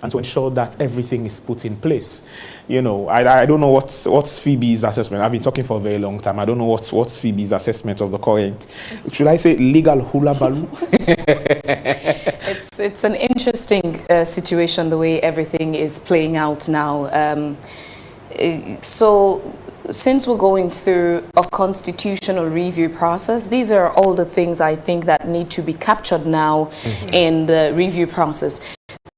and to ensure that everything is put in place. You know, I don't know what's Phoebe's assessment. I've been talking for a very long time. I don't know what's Phoebe's assessment of the current, should I say, legal hula baloo? It's an interesting situation, the way everything is playing out now. So since we're going through a constitutional review process, these are all the things I think that need to be captured now in the review process.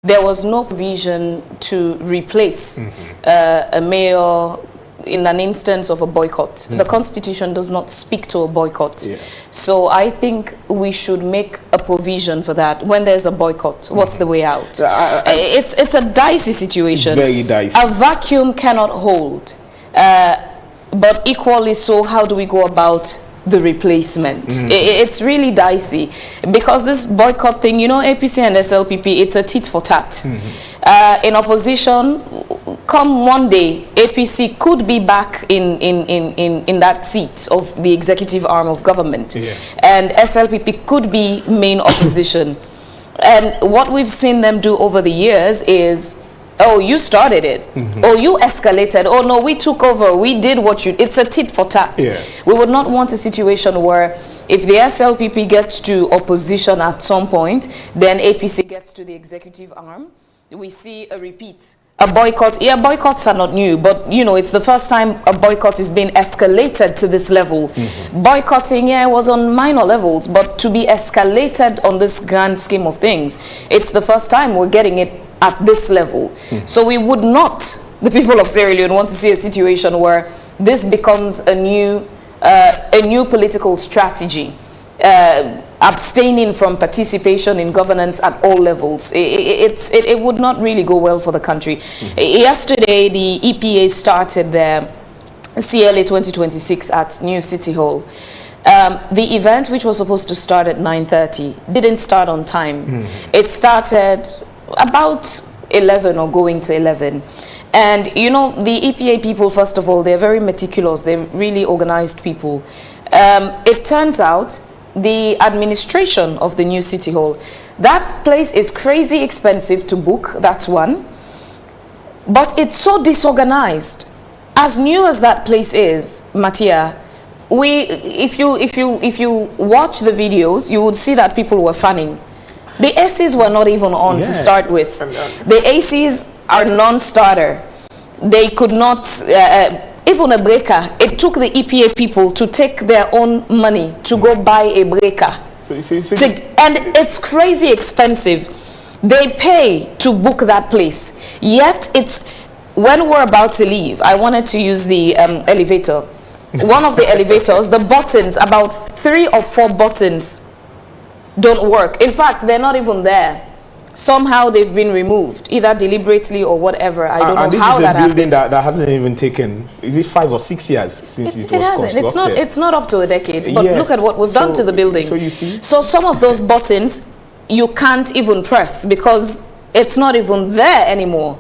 There was no provision to replace a mayor in an instance of a boycott. The Constitution does not speak to a boycott. So I think we should make a provision for that. When there's a boycott, what's the way out? It's a dicey situation. Very dicey. A vacuum cannot hold. But equally so, how do we go about the replacement? It's really dicey, because this boycott thing, you know, APC and SLPP, it's a tit for tat. In opposition, come one day, APC could be back in that seat of the executive arm of government, and SLPP could be main opposition. And what we've seen them do over the years is, oh, you started it. Oh, you escalated. Oh, no, we took over. We did what you... It's a tit for tat. We would not want a situation where if the SLPP gets to opposition at some point, then APC gets to the executive arm. We see a repeat. A boycott. Yeah, boycotts are not new, but, you know, it's the first time a boycott is being escalated to this level. Boycotting, yeah, was on minor levels, but to be escalated on this grand scheme of things, it's the first time we're getting it at this level. So we would not, the people of Sierra Leone, want to see a situation where this becomes a new political strategy, abstaining from participation in governance at all levels. It would not really go well for the country. Yesterday, the EPA started their CLA 2026 at New City Hall. The event, which was supposed to start at 9:30, didn't start on time. It started about 11 or going to 11. And, you know, the EPA people, first of all, they're very meticulous. They're really organized people. It turns out the administration of the New City Hall, that place is crazy expensive to book. That's one. But it's so disorganized. As new as that place is, Mattia, if you watch the videos, you would see that people were fanning. The ACs were not even on to start with. The ACs are non-starter. They could not, even a breaker, it took the EPA people to take their own money to go buy a breaker. And it's crazy expensive. They pay to book that place. Yet it's, when we're about to leave, I wanted to use the elevator. One of the elevators, the buttons, about 3 or 4 buttons don't work. In fact, they're not even there. Somehow they've been removed, either deliberately or whatever. I don't know how that happened. This is a building that hasn't even taken, is it 5 or 6 years since it was constructed? It's not up to a decade, but look at what was done to the building. So you see? So some of those buttons you can't even press because it's not even there anymore.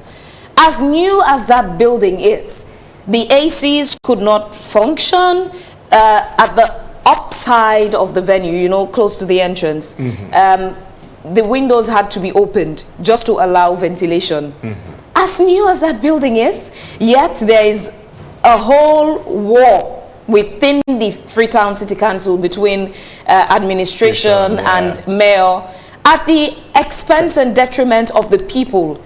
As new as that building is, the ACs could not function at the upside of the venue, you know, close to the entrance. The windows had to be opened just to allow ventilation. As new as that building is, yet there is a whole war within the Freetown City Council between administration and mayor at the expense and detriment of the people.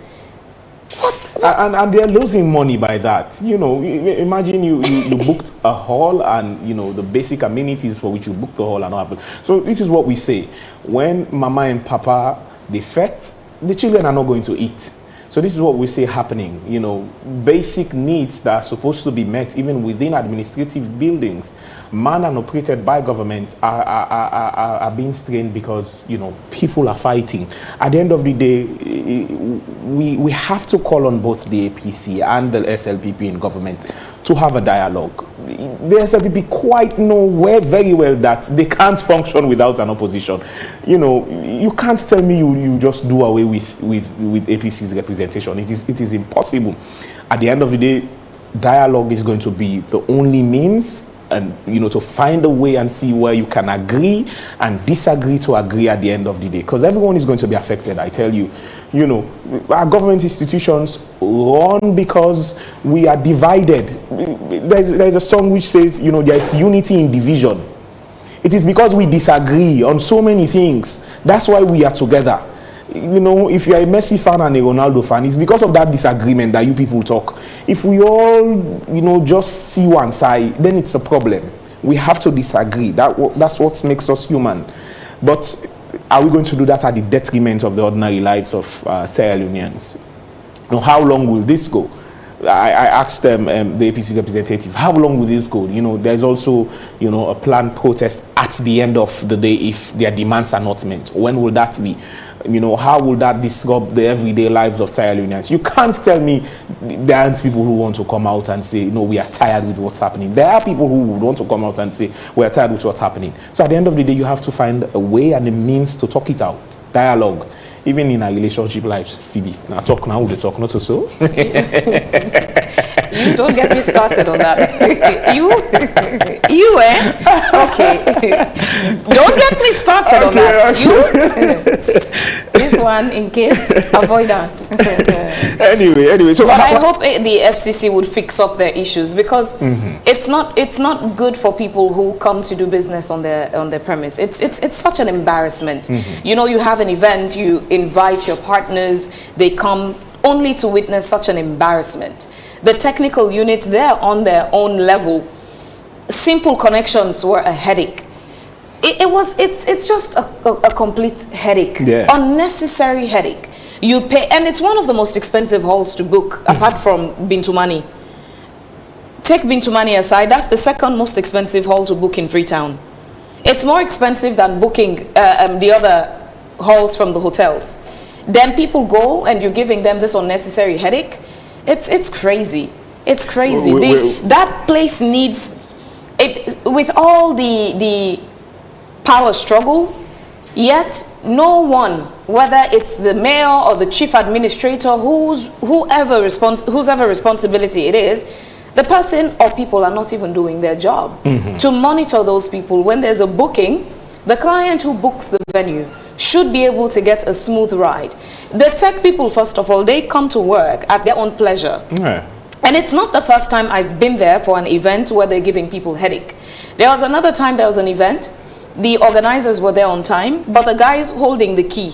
And they're losing money by that. You know, imagine you booked a hall and, you know, the basic amenities for which you booked the hall are not available. So this is what we say. When mama and papa, they fet, the children are not going to eat. So this is what we see happening. You know, basic needs that are supposed to be met even within administrative buildings, manned and operated by government, are being strained because, you know, people are fighting. At the end of the day, we have to call on both the APC and the SLPP in government to have a dialogue. The SLPP quite know very well that they can't function without an opposition. You know, you can't tell me you just do away with APC's representation. It is impossible. At the end of the day, dialogue is going to be the only means and to find a way and see where you can agree and disagree to agree at the end of the day, because everyone is going to be affected. I tell you, our government institutions run because we are divided. There's a song which says, there's unity in division. It is because we disagree on so many things. That's why we are together. If you're a Messi fan and a Ronaldo fan, it's because of that disagreement that you people talk. If we all, just see one side, then it's a problem. We have to disagree. That's what makes us human. But are we going to do that at the detriment of the ordinary lives of Sierra Leoneans? How long will this go? I asked the APC representative, how long will this go? There's also, a planned protest at the end of the day if their demands are not met. When will that be? How will that disrupt the everyday lives of Sierra Leoneans? You can't tell me there aren't people who want to come out and say, no, we are tired with what's happening. There are people who would want to come out and say, we are tired with what's happening. So at the end of the day, you have to find a way and a means to talk it out. Dialogue. Even in our relationship lives, Phoebe. Now talk now, we talk not so. You don't get me started on that. you Okay. Don't get me started on that. Okay. This one, in case, avoid that. Anyway. So but I hope the FCC would fix up their issues, because it's not good for people who come to do business on their premise. It's such an embarrassment. You have an event, you invite your partners, they come only to witness such an embarrassment. The technical units, they're on their own level. Simple connections were a headache. It's just a complete headache. Yeah. Unnecessary headache. You pay, and it's one of the most expensive halls to book, apart from Bintumani. Take Bintumani aside, that's the second most expensive hall to book in Freetown. It's more expensive than booking the other halls from the hotels. Then people go and you're giving them this unnecessary headache. It's crazy. It's crazy. That place needs it, with all the power struggle, yet no one, whether it's the mayor or the chief administrator, whoever responsibility it is, the person or people are not even doing their job to monitor those people. When there's a booking, the client who books the venue should be able to get a smooth ride. The tech people, first of all, they come to work at their own pleasure. Yeah. And it's not the first time I've been there for an event where they're giving people headache. There was another time there was an event. The organizers were there on time, but the guys holding the key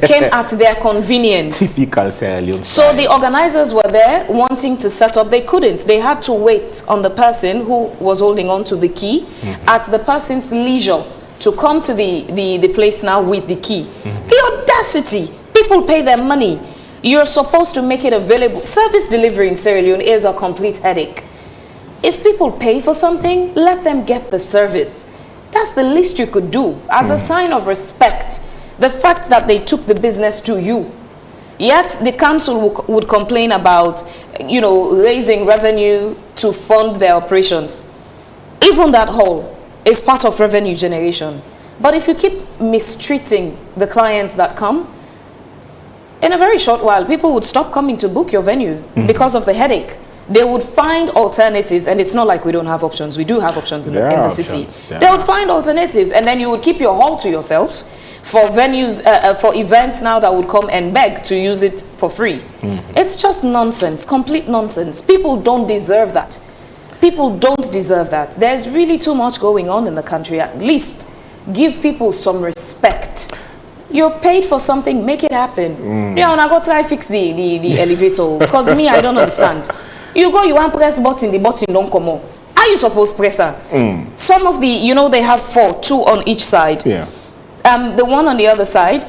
came at their convenience. Typical Sierra Leone so style. the organizers were there wanting to set up. They couldn't. They had to wait on the person who was holding on to the key at the person's leisure to come to the place now with the key. The audacity. People pay their money. You're supposed to make it available. Service delivery in Sierra Leone is a complete headache. If people pay for something, let them get the service. That's the least you could do as a sign of respect. The fact that they took the business to you. Yet the council would complain about, raising revenue to fund their operations. Even that hall is part of revenue generation. But if you keep mistreating the clients that come, in a very short while, people would stop coming to book your venue because of the headache. They would find alternatives, and it's not like we don't have options. We do have options in the city. Yeah. They would find alternatives, and then you would keep your hall to yourself for venues, for events now that would come and beg to use it for free. It's just nonsense, complete nonsense. People don't deserve that. People don't deserve that. There's really too much going on in the country. At least give people some respect. You're paid for something, make it happen. Yeah, and I got to try fix the elevator, because me, I don't understand. You go, you want to press the button don't come on. Are you supposed to press her? Some of the, they have 4, 2 on each side. Yeah. The one on the other side,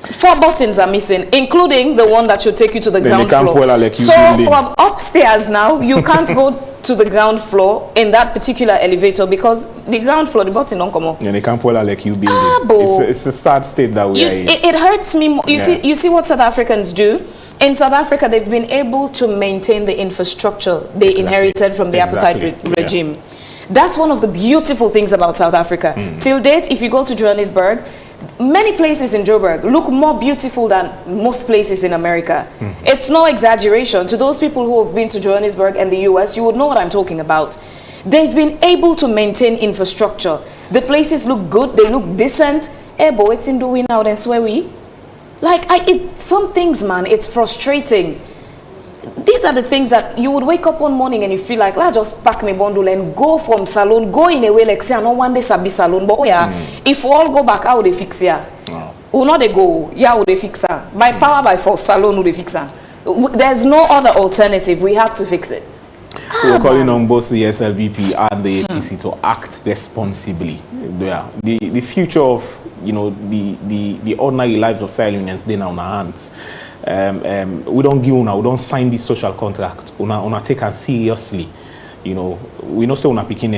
4 buttons are missing, including the one that should take you to the ground floor. Like so from upstairs now, you can't go to the ground floor in that particular elevator because the ground floor, the button don't come on. Yeah, they can't pull out like you building. It's a sad state that we are in. It hurts me. You see what South Africans do? In South Africa, they've been able to maintain the infrastructure they inherited from the apartheid regime. That's one of the beautiful things about South Africa. Till date, if you go to Johannesburg, many places in Joburg look more beautiful than most places in America. It's no exaggeration. To those people who have been to Johannesburg and the US, you would know what I'm talking about. They've been able to maintain infrastructure. The places look good, they look decent. Hey, but what's in doing now then, swear we? Like, some things, man, it's frustrating. These are the things that you would wake up one morning and you feel like, let's just pack my bundle and go from salon, go in a way like say, I know one day sabi salon, but if we all go back, how would they fix here? Will not they go, yeah, would they fix her? By power, by force, salon would they fix her? There's no other alternative. We have to fix it. We're calling on both the SLBP and the APC to act responsibly. The future of the ordinary lives of Sierra Leoneans then on our hands. We don't give una, we don't sign this social contract. Una take it seriously. We know say una picking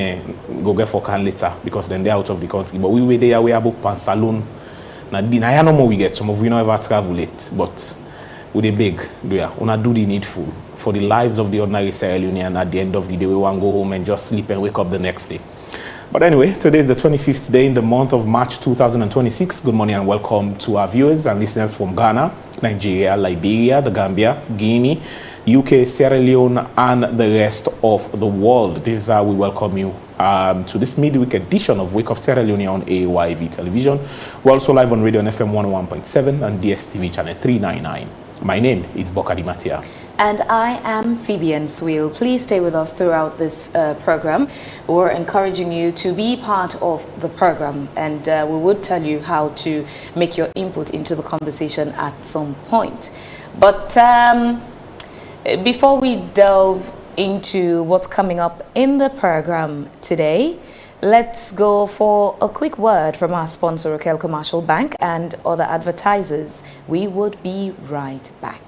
go get for can later because then they're out of the country. But we were there, we are booked pan salon. Now no more we get. Some of we don't ever travel it, but we they beg, una do the needful for the lives of the ordinary Sierra Leonean. At the end of the day, we want to go home and just sleep and wake up the next day. But anyway, today is the 25th day in the month of March 2026. Good morning and welcome to our viewers and listeners from Ghana, Nigeria, Liberia, the Gambia, Guinea, UK, Sierra Leone, and the rest of the world. This is how we welcome you to this midweek edition of Wake Up Sierra Leone on AYV television. We're also live on radio on FM 101.7 and DSTV channel 399. My name is Bokadi Matia. And I am Phoebe Swill. Please stay with us throughout this program. We're encouraging you to be part of the program, and we would tell you how to make your input into the conversation at some point. But before we delve into what's coming up in the program today, let's go for a quick word from our sponsor, Rokel Commercial Bank, and other advertisers. We would be right back.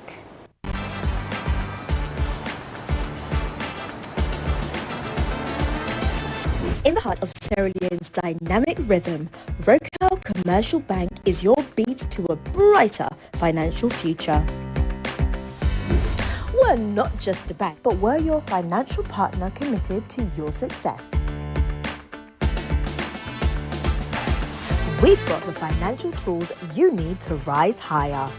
In the heart of Sierra Leone's dynamic rhythm, Rokel Commercial Bank is your beat to a brighter financial future. We're not just a bank, but we're your financial partner committed to your success. We've got the financial tools you need to rise higher.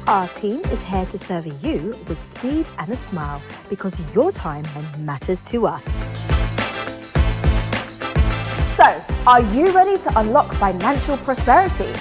Our team is here to serve you with speed and a smile because your time matters to us. So, are you ready to unlock financial prosperity?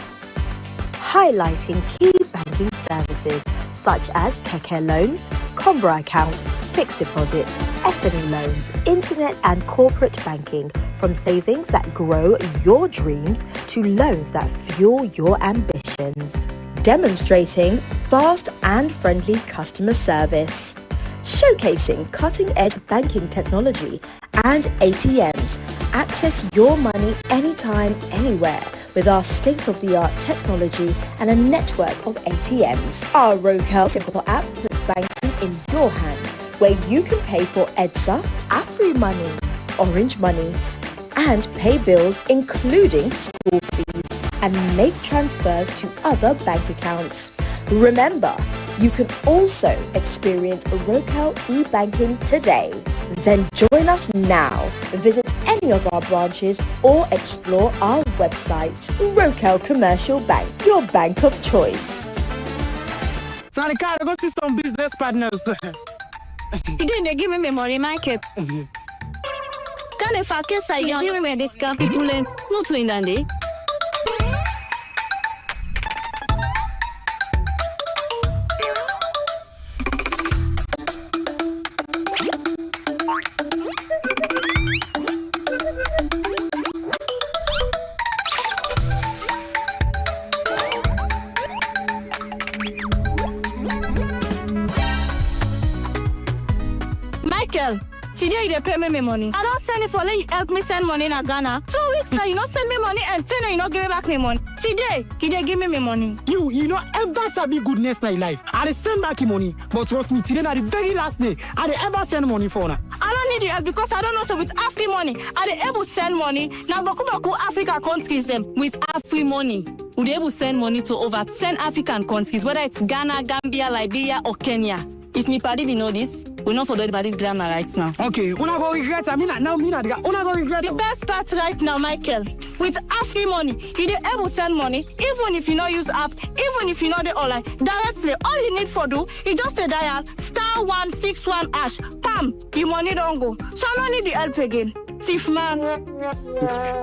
Highlighting key banking services such as Keke loans, Combra account, fixed deposits, SME loans, internet and corporate banking, from savings that grow your dreams to loans that fuel your ambitions. Demonstrating fast and friendly customer service. Showcasing cutting-edge banking technology and ATMs. Access your money anytime, anywhere with our state-of-the-art technology and a network of ATMs. Our Rokel Simple app puts banking in your hands, where you can pay for EDSA, AfriMoney, Orange Money, and pay bills including school fees and make transfers to other bank accounts. Remember, you can also experience Rokel e-banking today. Then join us now. Visit any of our branches or explore our website. Rokel Commercial Bank, your bank of choice. Sorry, I go see some business partners. You didn't give me memory, Michael. Can if I can say you give me this people and not to Indy. Michael, today you pay me money. I don't send it for let you help me send money in Ghana. 2 weeks now, you not send me money and then you not give me back me money. Today, give me money. You not ever sabi goodness in life. I send back your money, but trust me, today na the very last day I ever send money for now. I don't need your help because I don't know so with Afri money. I dey able send money. Now Baku Africa countries them. With Afri money, we'll be able to send money to over 10 African countries, whether it's Ghana, Gambia, Liberia, or Kenya. If me party we know this, We not follow the body glamour right now. Okay, una go regret. I mean, now me not. Una go regret. The best part right now, Michael, with free money, you dey able send money, even if you not use app, even if you not the online, directly. All you need for do, you just a dial *161#. Pam, your money don't go. So I don't need the help again. Thief man.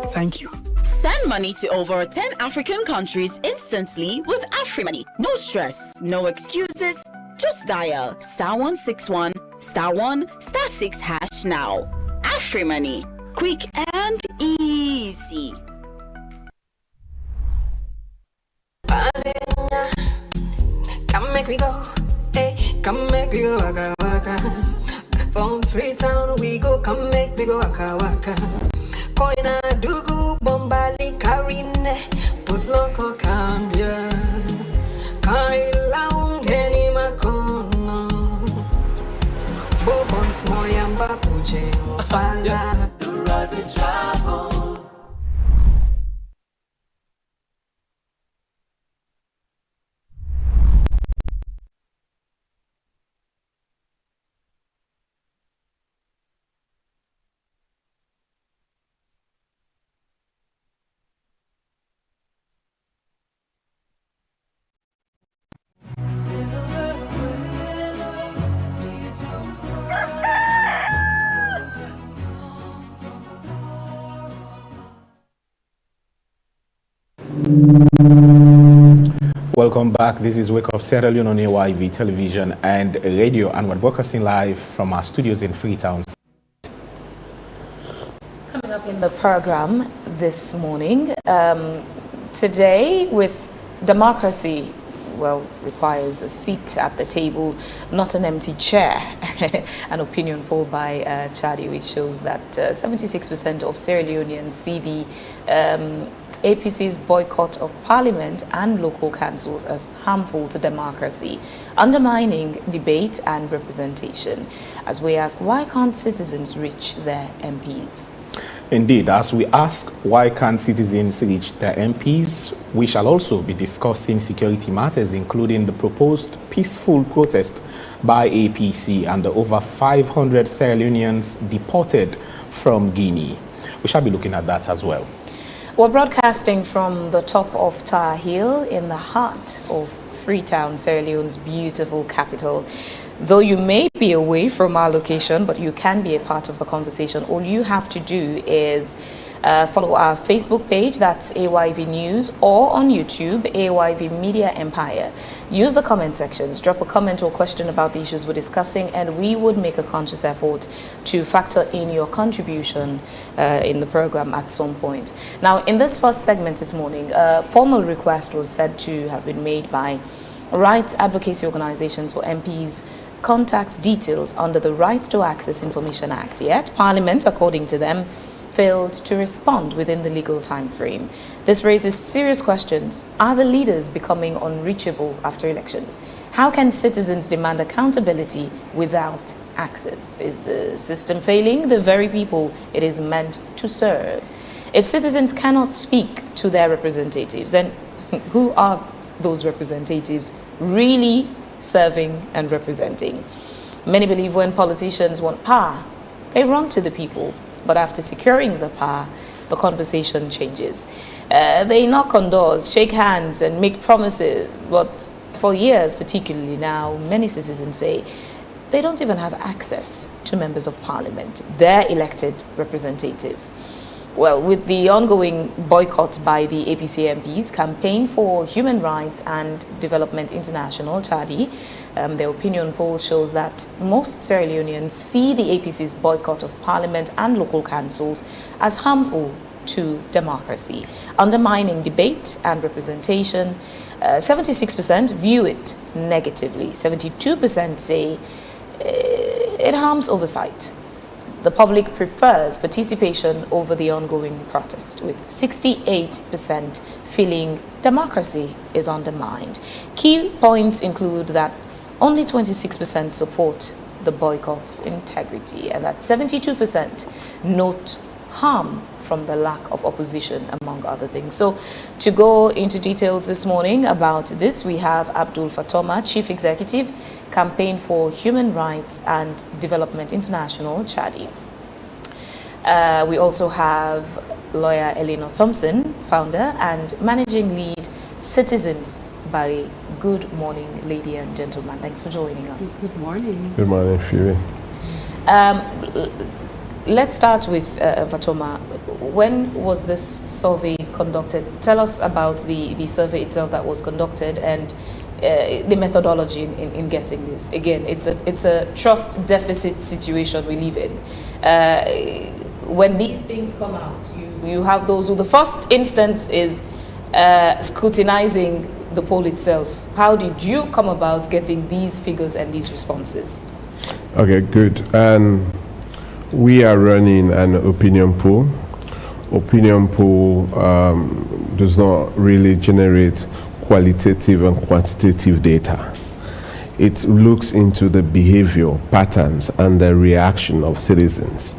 Thank you. Send money to over 10 African countries instantly with AfriMoney. No stress, no excuses. Just dial *161 *1 *6# now. AfriMoney, quick and easy. Come make me go, hey, come make me go waka waka. From Freetown we go, come make me go waka waka. Koina dugu bombali karine, put loco cambia. Kai laungeni makono, bobon smoyamba puje mofala. The road we travel. Welcome back. This is Wake Up Sierra Leone on AYV television and radio, and we're broadcasting live from our studios in Freetown. Coming up in the program this morning, today with democracy, well, requires a seat at the table, not an empty chair. An opinion poll by CHRDI, which shows that 76% of Sierra Leoneans see the APC's boycott of parliament and local councils as harmful to democracy, undermining debate and representation. As we ask, why can't citizens reach their MPs? Indeed, as we ask why can't citizens reach their MPs, we shall also be discussing security matters, including the proposed peaceful protest by APC and the over 500 Sierra Leoneans deported from Guinea. We shall be looking at that as well. We're broadcasting from the top of Tower Hill in the heart of Freetown, Sierra Leone's beautiful capital. Though you may be away from our location, but you can be a part of the conversation. All you have to do is follow our Facebook page, that's AYV News, or on YouTube, AYV Media Empire. Use the comment sections, drop a comment or question about the issues we're discussing, and we would make a conscious effort to factor in your contribution in the program at some point. Now, in this first segment this morning, a formal request was said to have been made by rights advocacy organizations for MPs contact details under the Right to Access Information Act. Yet, Parliament, according to them, failed to respond within the legal time frame. This raises serious questions. Are the leaders becoming unreachable after elections? How can citizens demand accountability without access? Is the system failing the very people it is meant to serve? If citizens cannot speak to their representatives, then who are those representatives really serving and representing? Many believe when politicians want power, they run to the people. But after securing the power, the conversation changes. They knock on doors, shake hands, and make promises. But for years, particularly now, many citizens say they don't even have access to members of parliament, their elected representatives. Well, with the ongoing boycott by the APC MPs, Campaign for Human Rights and Development International, CHRDI, the opinion poll shows that most Sierra Leoneans see the APC's boycott of parliament and local councils as harmful to democracy, undermining debate and representation. 76% view it negatively. 72% say it harms oversight. The public prefers participation over the ongoing protest, with 68% feeling democracy is undermined. Key points include that only 26% support the boycott's integrity, and that 72% note harm from the lack of opposition, among other things. So to go into details this morning about this, we have Abdul Fatoma, Chief Executive, Campaign for Human Rights and Development International, CHRDI. We also have lawyer Eleanor Thompson, founder and managing lead, Citizens by Good Morning, ladies and gentlemen. Thanks for joining us. Good morning. Good morning, Phoebe. Let's start with Fatoma. When was this survey conducted? Tell us about the survey itself that was conducted and the methodology in getting this. Again, it's a trust deficit situation we live in. When these things come out, you have those who the first instance is scrutinizing the poll itself. How did you come about getting these figures and these responses? Okay, good. We are running an opinion poll. Opinion poll does not really generate qualitative and quantitative data. It looks into the behavior patterns and the reaction of citizens.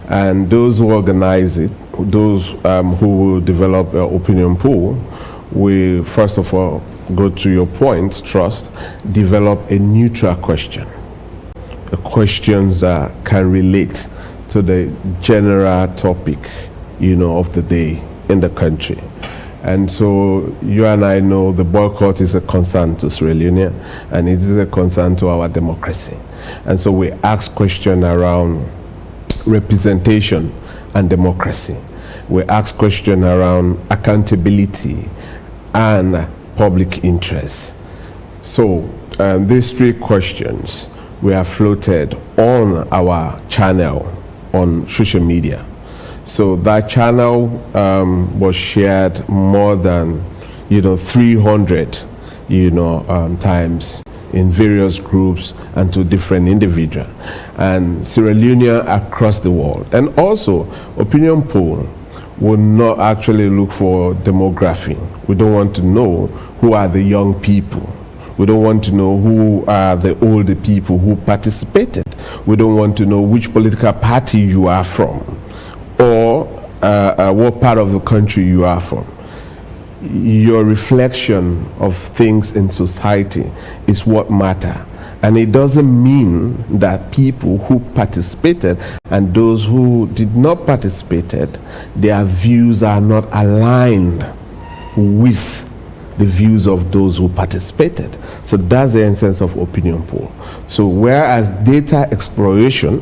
And those who organize it, those who will develop an opinion poll, we first of all go to your point, trust, develop a neutral question. Questions that can relate to the general topic, of the day in the country. And so you and I know the boycott is a concern to Sierra Leone, and it is a concern to our democracy. And so we ask questions around representation and democracy. We ask questions around accountability and public interest. So these three questions we have floated on our channel on social media. So that channel was shared more than 300 times in various groups and to different individuals and Sierra Leonean across the world. And also opinion poll will not actually look for demography. We don't want to know who are the young people. We don't want to know who are the older people who participated. We don't want to know which political party you are from or what part of the country you are from. Your reflection of things in society is what matters. And it doesn't mean that people who participated and those who did not participate, their views are not aligned with the views of those who participated. So that's the essence of opinion poll. So whereas data exploration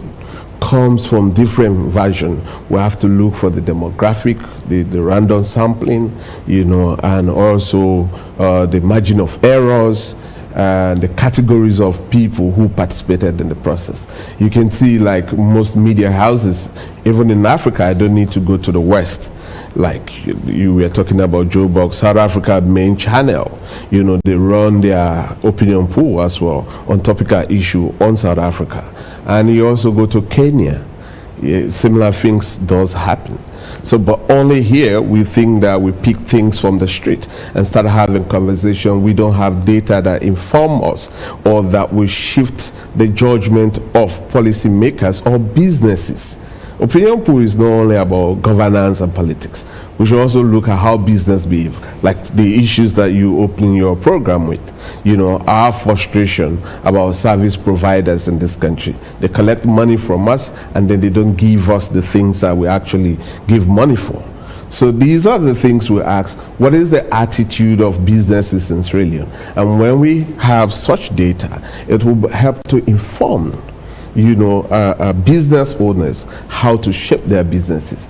comes from different versions, we have to look for the demographic, the random sampling, and also the margin of errors, and the categories of people who participated in the process. You can see, like most media houses, even in Africa, I don't need to go to the West. Like you were talking about Joe Box, South Africa main channel, they run their opinion poll as well on topical issue on South Africa. And you also go to Kenya, similar things does happen. So, but only here we think that we pick things from the street and start having conversation. We don't have data that inform us or that will shift the judgment of policymakers or businesses. Opinion poll is not only about governance and politics. We should also look at how business behave, like the issues that you open your program with. Our frustration about service providers in this country. They collect money from us and then they don't give us the things that we actually give money for. So these are the things we ask, what is the attitude of businesses in Sierra Leone? And when we have such data, it will help to inform business owners how to shape their businesses.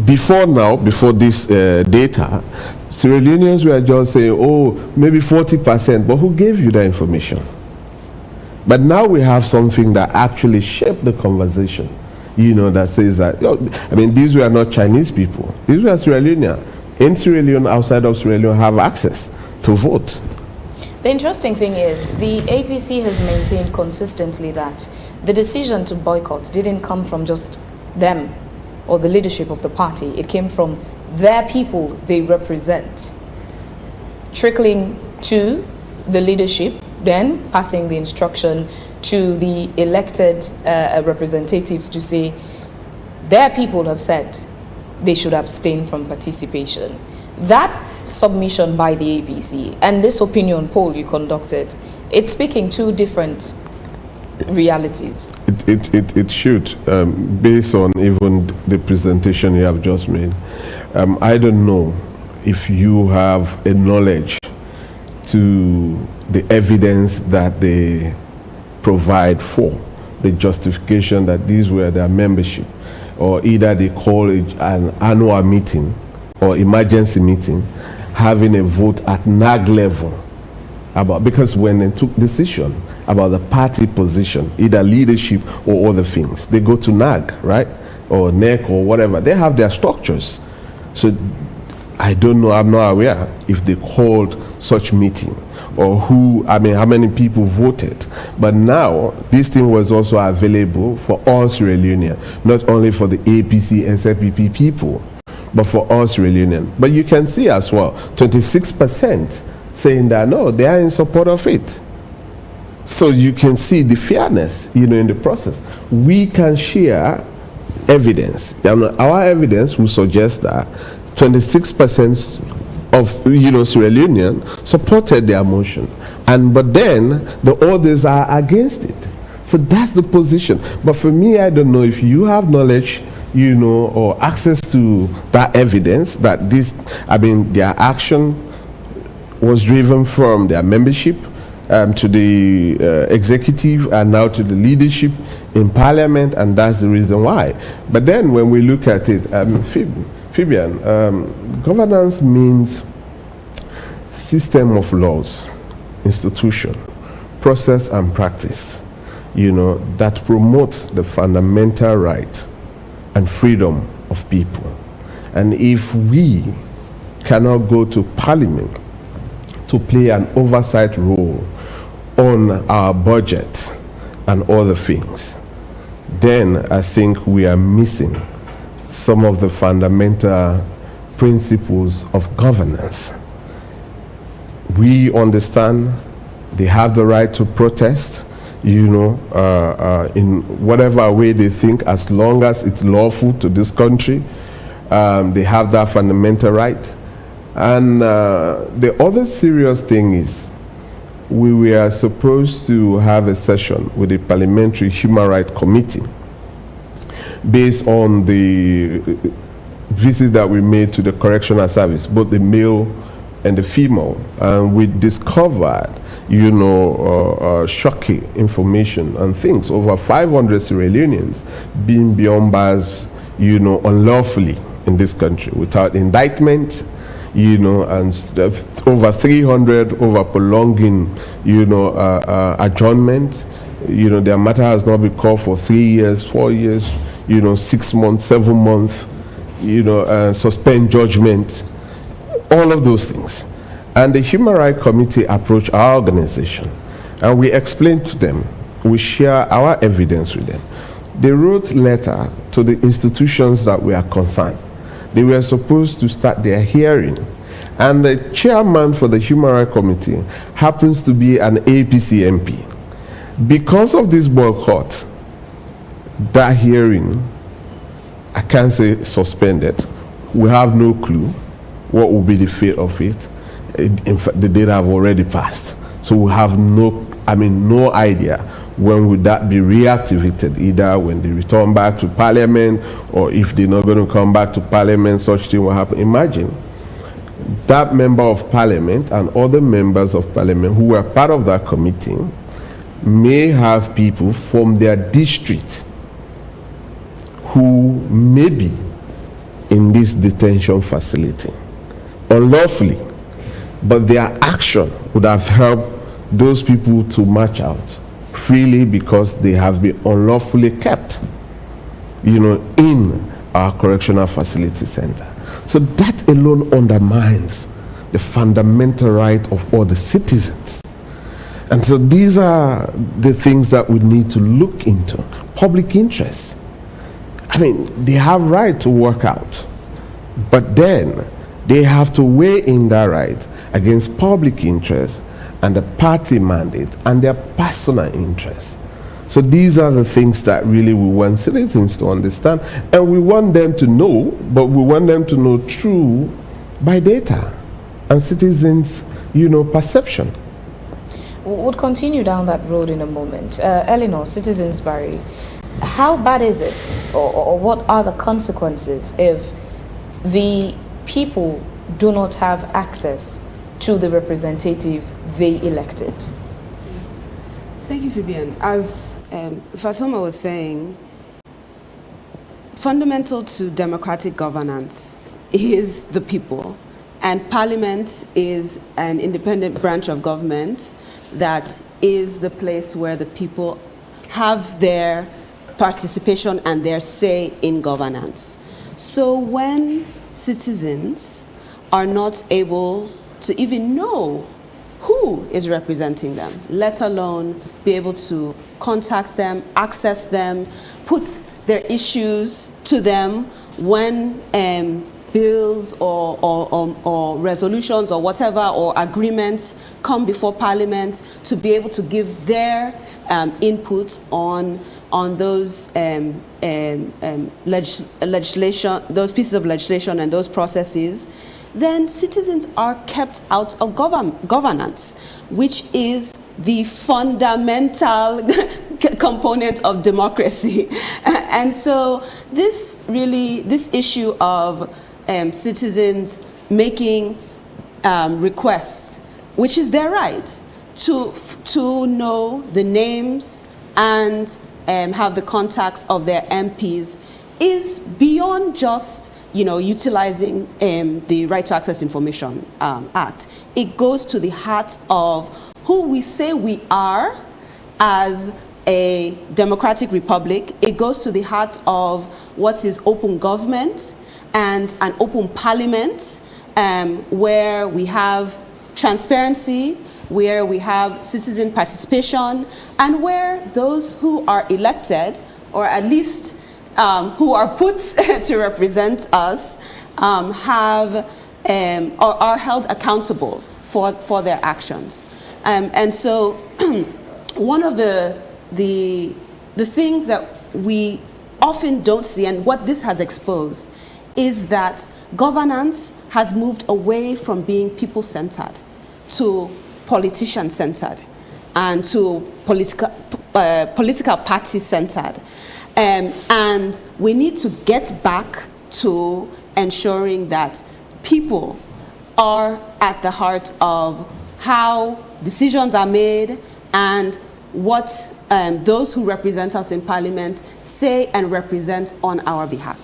Before this data, Sierra Leoneans were just saying, oh, maybe 40%, but who gave you that information? But now we have something that actually shaped the conversation, that says that, these were not Chinese people. These were Sierra Leonean. In Sierra Leone, outside of Sierra Leone, have access to vote. The interesting thing is the APC has maintained consistently that the decision to boycott didn't come from just them or the leadership of the party. It came from their people they represent, trickling to the leadership, then passing the instruction to the elected representatives to say, their people have said they should abstain from participation. That submission by the APC and this opinion poll you conducted, it's speaking two different realities. It should, based on even the presentation you have just made. I don't know if you have a knowledge to the evidence that they provide for the justification that these were their membership, or either they call it an annual meeting or emergency meeting, having a vote at NAG level about, because when they took decision about the party position, either leadership or other things, they go to NAG, right, or NEC or whatever. They have their structures. So I don't know, I'm not aware if they called such meeting or how many people voted. But now this thing was also available for all Sierra Leonean, not only for the APC and SPP people, but for all Sierra Leonean. But you can see as well, 26% saying that no, they are in support of it. So you can see the fairness, in the process. We can share evidence. Our evidence will suggest that 26% of Sierra Leonean supported their motion, but then the others are against it. So that's the position. But for me, I don't know if you have knowledge, or access to that evidence that their action was driven from their membership to the executive and now to the leadership in parliament, and that's the reason why. But then when we look at it, Fabian, governance means system of laws, institution, process and practice, that promotes the fundamental right and freedom of people. And if we cannot go to parliament to play an oversight role on our budget and other things, then I think we are missing some of the fundamental principles of governance. We understand they have the right to protest, in whatever way they think, as long as it's lawful to this country. They have that fundamental right. And the other serious thing is, we were supposed to have a session with the Parliamentary Human Rights Committee based on the visit that we made to the correctional service, both the male and the female, and we discovered, shocking information and things. Over 500 Sierra Leoneans being beyond bars, unlawfully in this country without indictment, and over 300 over prolonging, adjournment. Their matter has not been called for 3 years, 4 years, 6 months, 7 months, suspend judgment, all of those things. And the Human Rights Committee approached our organization and we explained to them, we share our evidence with them. They wrote letter to the institutions that we are concerned. They were supposed to start their hearing, and the chairman for the Human Rights Committee happens to be an APC MP. Because of this boycott, that hearing, I can't say suspended. We have no clue what will be the fate of it. In fact, the data have already passed. So we have no idea when would that be reactivated, either when they return back to parliament, or if they're not going to come back to parliament, such thing will happen. Imagine that member of parliament and other members of parliament who were part of that committee may have people from their district who may be in this detention facility unlawfully, but their action would have helped those people to march out freely because they have been unlawfully kept, in our correctional facility center. So that alone undermines the fundamental right of all the citizens. And so these are the things that we need to look into. Public interest. They have right to work out, but then they have to weigh in that right against public interest and the party mandate and their personal interests. So these are the things that really we want citizens to understand, and we want them to know, but we want them to know through by data and citizens, perception. We'll continue down that road in a moment. Eleanor, Citizens Barry, how bad is it, or what are the consequences if the people do not have access to the representatives they elected? Thank you, Fabian. As Fatoma was saying, fundamental to democratic governance is the people, and Parliament is an independent branch of government that is the place where the people have their participation and their say in governance. So when citizens are not able to even know who is representing them, let alone be able to contact them, access them, put their issues to them when bills or resolutions or whatever, or agreements come before Parliament, to be able to give their input on those legislation, those pieces of legislation and those processes, then citizens are kept out of governance, which is the fundamental component of democracy. And so this issue of citizens making requests, which is their right to know the names and have the contacts of their MPs, is beyond just utilizing the Right to Access Information Act. It goes to the heart of who we say we are as a democratic republic. It goes to the heart of what is open government and an open parliament, where we have transparency, where we have citizen participation, and where those who are elected, or at least who are put to represent us, have or are held accountable for their actions. And so one of the things that we often don't see, and what this has exposed, is that governance has moved away from being people-centered to politician-centered and to political party-centered. And we need to get back to ensuring that people are at the heart of how decisions are made and what those who represent us in Parliament say and represent on our behalf.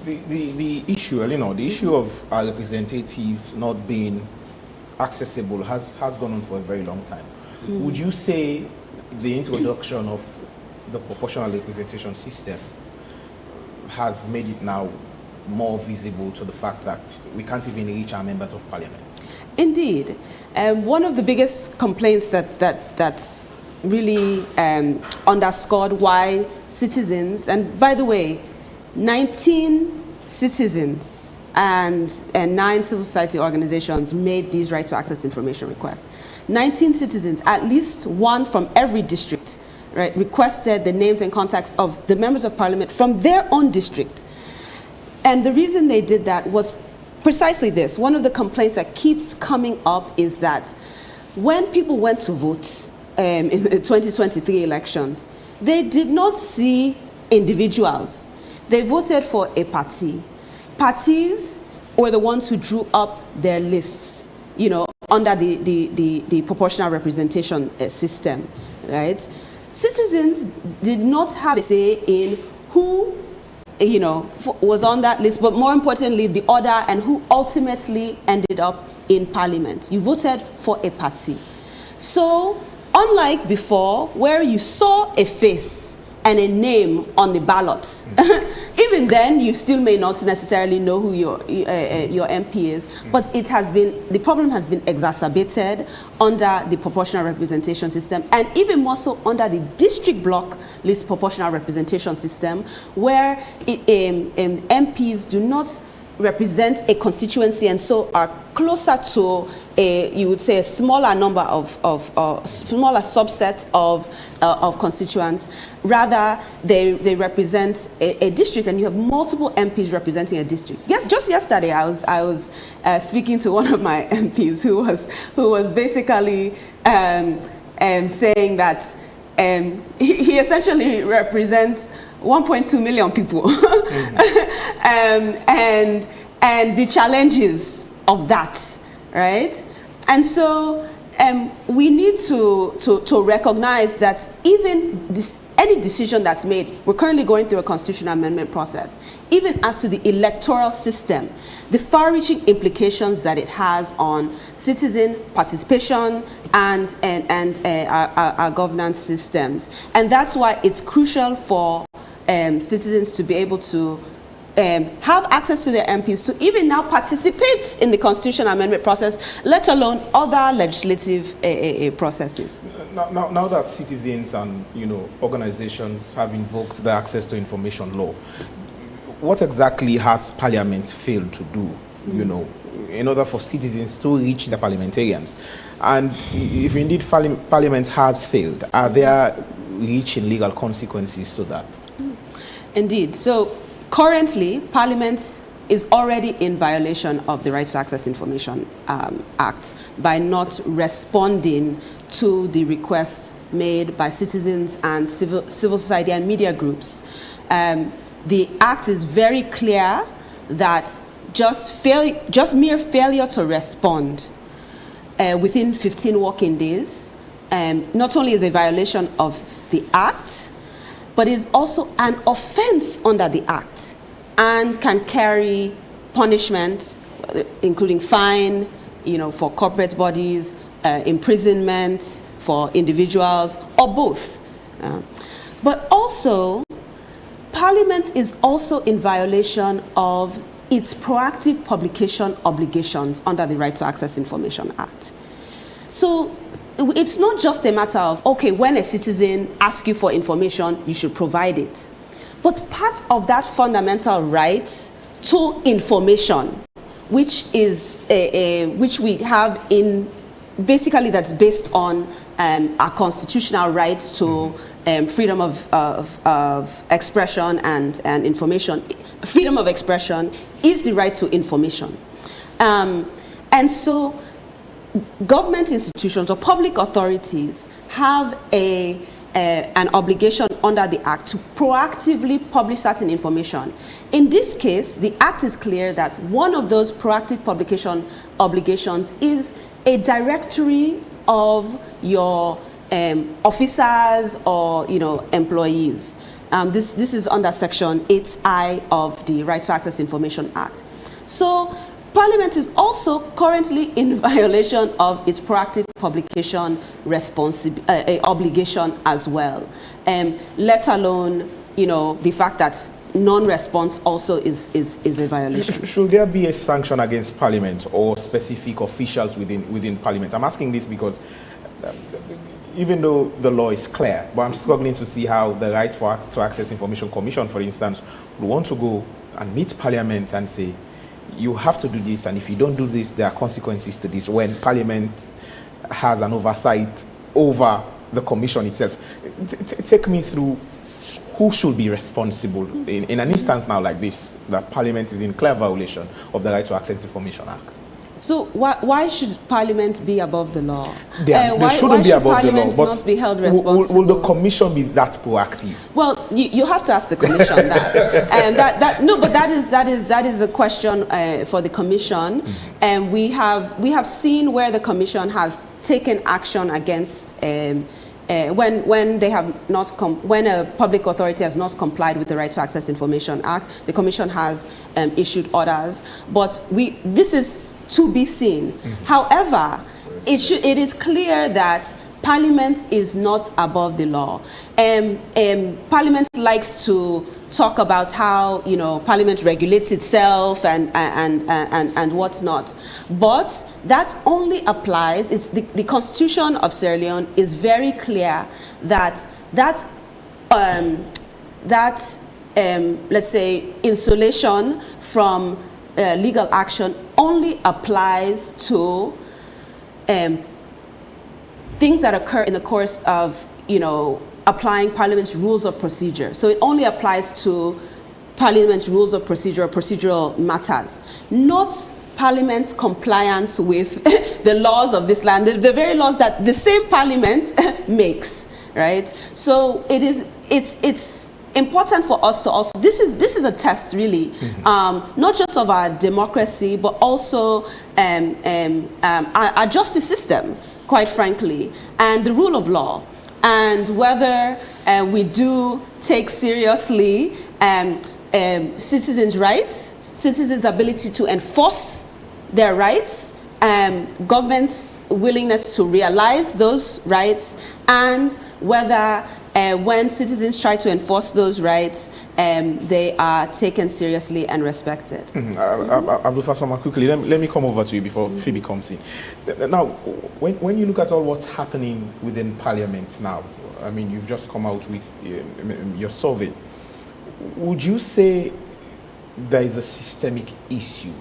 The issue, the issue of our representatives not being accessible has gone on for a very long time. Would you say the introduction of the proportional representation system has made it now more visible to the fact that we can't even reach our members of Parliament? Indeed. One of the biggest complaints that's really underscored why citizens, and by the way, 19 citizens and 9 civil society organizations made these right to access information requests. 19 citizens, at least one from every district, right, requested the names and contacts of the members of Parliament from their own district. And the reason they did that was precisely this. One of the complaints that keeps coming up is that when people went to vote in the 2023 elections, they did not see individuals. They voted for a party. Parties were the ones who drew up their lists, under the proportional representation system, right? Citizens did not have a say in who, was on that list, but more importantly, the order and who ultimately ended up in Parliament. You voted for a party. So, unlike before, where you saw a face and a name on the ballot, even then, you still may not necessarily know who your MP is, but the problem has been exacerbated under the proportional representation system, and even more so under the district block list proportional representation system, where MPs do not represent a constituency and so are closer to you would say a smaller number of smaller subset of constituents. Rather, they represent a district, and you have multiple MPs representing a district. Yes, just yesterday I was speaking to one of my MPs who was basically saying that he essentially represents 1.2 million people, and the challenges of that, right? And so we need to recognize that even any decision that's made, we're currently going through a constitutional amendment process, even as to the electoral system, the far-reaching implications that it has on citizen participation and our governance systems. And that's why it's crucial for citizens to be able to have access to their MPs to even now participate in the constitutional amendment process, let alone other legislative processes. Now that citizens and organizations have invoked the access to information law, what exactly has Parliament failed to do, in order for citizens to reach the parliamentarians? And if indeed Parliament has failed, are there reaching legal consequences to that? Indeed. So currently, Parliament is already in violation of the Right to Access Information Act by not responding to the requests made by citizens and civil society and media groups. The Act is very clear that just mere failure to respond within 15 working days not only is a violation of the Act, but is also an offense under the Act and can carry punishment, including fine, for corporate bodies, imprisonment for individuals, or both. But also, Parliament is also in violation of its proactive publication obligations under the Right to Access Information Act. So it's not just a matter of, okay, when a citizen asks you for information, you should provide it. But part of that fundamental right to information, which is which we have in, basically that's based on our constitutional right to freedom of expression and information. Freedom of expression is the right to information. And so government institutions or public authorities have an obligation under the Act to proactively publish certain information. In this case, the Act is clear that one of those proactive publication obligations is a directory of your officers or employees. This is under Section 8I of the Right to Access Information Act. So Parliament is also currently in violation of its proactive publication obligation as well, let alone the fact that non-response also is a violation. Should there be a sanction against Parliament or specific officials within Parliament? I'm asking this because even though the law is clear, but I'm struggling to see how the Right to Access Information Commission, for instance, would want to go and meet Parliament and say, you have to do this, and if you don't do this, there are consequences to this, when Parliament has an oversight over the commission itself. Take me through who should be responsible in an instance now like this, that Parliament is in clear violation of the Right to Access Information Act. So why should Parliament be above the law? They shouldn't be above the law, but not be held responsible? Will the Commission be that proactive? Well, you have to ask the Commission that. No, but that is a question for the Commission, and we have seen where the Commission has taken action against when they have not when a public authority has not complied with the Right to Access Information Act. The Commission has issued orders, but this is to be seen. However, it is clear that Parliament is not above the law. Parliament likes to talk about how Parliament regulates itself and what's not, but that only applies. It's the Constitution of Sierra Leone is very clear that let's say insulation from legal action only applies to things that occur in the course of, applying Parliament's rules of procedure. So it only applies to Parliament's rules of procedure or procedural matters, not Parliament's compliance with the laws of this land, the very laws that the same Parliament makes, right? So it's important for us to also, this is a test really, not just of our democracy, but also our justice system, quite frankly, and the rule of law, and whether we do take seriously citizens' rights, citizens' ability to enforce their rights, government's willingness to realize those rights, and whether when citizens try to enforce those rights, they are taken seriously and respected. Abdul Fasoma, quickly, let me come over to you before Phoebe comes in. Now, when you look at all what's happening within Parliament now, I mean, you've just come out with your survey. Would you say there is a systemic issue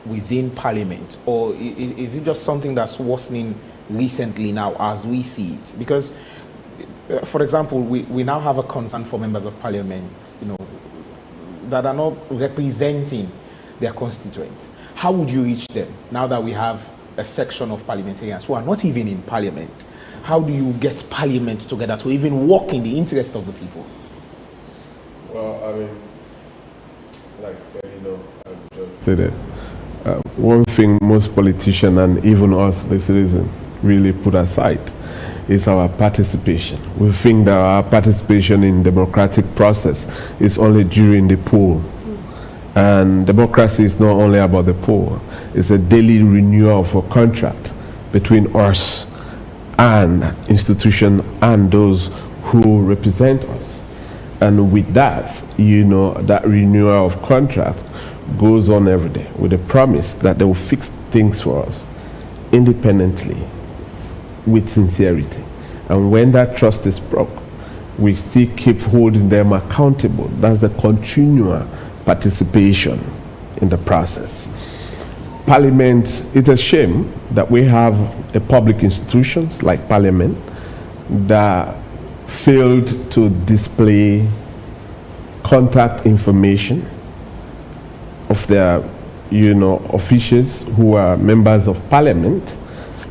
within Parliament, or is it just something that's worsening recently now as we see it? Because, for example, we now have a concern for members of Parliament, that are not representing their constituents. How would you reach them now that we have a section of parliamentarians who are not even in Parliament? How do you get Parliament together to even work in the interest of the people? Well, I mean, like, I've just said it. One thing most politicians and even us, the citizens, really put aside is our participation. We think that our participation in democratic process is only during the poll. And democracy is not only about the poll. It's a daily renewal of a contract between us and institution and those who represent us. And with that, that renewal of contract goes on every day with a promise that they will fix things for us independently with sincerity. And when that trust is broke, we still keep holding them accountable. That's the continual participation in the process. Parliament, it's a shame that we have a public institutions like Parliament that failed to display contact information of their, officials who are members of Parliament.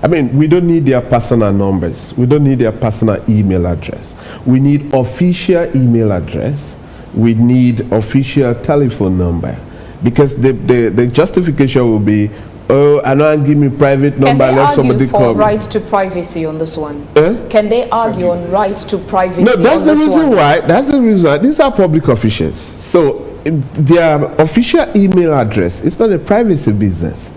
I mean, we don't need their personal numbers. We don't need their personal email address. We need official email address. We need official telephone number. Because the justification will be, oh, I don't give me private number, let somebody call me. Can they argue for right to privacy on this one? Can they argue on right to privacy on this one? No, that's the reason why. That's the reason. These are public officials. So their official email address is not a privacy business.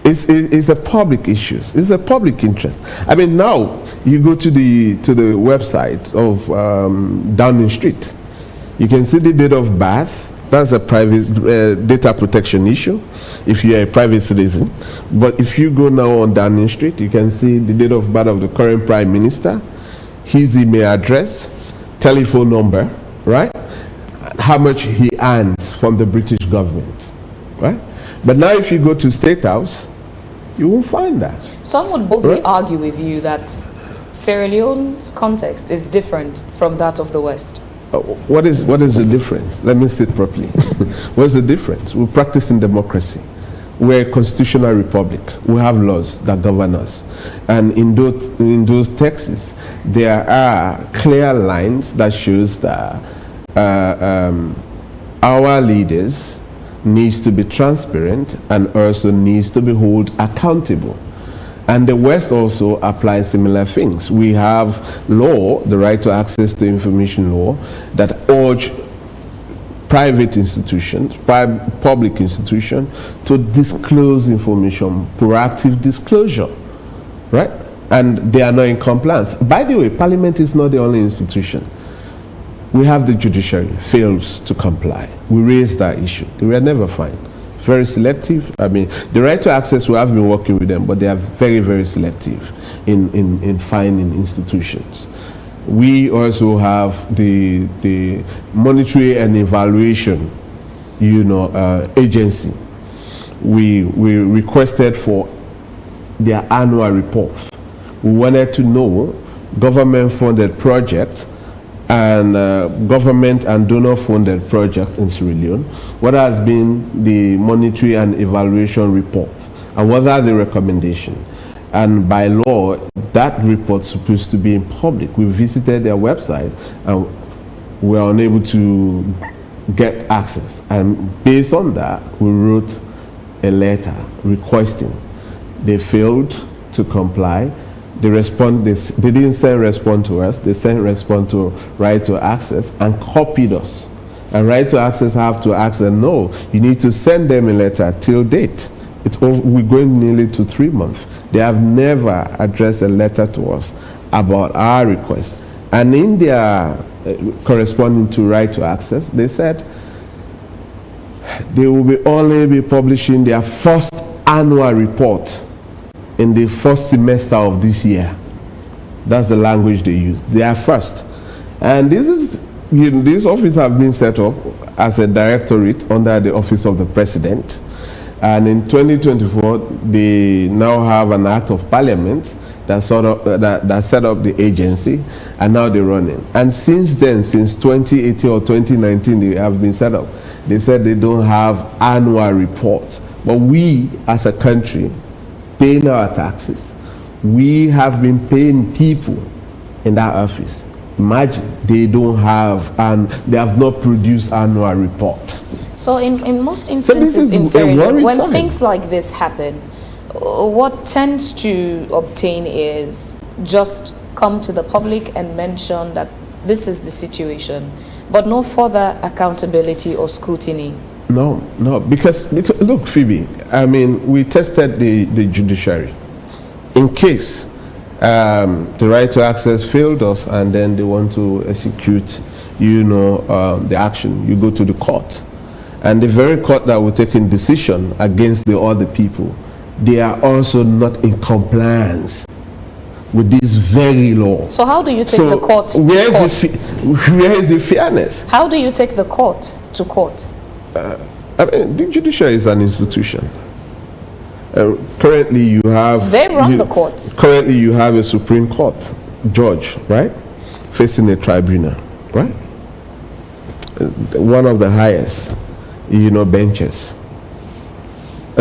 It's a public issues. It's a public interest. I mean, now you go to the website of Downing Street. You can see the date of birth. That's a private data protection issue if you are a private citizen. But if you go now on Downing Street, you can see the date of birth of the current Prime Minister, his email address, telephone number, right? How much he earns from the British government, right? But now if you go to State House, you won't find that. Some would boldly argue with you that Sierra Leone's context is different from that of the West. What is the difference? Let me say it properly. What's the difference? We practice in democracy. We're a constitutional republic. We have laws that govern us. And in those texts, there are clear lines that shows that our leaders needs to be transparent and also needs to be held accountable. And the West also applies similar things. We have law, the right to access to information law, that urge private institutions, public institutions, to disclose information, proactive disclosure, right? And they are not in compliance. By the way, Parliament is not the only institution. We have the judiciary, fails to comply. We raised that issue. They were never fined. Very selective. I mean, the right to access, we have been working with them, but they are very, very selective in finding institutions. We also have the monitoring and evaluation agency. We requested for their annual report. We wanted to know government-funded projects and government and donor-funded projects in Sierra Leone. What has been the monetary and evaluation reports, and what are the recommendations? And by law, that report is supposed to be in public. We visited their website and we were unable to get access. And based on that, we wrote a letter requesting. They failed to comply. They didn't send response to us. They sent response to right to access and copied us. And right to access have to ask them, no, you need to send them a letter till date. We're going nearly to 3 months. They have never addressed a letter to us about our request. And in their corresponding to right to access, they said they will only be publishing their first annual report in the first semester of this year. That's the language they use. They are first. And this office has been set up as a directorate under the office of the president. And in 2024, they now have an act of parliament that set up the agency, and now they're running. And since then, since 2018 or 2019, they have been set up. They said they don't have annual reports. But we, as a country, paying our taxes, we have been paying people in that office. Imagine, they don't have, and they have not produced annual report. So in most instances in Sierra Leone, when things like this happen, what tends to obtain is just come to the public and mention that this is the situation, but no further accountability or scrutiny. No, because look, Phoebe, I mean, we tested the judiciary. In case the right to access failed us and then they want to execute, the action, you go to the court. And the very court that will take a decision against the other people, they are also not in compliance with this very law. So how do you take the court to where court? Where is the fairness? How do you take the court to court? I mean, the judiciary is an institution. Currently, you have... They run the courts. Currently, you have a Supreme Court judge, right? Facing a tribunal, right? One of the highest, benches.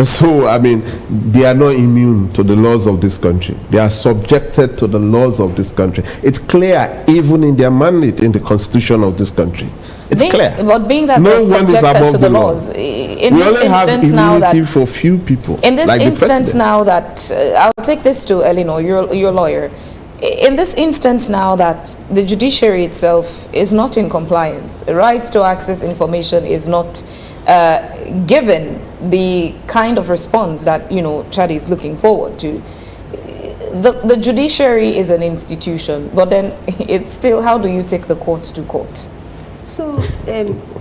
So, I mean, they are not immune to the laws of this country. They are subjected to the laws of this country. It's clear, even in their mandate in the constitution of this country. It's clear. But being that they're subjected to the laws, in we this only instance have now that for few people. In this like instance now that I'll take this to Eleanor, your lawyer. In this instance now that the judiciary itself is not in compliance, right to access information is not given the kind of response that CHRDI is looking forward to. The judiciary is an institution, but then it's still, how do you take the courts to court? So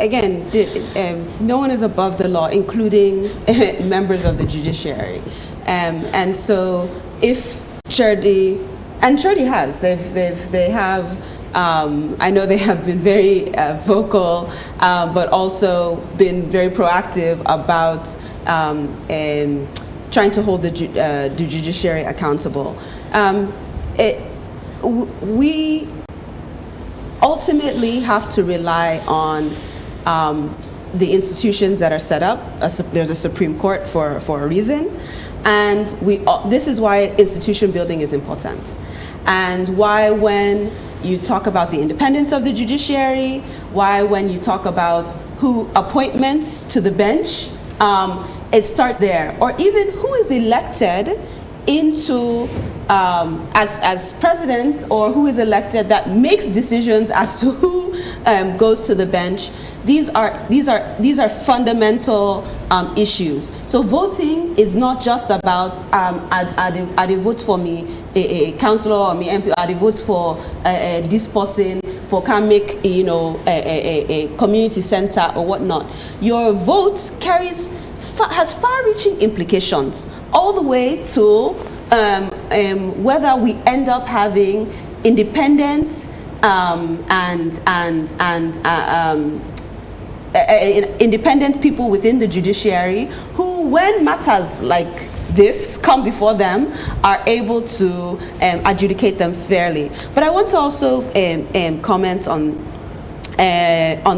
again, no one is above the law, including members of the judiciary. And so if CHRDI, and CHRDI has, they have, I know they have been very vocal, but also been very proactive about trying to hold the judiciary accountable. We ultimately have to rely on the institutions that are set up. There's a Supreme Court for a reason. And this is why institution building is important. And why when you talk about the independence of the judiciary, why when you talk about appointments to the bench, it starts there. Or even who is elected into as president, or who is elected that makes decisions as to who goes to the bench. These are fundamental issues. So voting is not just about are they vote for me a councillor or me MP, are they vote for this person for can make a community center or whatnot. Your vote has far-reaching implications all the way to whether we end up having independent independent people within the judiciary who, when matters like this come before them, are able to adjudicate them fairly. But I want to also comment on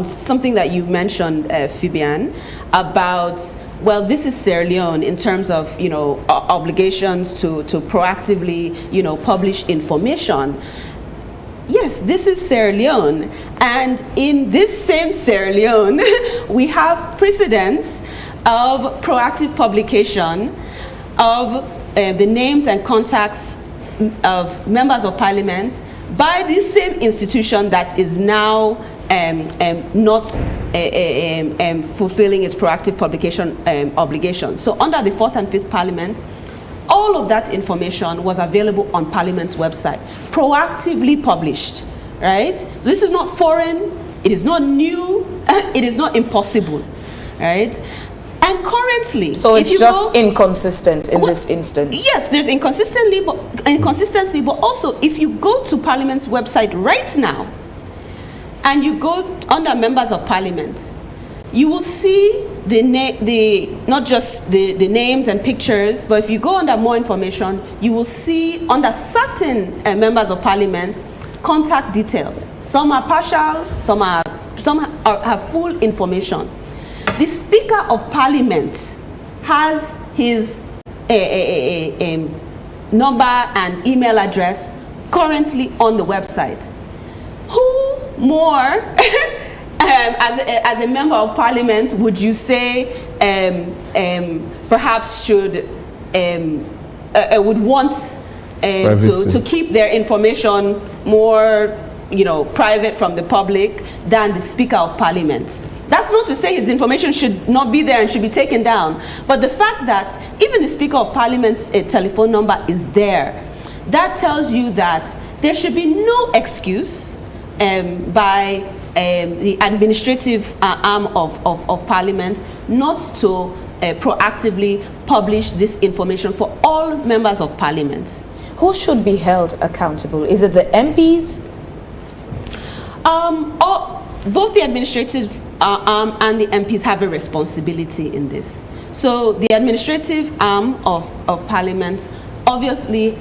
something that you mentioned, Fibian, about, well, this is Sierra Leone in terms of, obligations to proactively, publish information. Yes, this is Sierra Leone, and in this same Sierra Leone, we have precedents of proactive publication of the names and contacts of members of parliament by this same institution that is now not fulfilling its proactive publication obligation. So under the 4th and 5th Parliament, all of that information was available on Parliament's website, proactively published, right? So this is not foreign, it is not new, it is not impossible, right? And currently, so it's just inconsistent in this instance. Yes, there's inconsistency, but also if you go to Parliament's website right now, and you go under members of Parliament, you will see not just the names and pictures, but if you go under more information, you will see under certain members of Parliament contact details. Some are partial, some have full information. The Speaker of Parliament has his number and email address currently on the website. Who more, as a member of Parliament, would you say perhaps would want to keep their information more, private from the public than the Speaker of Parliament? That's not to say his information should not be there and should be taken down, but the fact that even the Speaker of Parliament's telephone number is there, that tells you that there should be no excuse by the administrative arm of Parliament not to proactively publish this information for all members of Parliament. Who should be held accountable? Is it the MPs? Both the administrative arm and the MPs have a responsibility in this. So the administrative arm of Parliament obviously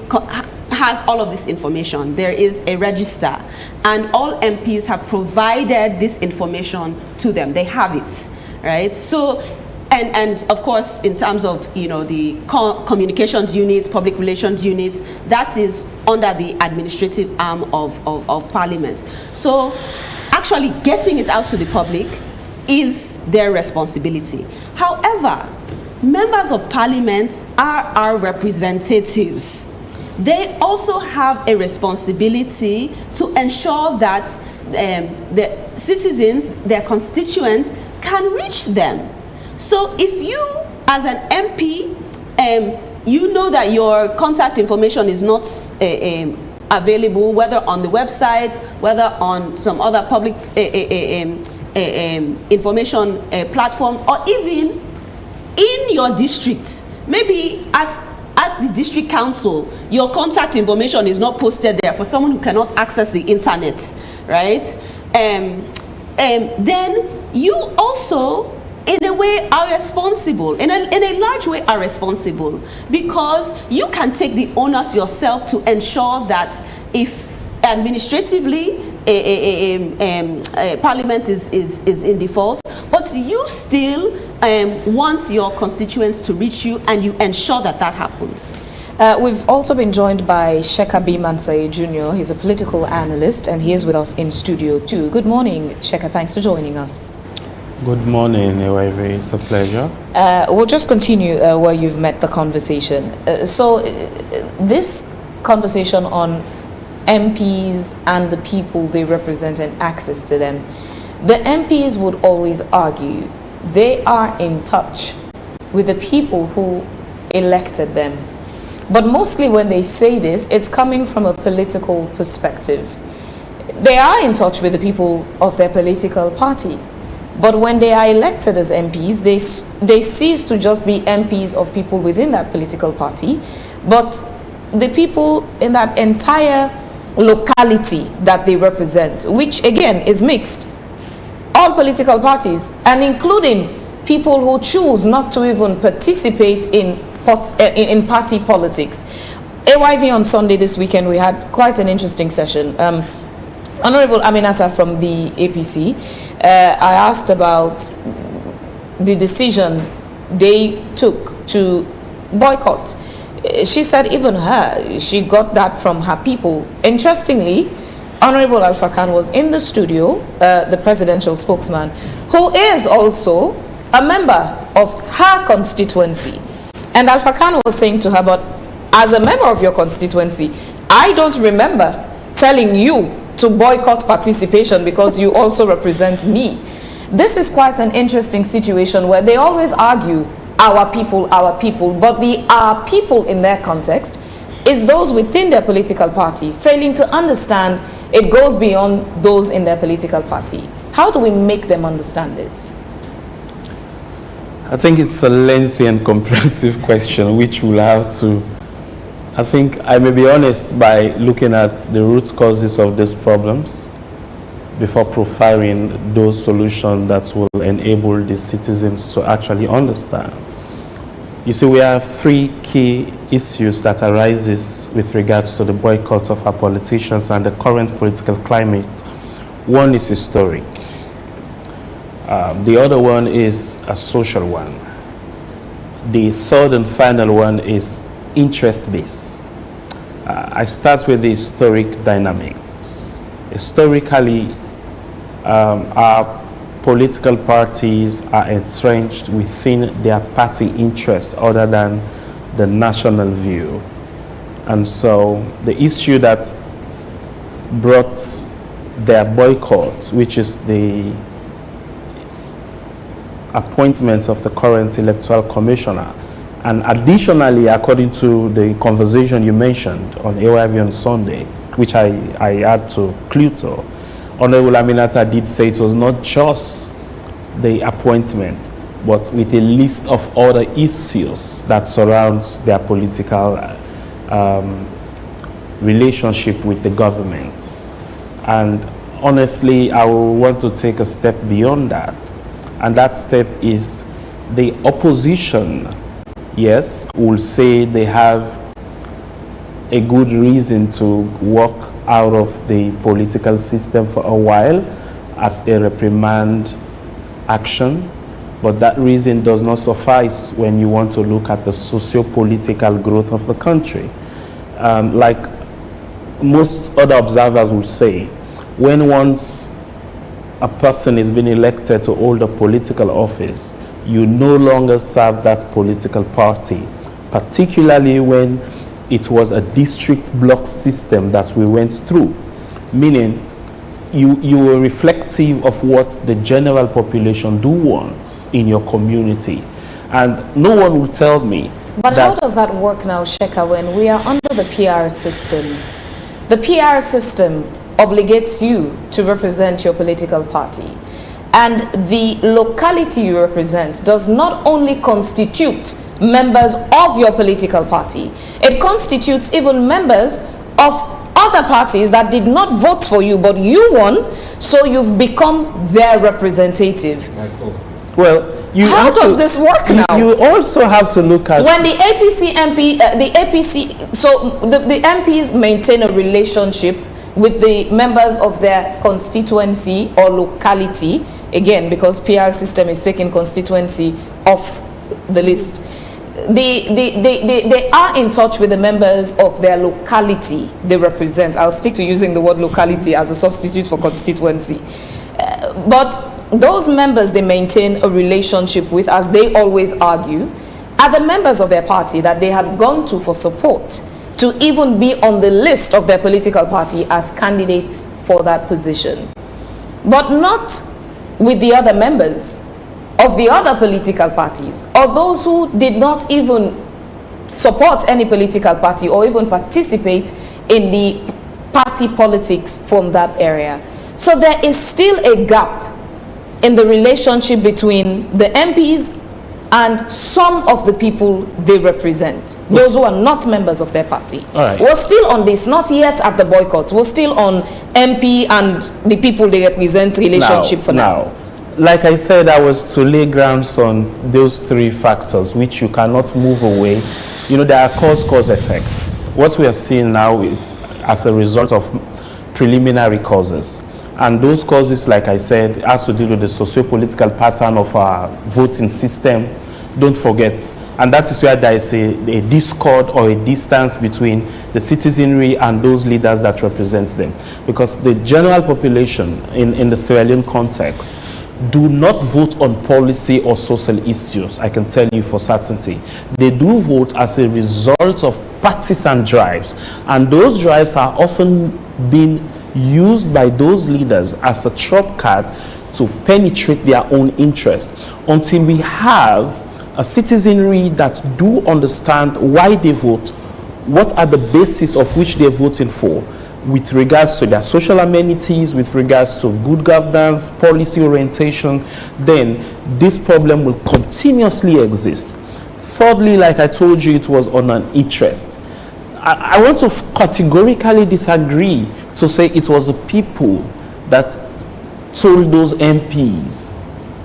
has all of this information. There is a register, and all MPs have provided this information to them. They have it, right? So, and of course, in terms of the communications unit, public relations unit, that is under the administrative arm of Parliament. So, actually getting it out to the public is their responsibility. However, members of Parliament are our representatives. They also have a responsibility to ensure that the citizens, their constituents, can reach them. So if you, as an MP, you know that your contact information is not available, whether on the website, whether on some other public information platform, or even in your district, maybe at the district council, your contact information is not posted there for someone who cannot access the internet, right? Then you also, in a way, are responsible, in a large way are responsible, because you can take the onus yourself to ensure that if administratively Parliament is in default, but you still want your constituents to reach you, and you ensure that that happens. We've also been joined by Sheka B. Mansaye Jr. He's a political analyst, and he is with us in studio too. Good morning, Sheka. Thanks for joining us. Good morning, Ewewe. It's a pleasure. We'll just continue where you've met the conversation. So this conversation on MPs and the people they represent and access to them, the MPs would always argue they are in touch with the people who elected them. But mostly when they say this, it's coming from a political perspective. They are in touch with the people of their political party. But when they are elected as MPs, they cease to just be MPs of people within that political party, but the people in that entire locality that they represent, which again is mixed. All political parties, and including people who choose not to even participate in party politics. AYV on Sunday this weekend, we had quite an interesting session. Honorable Aminata from the APC, I asked about the decision they took to boycott. She said even her, she got that from her people. Interestingly, Honorable Alpha Khan was in the studio, the presidential spokesman, who is also a member of her constituency. And Alpha Khan was saying to her, but as a member of your constituency, I don't remember telling you to boycott participation because you also represent me. This is quite an interesting situation where they always argue our people, but the our people in their context is those within their political party, failing to understand it goes beyond those in their political party. How do we make them understand this? I think it's a lengthy and comprehensive question which we'll have to, I think I may be honest by looking at the root causes of these problems before profiling those solutions that will enable the citizens to actually understand. You see, we have three key issues that arises with regards to the boycott of our politicians and the current political climate. One is historic. The other one is a social one. The third and final one is interest-based. I start with the historic dynamics. Historically, our political parties are entrenched within their party interest other than the national view. And so the issue that brought their boycott, which is the appointments of the current electoral commissioner, and additionally, according to the conversation you mentioned on AYV on Sunday, which I had to clue to, Honorable Aminata did say it was not just the appointment, but with a list of other issues that surrounds their political relationship with the government. And honestly, I will want to take a step beyond that. And that step is the opposition, yes, will say they have a good reason to walk out of the political system for a while as a reprimand action, but that reason does not suffice when you want to look at the socio-political growth of the country. Like most other observers will say, when once a person is being elected to hold a political office, you no longer serve that political party, particularly when it was a district block system that we went through, meaning you were reflective of what the general population do want in your community. And no one will tell me. But how does that work now, Sheka, when we are under the PR system? The PR system obligates you to represent your political party. And the locality you represent does not only constitute members of your political party, it constitutes even members of other parties that did not vote for you, but you won, so you've become their representative. Well, how does this work now? You also have to look at when the APC MP, the MPs maintain a relationship with the members of their constituency or locality, again, because PR system is taking constituency off the list. They are in touch with the members of their locality they represent. I'll stick to using the word locality as a substitute for constituency. But those members they maintain a relationship with, as they always argue, are the members of their party that they had gone to for support, to even be on the list of their political party as candidates for that position. But not with the other members of the other political parties, or those who did not even support any political party or even participate in the party politics from that area. So there is still a gap in the relationship between the MPs and some of the people they represent, those who are not members of their party. Right. We're still on this, not yet at the boycott. We're still on MP and the people they represent relationship for now. like I said, I was to lay grounds on those three factors which you cannot move away. There are cause effects. What we are seeing now is as a result of preliminary causes. And those causes, like I said, has to do with the socio-political pattern of our voting system. Don't forget. And that is where there is a discord or a distance between the citizenry and those leaders that represent them. Because the general population in the Sierra Leone context do not vote on policy or social issues, I can tell you for certainty. They do vote as a result of partisan drives. And those drives are often being used by those leaders as a trump card to penetrate their own interest. Until we have a citizenry that do understand why they vote, what are the basis of which they're voting for, with regards to their social amenities, with regards to good governance, policy orientation, then this problem will continuously exist. Thirdly, like I told you, it was on an interest. I want to categorically disagree to say it was the people that told those MPs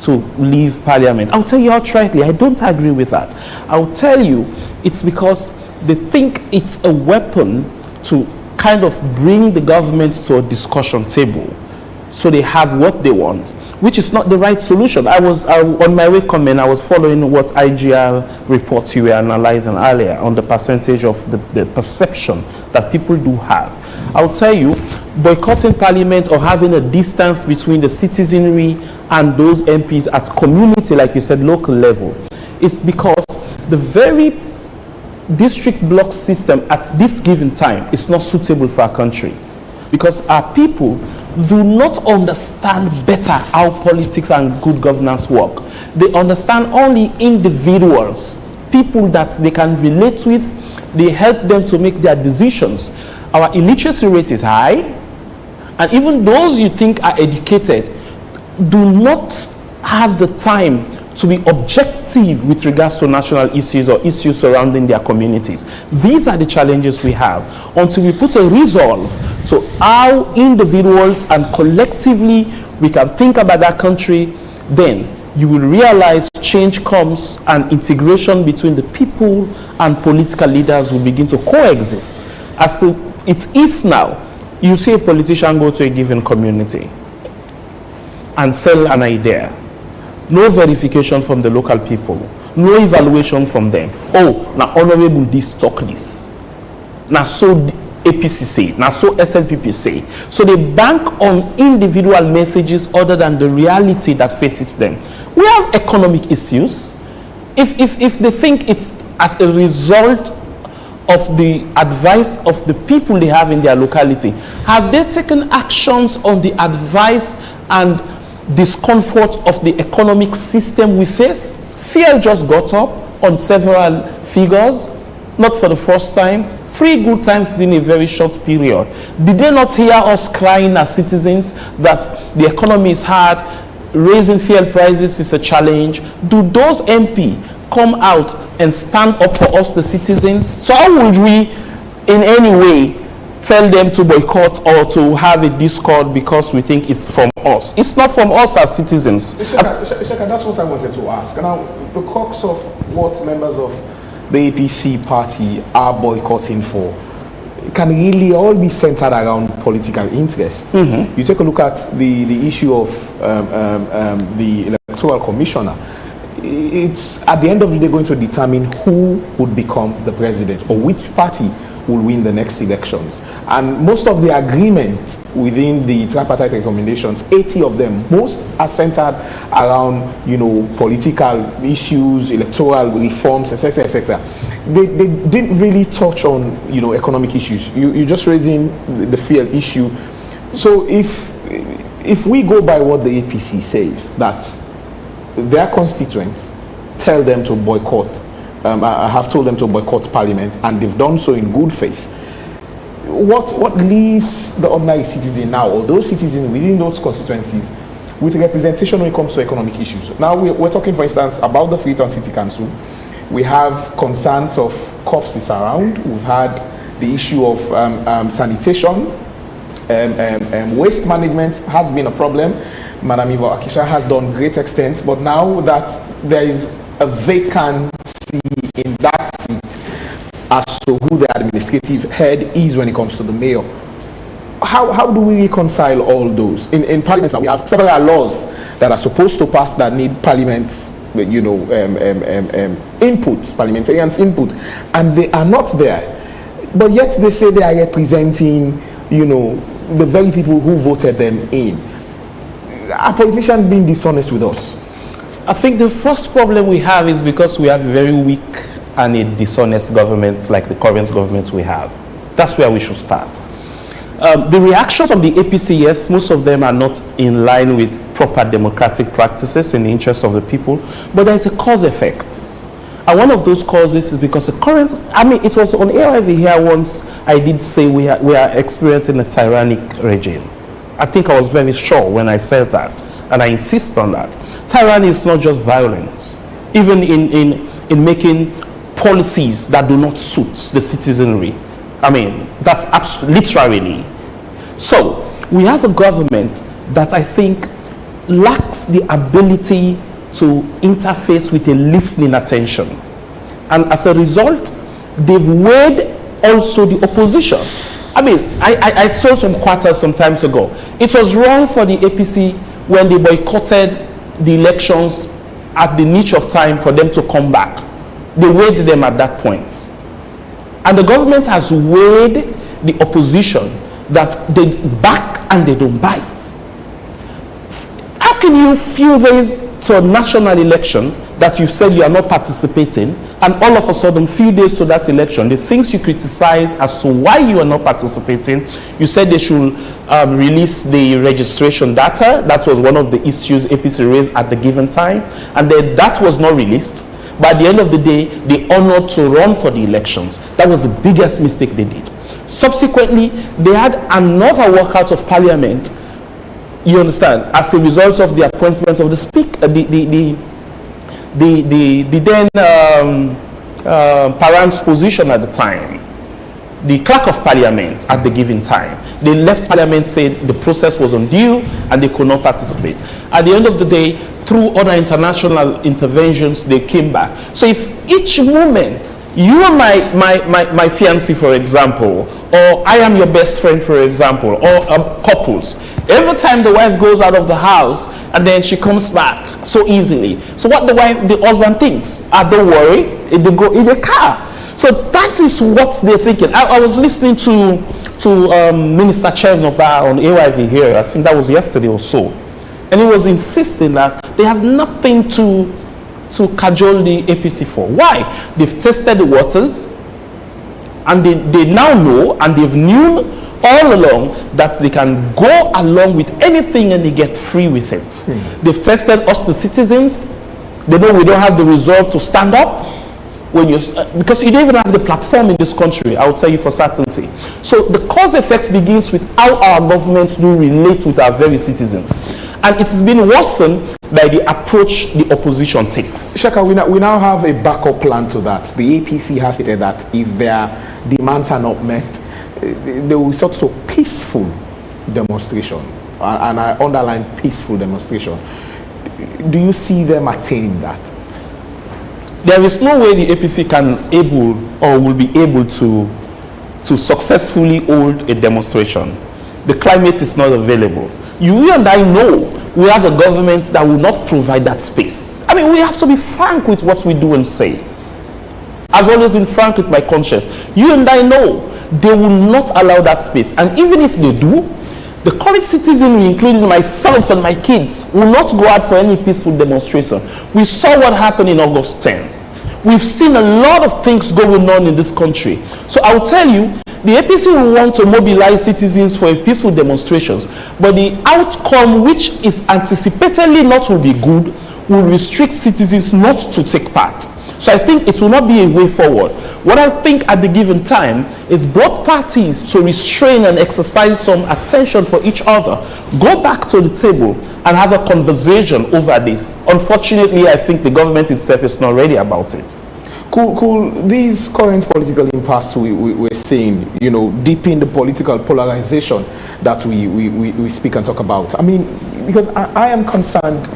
to leave parliament. I'll tell you outrightly, I don't agree with that. I'll tell you, it's because they think it's a weapon to kind of bring the government to a discussion table. So they have what they want, which is not the right solution. On my way coming, I was following what IGR reports you were analyzing earlier on the percentage of the perception that people do have. I'll tell you, boycotting parliament or having a distance between the citizenry and those MPs at community, like you said, local level, is because the very district block system at this given time is not suitable for our country. Because our people do not understand better how politics and good governance work. They understand only individuals, people that they can relate with. They help them to make their decisions. Our illiteracy rate is high, and even those you think are educated do not have the time to be objective with regards to national issues or issues surrounding their communities. These are the challenges we have. Until we put a resolve to how individuals and collectively we can think about that country, then you will realize change comes and integration between the people and political leaders will begin to coexist. As it is now, you see a politician go to a given community and sell an idea. No verification from the local people. No evaluation from them. Oh, now honorable this talk this. Now so APC say. Now so SLPP say. So they bank on individual messages other than the reality that faces them. We have economic issues. If they think it's as a result of the advice of the people they have in their locality, have they taken actions on the advice and discomfort of the economic system we face? Fear just got up on several figures, not for the first time. 3 good times within a very short period. Did they not hear us crying as citizens that the economy is hard, raising fuel prices is a challenge? Do those MP come out and stand up for us, the citizens? So how would we in any way tell them to boycott or to have a discord because we think it's from us? It's not from us as citizens. Sheka, that's what I wanted to ask. Now, the crux of what members of the APC party are boycotting for can really all be centered around political interest. Mm-hmm. You take a look at the issue of the electoral commissioner. It's at the end of the day going to determine who would become the president or which party will win the next elections. And most of the agreement within the tripartite recommendations, 80 of them, most are centered around, political issues, electoral reforms, etc., etc. They didn't really touch on, economic issues. You're just raising the fuel issue. So if we go by what the APC says, that their constituents tell them to boycott, I have told them to boycott parliament, and they've done so in good faith. What leaves the ordinary citizen now, or those citizens within those constituencies, with representation when it comes to economic issues? Now we're talking, for instance, about the Freetown City Council. We have concerns of corpses around. We've had the issue of sanitation, waste management has been a problem. Madam Eva Akisha has done great extent, but now that there is a vacancy in that seat as to who the administrative head is when it comes to the mayor, how do we reconcile all those? In Parliament, we have several laws that are supposed to pass that need Parliament's, input, parliamentarians' input, and they are not there. But yet they say they are representing, the very people who voted them in. Are politicians being dishonest with us? I think the first problem we have is because we have a very weak and a dishonest government like the current government we have. That's where we should start. The reactions from the APC, yes, most of them are not in line with proper democratic practices in the interest of the people, but there's a cause effect. And one of those causes is because the current, it was on AIV here once I did say we are experiencing a tyrannic regime. I think I was very sure when I said that, and I insist on that. Tyranny is not just violence. Even in making policies that do not suit the citizenry. That's literally. So, we have a government that I think lacks the ability to interface with a listening attention. And as a result, they've weighed also the opposition. I told some quarters some time ago, it was wrong for the APC when they boycotted the elections at the niche of time for them to come back. They weighed them at that point. And the government has weighed the opposition that they back and they don't bite. How can you few days to a national election that you said you are not participating, and all of a sudden, few days to that election, the things you criticize as to why you are not participating, you said they should release the registration data. That was one of the issues APC raised at the given time, and then that was not released. But at the end of the day, they honored to run for the elections. That was the biggest mistake they did. Subsequently, they had another walkout of parliament, you understand, as a result of the appointment of the speaker, the then Parent's position at the time, the clerk of parliament at the given time. They left parliament, said the process was undue and they could not participate. At the end of the day, through other international interventions, they came back. So if each moment, you are my fiancé, for example, or I am your best friend, for example, or couples, every time the wife goes out of the house and then she comes back so easily. So what the husband thinks, don't worry, they go in the car. So that is what they're thinking. I was listening to Minister Chernobyl on AYV here, I think that was yesterday or so. And he was insisting that they have nothing to cajole the APC for. Why? They've tested the waters, and they now know, and they've known all along that they can go along with anything and they get free with it. They've tested us, the citizens. They know we don't have the resolve to stand up because you don't even have the platform in this country, I'll tell you for certainty. So the cause effect begins with how our governments do relate with our very citizens. And it has been worsened by the approach the opposition takes. Shaka, we now have a backup plan to that. The APC has stated that if their demands are not met, they will resort to peaceful demonstration. And I underline peaceful demonstration. Do you see them attaining that? There is no way the APC will be able to successfully hold a demonstration. The climate is not available. You and I know we have a government that will not provide that space. We have to be frank with what we do and say. I've always been frank with my conscience. You and I know they will not allow that space. And even if they do, the current citizenry, including myself and my kids, will not go out for any peaceful demonstration. We saw what happened in August 10. We've seen a lot of things going on in this country. So I'll tell you, the APC will want to mobilize citizens for a peaceful demonstrations, but the outcome, which is anticipatedly not will be good, will restrict citizens not to take part. So I think it will not be a way forward. What I think at the given time is both parties to restrain and exercise some attention for each other, go back to the table and have a conversation over this. Unfortunately, I think the government itself is not ready about it. Could these current political impasse we're seeing, deepen the political polarization that we speak and talk about? because I am concerned.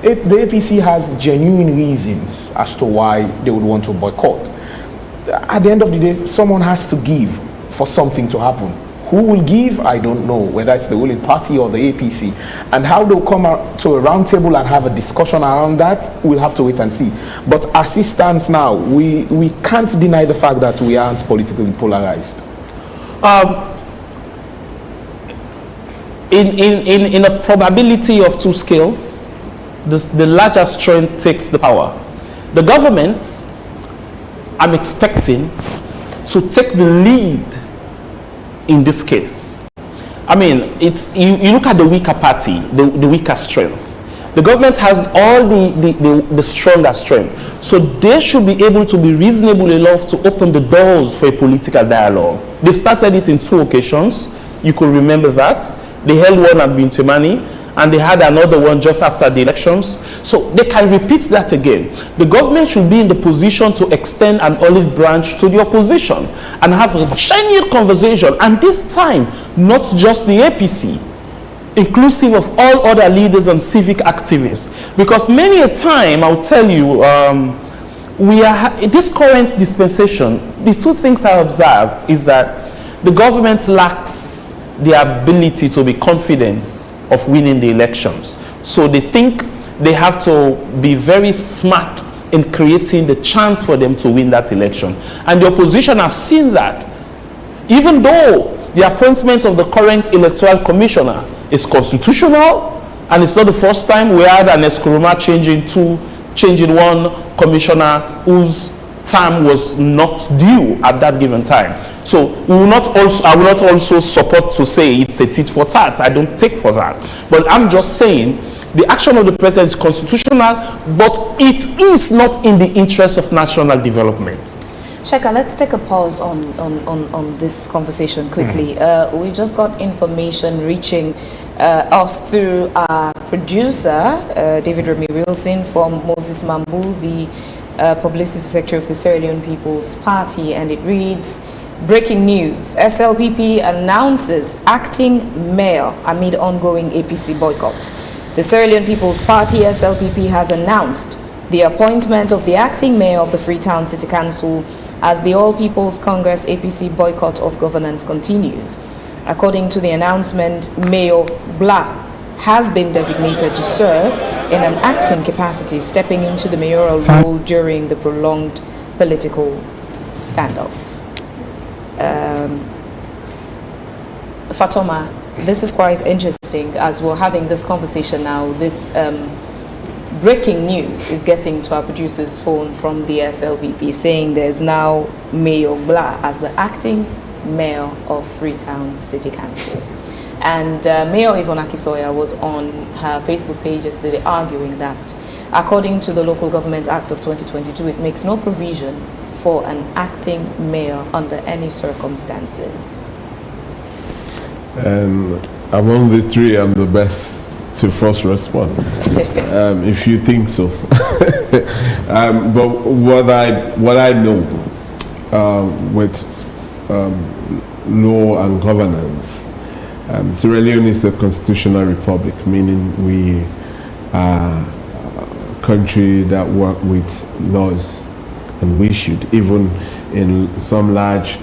If the APC has genuine reasons as to why they would want to boycott, at the end of the day, someone has to give for something to happen. Who will give? I don't know, whether it's the ruling party or the APC. And how they'll come out to a round table and have a discussion around that, we'll have to wait and see. But as it stands now, we can't deny the fact that we aren't politically polarized. In a probability of two scales, the larger strength takes the power. The government, I'm expecting to take the lead in this case. I mean, it's you look at the weaker party, the weaker strength. The government has all the stronger strength. So they should be able to be reasonable enough to open the doors for a political dialogue. They've started it in 2 occasions. You could remember that. They held one at Bintimani, and they had another one just after the elections. So they can repeat that again. The government should be in the position to extend an olive branch to the opposition and have a genuine conversation. And this time, not just the APC, inclusive of all other leaders and civic activists. Because many a time, I'll tell you, in this current dispensation, the 2 things I observe is that the government lacks the ability to be confident of winning the elections. So they think they have to be very smart in creating the chance for them to win that election. And the opposition have seen that. Even though the appointment of the current electoral commissioner is constitutional, and it's not the first time we had an Eskuruma changing one commissioner whose term was not due at that given time. So I will not also support to say it's a tit for tat. I don't take for that. But I'm just saying the action of the president is constitutional, but it is not in the interest of national development. Sheka, let's take a pause on this conversation quickly. We just got information reaching us through our producer, David Remy Wilson, from Moses Mambu, the publicity secretary of the Sierra Leone People's Party, and it reads, breaking news, SLPP announces acting mayor amid ongoing APC boycott. The Sierra Leone People's Party, SLPP, has announced the appointment of the acting mayor of the Freetown City Council as the All People's Congress APC boycott of governance continues. According to the announcement, Mayor Blah has been designated to serve in an acting capacity, stepping into the mayoral role during the prolonged political standoff. Fatoma, this is quite interesting as we're having this conversation now. This breaking news is getting to our producer's phone from the SLPP saying there's now Mayor Blah as the acting mayor of Freetown City Council. And Mayor Yvonne Akisoya was on her Facebook page yesterday arguing that according to the Local Government Act of 2022, it makes no provision for an acting mayor under any circumstances. Among the 3, I'm the best to first respond, if you think so. But what I know with law and governance, Sierra Leone is a constitutional republic, meaning we are a country that work with laws. And we should, even in some large,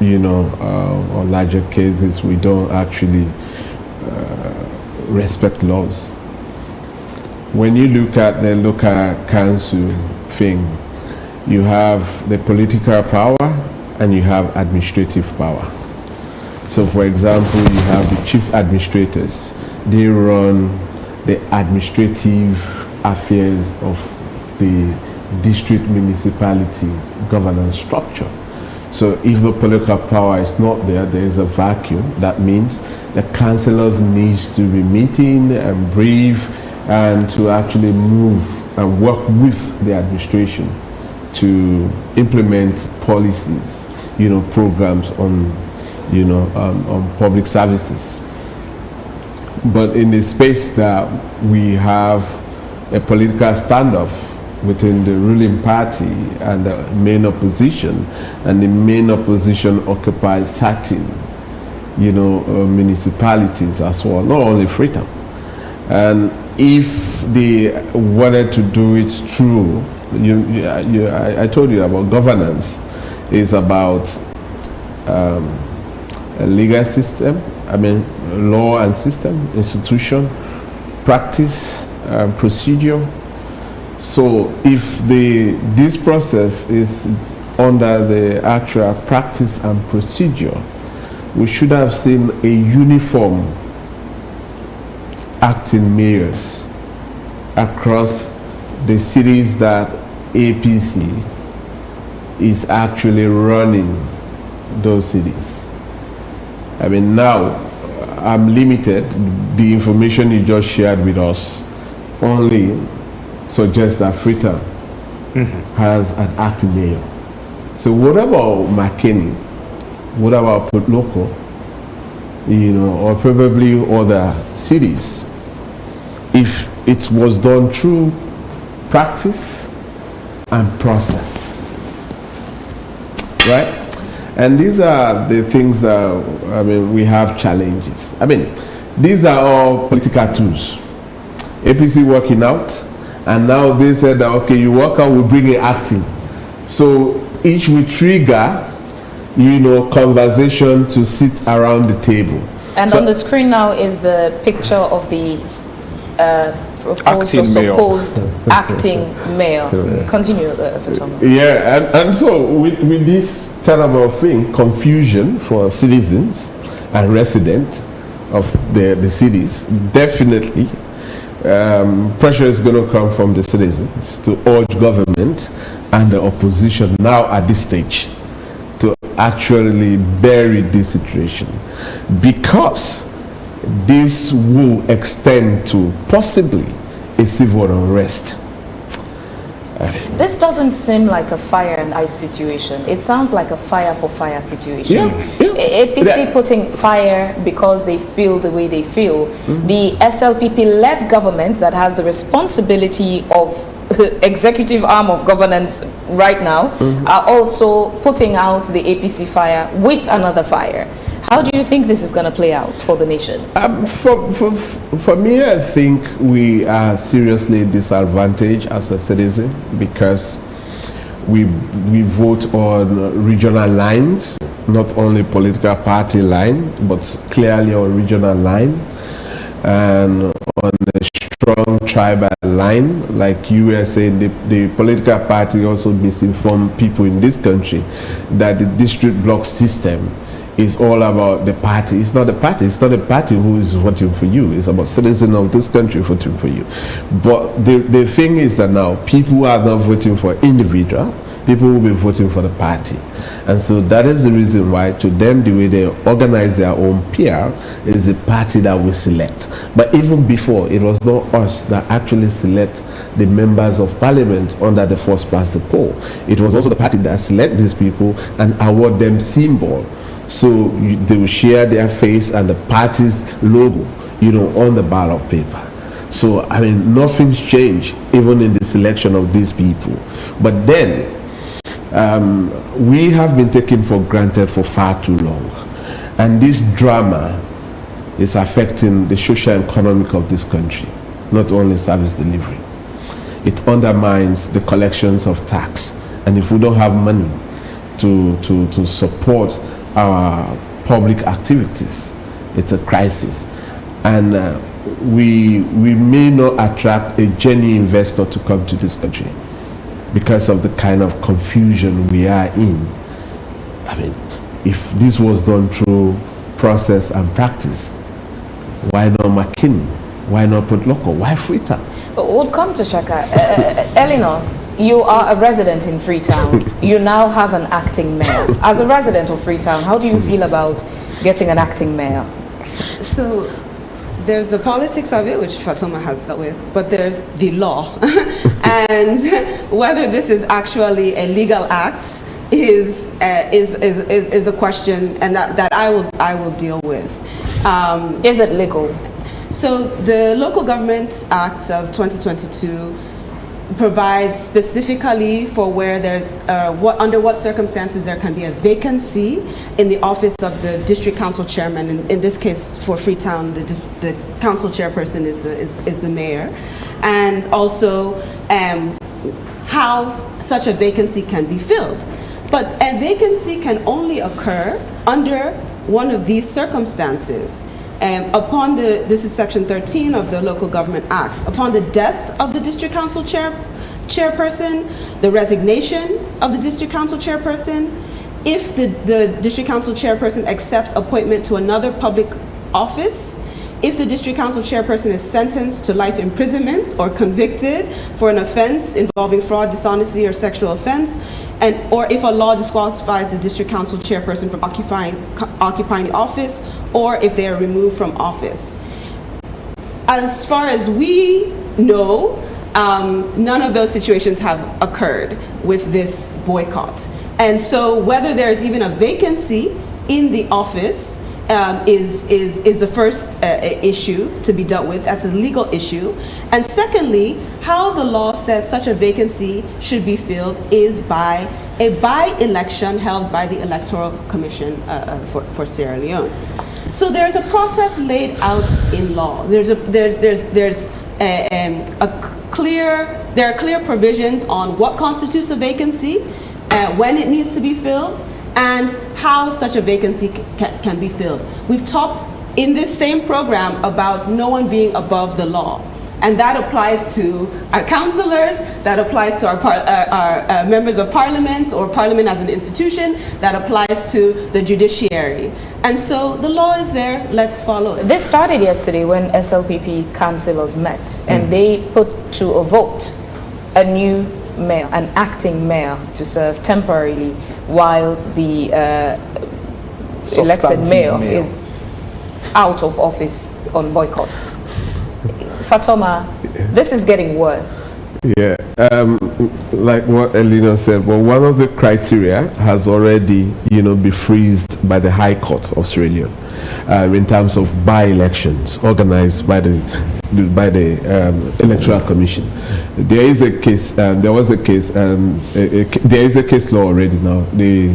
or larger cases, we don't actually respect laws. When you look at the local council thing, you have the political power and you have administrative power. So, for example, you have the chief administrators. They run the administrative affairs of the district municipality governance structure. So if the political power is not there, there is a vacuum. That means the councillors need to be meeting and brief and to actually move and work with the administration to implement policies, programs on, on public services. But in the space that we have a political standoff within the ruling party and the main opposition, and the main opposition occupies certain, municipalities as well, not only Freetown. And if they wanted to do it through, I told you about governance, is about a legal system, law and system, institution, practice, procedure. So if this process is under the actual practice and procedure, we should have seen a uniform acting mayors across the cities that APC is actually running those cities. Now I'm limited. The information you just shared with us only suggests that Freetown has an acting mayor. So what about McKinney? What about Port Local? Or probably other cities? If it was done through practice and process, right? And these are the things that, we have challenges. These are all political tools. APC working out, and now they said that, okay, you work out, we bring it acting. So each will trigger, conversation to sit around the table. And on the screen now is the picture of the proposed or supposed acting mayor. Continue, Fatoma. Yeah, and so with this kind of a thing, confusion for citizens and residents of the cities, definitely pressure is going to come from the citizens to urge government and the opposition now at this stage to actually bury this situation, because this will extend to possibly a civil unrest. This doesn't seem like a fire and ice situation. It sounds like a fire for fire situation. APC putting fire because they feel the way they feel. The SLPP-led government that has the responsibility of executive arm of governance right now are also putting out the APC fire with another fire. How do you think this is going to play out for the nation? For me, I think we are seriously disadvantaged as a citizen, because we vote on regional lines, not only political party line, but clearly on regional line, and on a strong tribal line. Like you were saying, the political party also misinformed people in this country that the district block system is all about the party. It's not the party. It's not the party who is voting for you. It's about citizens of this country voting for you. But the thing is that now people are not voting for individual. People will be voting for the party. And so that is the reason why, to them, the way they organize their own PR is the party that we select. But even before, it was not us that actually select the members of parliament under the first past the poll. It was also the party that select these people and award them symbol. So they will share their face and the party's logo, on the ballot paper. So, nothing's changed even in the selection of these people. But then, we have been taken for granted for far too long. And this drama is affecting the social and economic of this country, not only service delivery. It undermines the collections of tax. And if we don't have money to support our public activities, it's a crisis. And we may not attract a genuine investor to come to this country because of the kind of confusion we are in. If this was done through process and practice, why not McKinney? Why not Port Local? Why Freetown? We'll come to Shaka. Eleanor, you are a resident in Freetown. You now have an acting mayor. As a resident of Freetown, how do you feel about getting an acting mayor? So there's the politics of it, which Fatoma has dealt with, but there's the law. And whether this is actually a legal act is a question, and that I will deal with. Is it legal? So the Local Government Act of 2022 provides specifically for where there, under what circumstances there can be a vacancy in the office of the district council chairman. In this case, for Freetown, the council chairperson is the mayor, and also how such a vacancy can be filled. But a vacancy can only occur under one of these circumstances. This is section 13 of the Local Government Act. Upon the death of the district council chairperson, the resignation of the district council chairperson, if the district council chairperson accepts appointment to another public office, if the district council chairperson is sentenced to life imprisonment or convicted for an offense involving fraud, dishonesty, or sexual offense, or if a law disqualifies the district council chairperson from occupying the office, or if they are removed from office. As far as we know, none of those situations have occurred with this boycott. And so whether there's even a vacancy in the office is the first issue to be dealt with as a legal issue. And secondly, how the law says such a vacancy should be filled is by a by-election held by the Electoral Commission for Sierra Leone. So there's a process laid out in law. There are clear provisions on what constitutes a vacancy, when it needs to be filled, and how such a vacancy can be filled. We've talked in this same program about no one being above the law. And that applies to our councillors, that applies to our members of parliament or parliament as an institution, that applies to the judiciary. And so the law is there, let's follow it. This started yesterday when SLPP councillors met and they put to a vote a new mayor, an acting mayor, to serve temporarily while the elected mayor is out of office on boycott. Fatoma, this is getting worse. Yeah, like what Elena said, well, one of the criteria has already, been freezed by the High Court of Sierra Leone in terms of by-elections organized by the Electoral Commission. There is a case. There was a case. There is a case law already now. The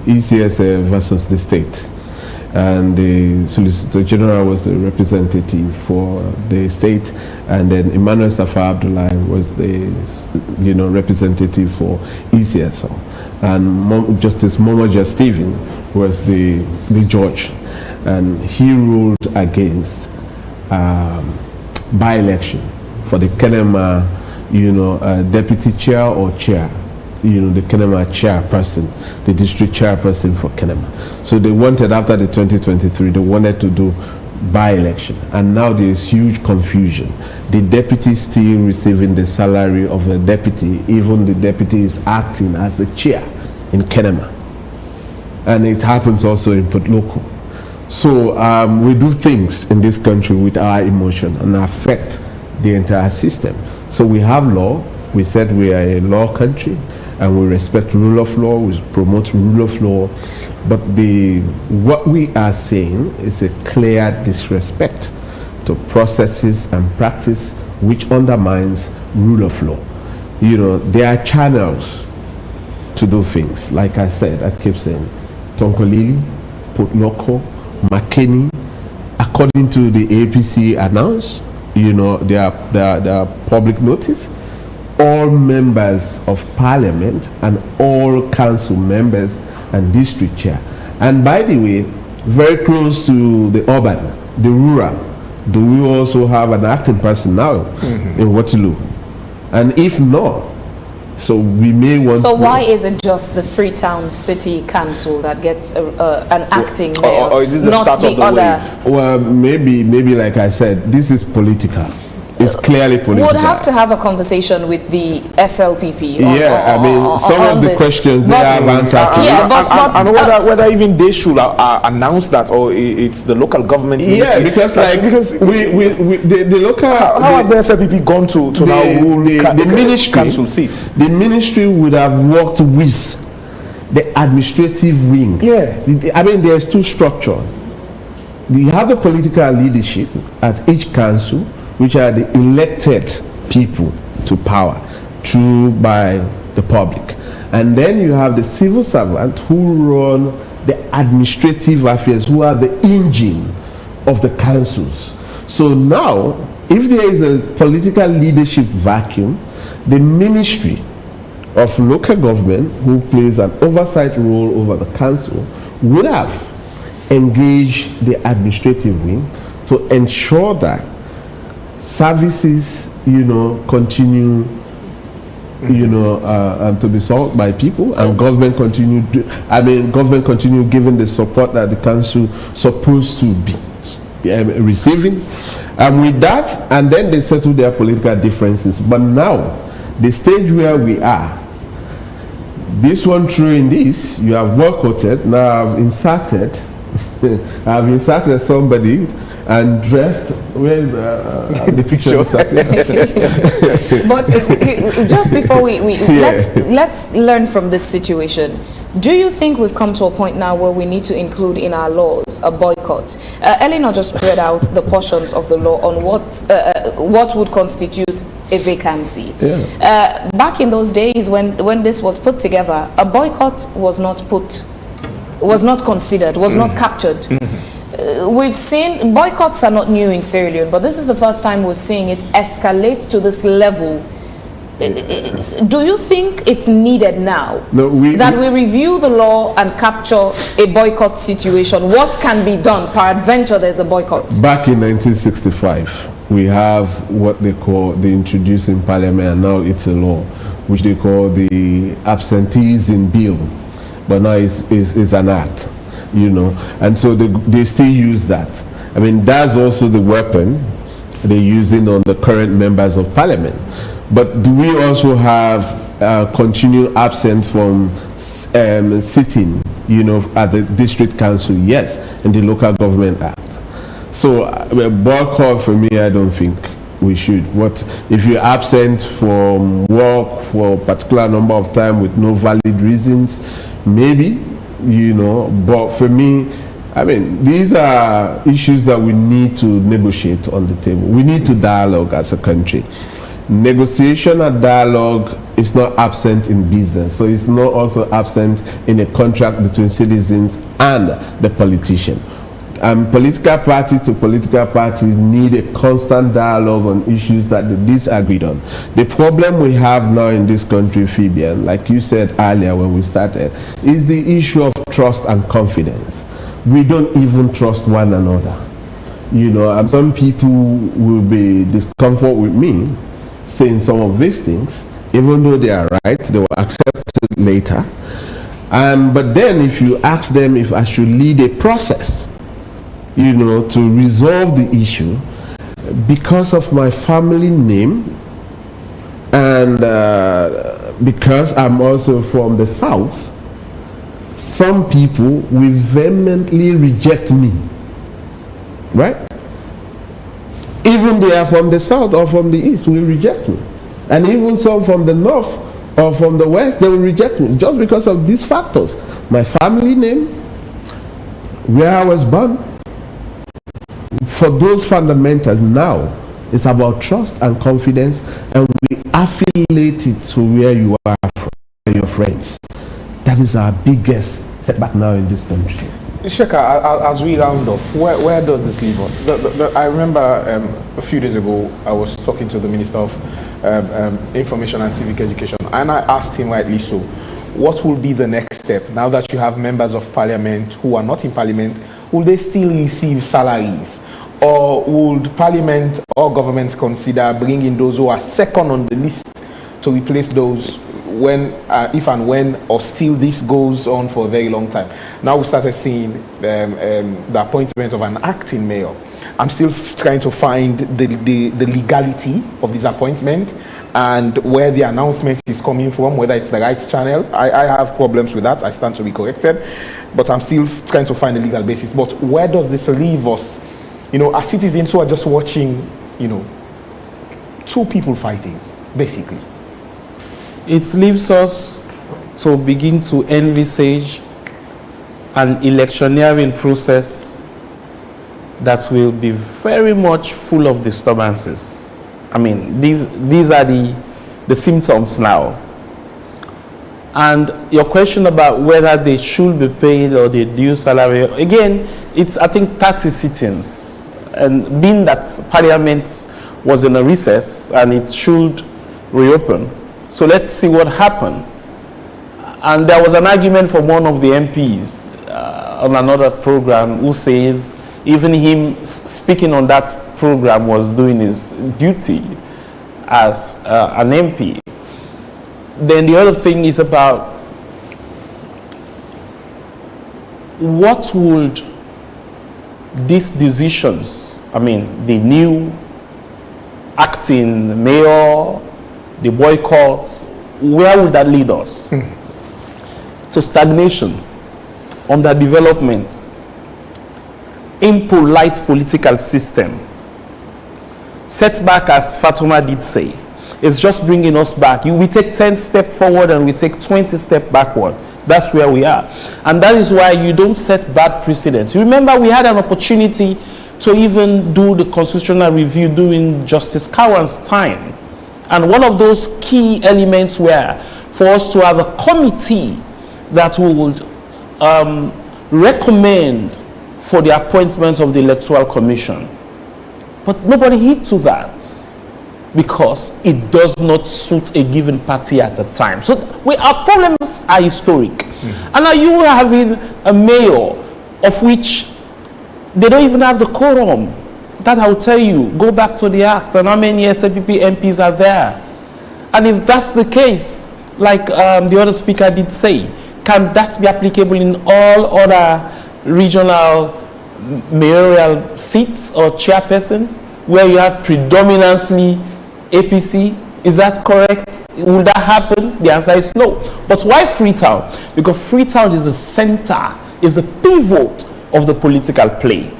ECS versus the state. And the Solicitor General was the representative for the state, and then Emmanuel Safar Abdullahi was the representative for ECSL, and Justice Momoja Stephen was the judge, and he ruled against by-election for the Kenema deputy chair or chair, the Kenema chairperson, the district chairperson for Kenema. So they wanted, after the 2023, they wanted to do by-election. And now there is huge confusion. The deputy is still receiving the salary of a deputy, even the deputy is acting as the chair in Kenema. And it happens also in Port Local. So we do things in this country with our emotion and affect the entire system. So we have law. We said we are a law country, and we respect rule of law, we promote rule of law, but what we are saying is a clear disrespect to processes and practice which undermines rule of law. There are channels to do things. Like I said, I keep saying, Tonkolili, Port Local, Makeni, according to the APC announced, there are public notice. All members of parliament and all council members and district chair. And by the way, very close to the urban, the rural, do we also have an acting person now in Waterloo? And if not, so we may want So why is it just the Freetown City Council that gets an acting mayor, or is it the not start the of the other? wave? Well, maybe like I said, this is political. It's clearly political. Would have to have a conversation with the SLPP. Some of the questions they have answered to. And whether even they should announce that, or it's the local government. Yeah, because the local. How has the SLPP gone to now rule the ministry council seats? The ministry would have worked with the administrative wing. Yeah, there's two structures. You have the political leadership at each council, which are the elected people to power through by the public. And then you have the civil servant who run the administrative affairs, who are the engine of the councils. So now, if there is a political leadership vacuum, the Ministry of Local Government, who plays an oversight role over the council, would have engaged the administrative wing to ensure that services, continue, to be solved by people, and government continue giving the support that the council supposed to be receiving. And with that, and then they settle their political differences. But now, the stage where we are, this one throwing this, you have boycotted. Now I've inserted somebody and dressed. Where's the picture? But just before we let's learn from this situation. Do you think we've come to a point now where we need to include in our laws a boycott? Eleanor just read out the portions of the law on what would constitute a vacancy. Yeah. Back in those days when this was put together, a boycott was not considered, was not captured. We've seen boycotts are not new in Sierra Leone, but this is the first time we're seeing it escalate to this level. Do you think it's needed now that we review the law and capture a boycott situation? What can be done? Peradventure, there's a boycott. Back in 1965, we have what they call the introduced in Parliament, and now it's a law, which they call the absenteeism bill, but now it's an act, and so they still use that. I mean, that's also the weapon they're using on the current members of Parliament. But do we also have continued absent from sitting, at the district council? Yes, in the Local Government Act. So boycott, for me, I don't think we should. What if you're absent from work for a particular number of time with no valid reasons? Maybe, but for me, I mean, these are issues that we need to negotiate on the table. We need to dialogue as a country. Negotiation and dialogue is not absent in business, so it's not also absent in a contract between citizens and the politician. Political party to political party need a constant dialogue on issues that they disagreed on. The problem we have now in this country, Fabian, like you said earlier when we started, is the issue of trust and confidence. We don't even trust one another. Some people will be discomfort with me saying some of these things, even though they are right, they will accept it later. But then if you ask them if I should lead a process, to resolve the issue, because of my family name and because I'm also from the South, some people will vehemently reject me, right? Even they are from the South or from the East will reject me. And even some from the North or from the West, they will reject me just because of these factors. My family name, where I was born. For those fundamentals now, it's about trust and confidence, and we affiliate it to where you are from, your friends. That is our biggest setback now in this country. Sheka, as we round off, where does this leave us? I remember a few days ago, I was talking to the Minister of Information and Civic Education, and I asked him, rightly so, what will be the next step now that you have members of Parliament who are not in Parliament? Will they still receive salaries? Or would Parliament or government consider bringing those who are second on the list to replace those when, if and when, or still this goes on for a very long time? Now we started seeing the appointment of an acting mayor. I'm still trying to find the legality of this appointment and where the announcement is coming from, whether it's the right channel. I have problems with that. I stand to be corrected, but I'm still trying to find a legal basis. But where does this leave us? As citizens who are just watching, two people fighting, basically. It leaves us to begin to envisage an electioneering process that will be very much full of disturbances. I mean, these are the the symptoms now. And your question about whether they should be paid or the due salary, again, it's, I think, 30 sittings. And being that Parliament was in a recess and it should reopen, so let's see what happened. And there was an argument from one of the MPs on another program who says even him speaking on that program was doing his duty as an MP. Then the other thing is about what would these decisions, I mean, the new acting mayor, the boycott, where would that lead us? So stagnation, underdevelopment, impolite political system, setback, as Fatuma did say, is just bringing us back. We take 10 steps forward and we take 20 steps backward. That's where we are. And that is why you don't set bad precedents. Remember, we had an opportunity to even do the constitutional review during Justice Cowan's time. And one of those key elements were for us to have a committee that would recommend for the appointment of the Electoral Commission. But nobody hit to that because it does not suit a given party at a time. So our problems are historic. And now you are having a mayor of which they don't even have the quorum. That I'll tell you, go back to the act and how many SLPP MPs are there. And if that's the case, like the other speaker did say, can that be applicable in all other regional mayoral seats or chairpersons where you have predominantly APC? Is that correct? Will that happen? The answer is no. But why Freetown? Because Freetown is a center, is a pivot of the political play.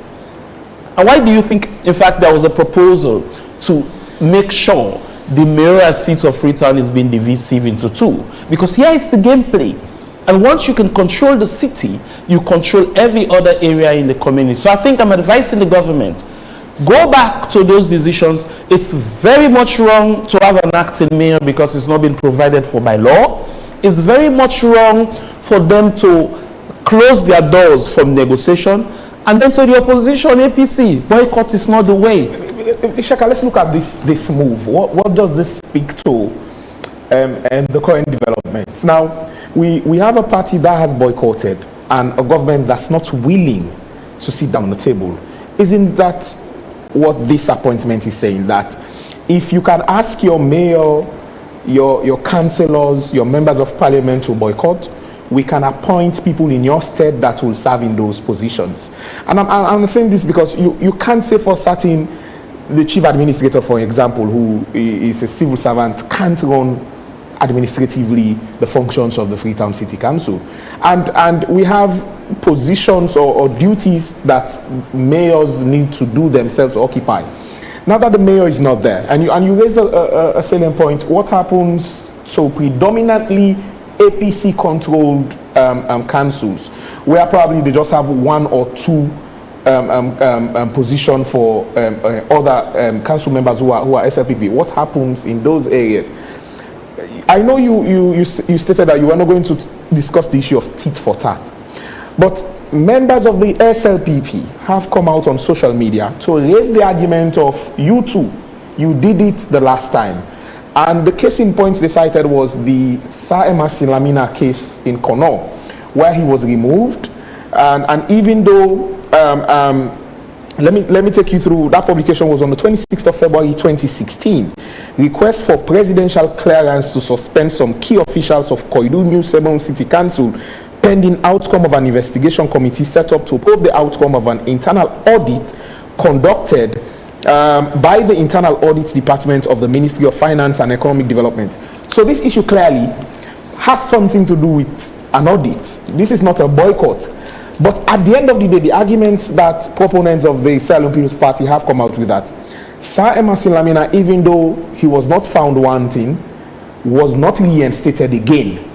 And why do you think, in fact, there was a proposal to make sure the mayoral seat of Freetown is being divisive into two? Because here is the gameplay. And once you can control the city, you control every other area in the community. So I think I'm advising the government, go back to those decisions. It's very much wrong to have an acting mayor because it's not been provided for by law. It's very much wrong for them to close their doors from negotiation. And then to the opposition, APC, boycott is not the way. Ishaka, let's look at this move. What does this speak to and the current developments? Now, we have a party that has boycotted and a government that's not willing to sit down on the table. Isn't that what this appointment is saying? That if you can ask your mayor, your councillors, your members of parliament to boycott, we can appoint people in your stead that will serve in those positions. And I'm saying this because you can't say for certain the chief administrator, for example, who is a civil servant, can't run administratively the functions of the Freetown City Council. And we have positions or duties that mayors need to do themselves, occupy. Now that the mayor is not there, and you raised a salient point, what happens to predominantly APC-controlled councils, where probably they just have one or two position for other council members who are SLPP? What happens in those areas? I know you stated that you were not going to discuss the issue of tit for tat, but members of the SLPP have come out on social media to raise the argument of you did it the last time. And the case in point they cited was the Sierra Leonean case in Kono, where he was removed. And even though, let me take you through, that publication was on the 26th of February 2016. Request for presidential clearance to suspend some key officials of Koidu New Sebon City Council pending outcome of an investigation committee set up to probe the outcome of an internal audit conducted by the Internal Audit Department of the Ministry of Finance and Economic Development. So this issue clearly has something to do with an audit. This is not a boycott. But at the end of the day, the arguments that proponents of the Sierra Leone People's Party have come out with that Sir Emerson Lamina, even though he was not found wanting, was not reinstated again.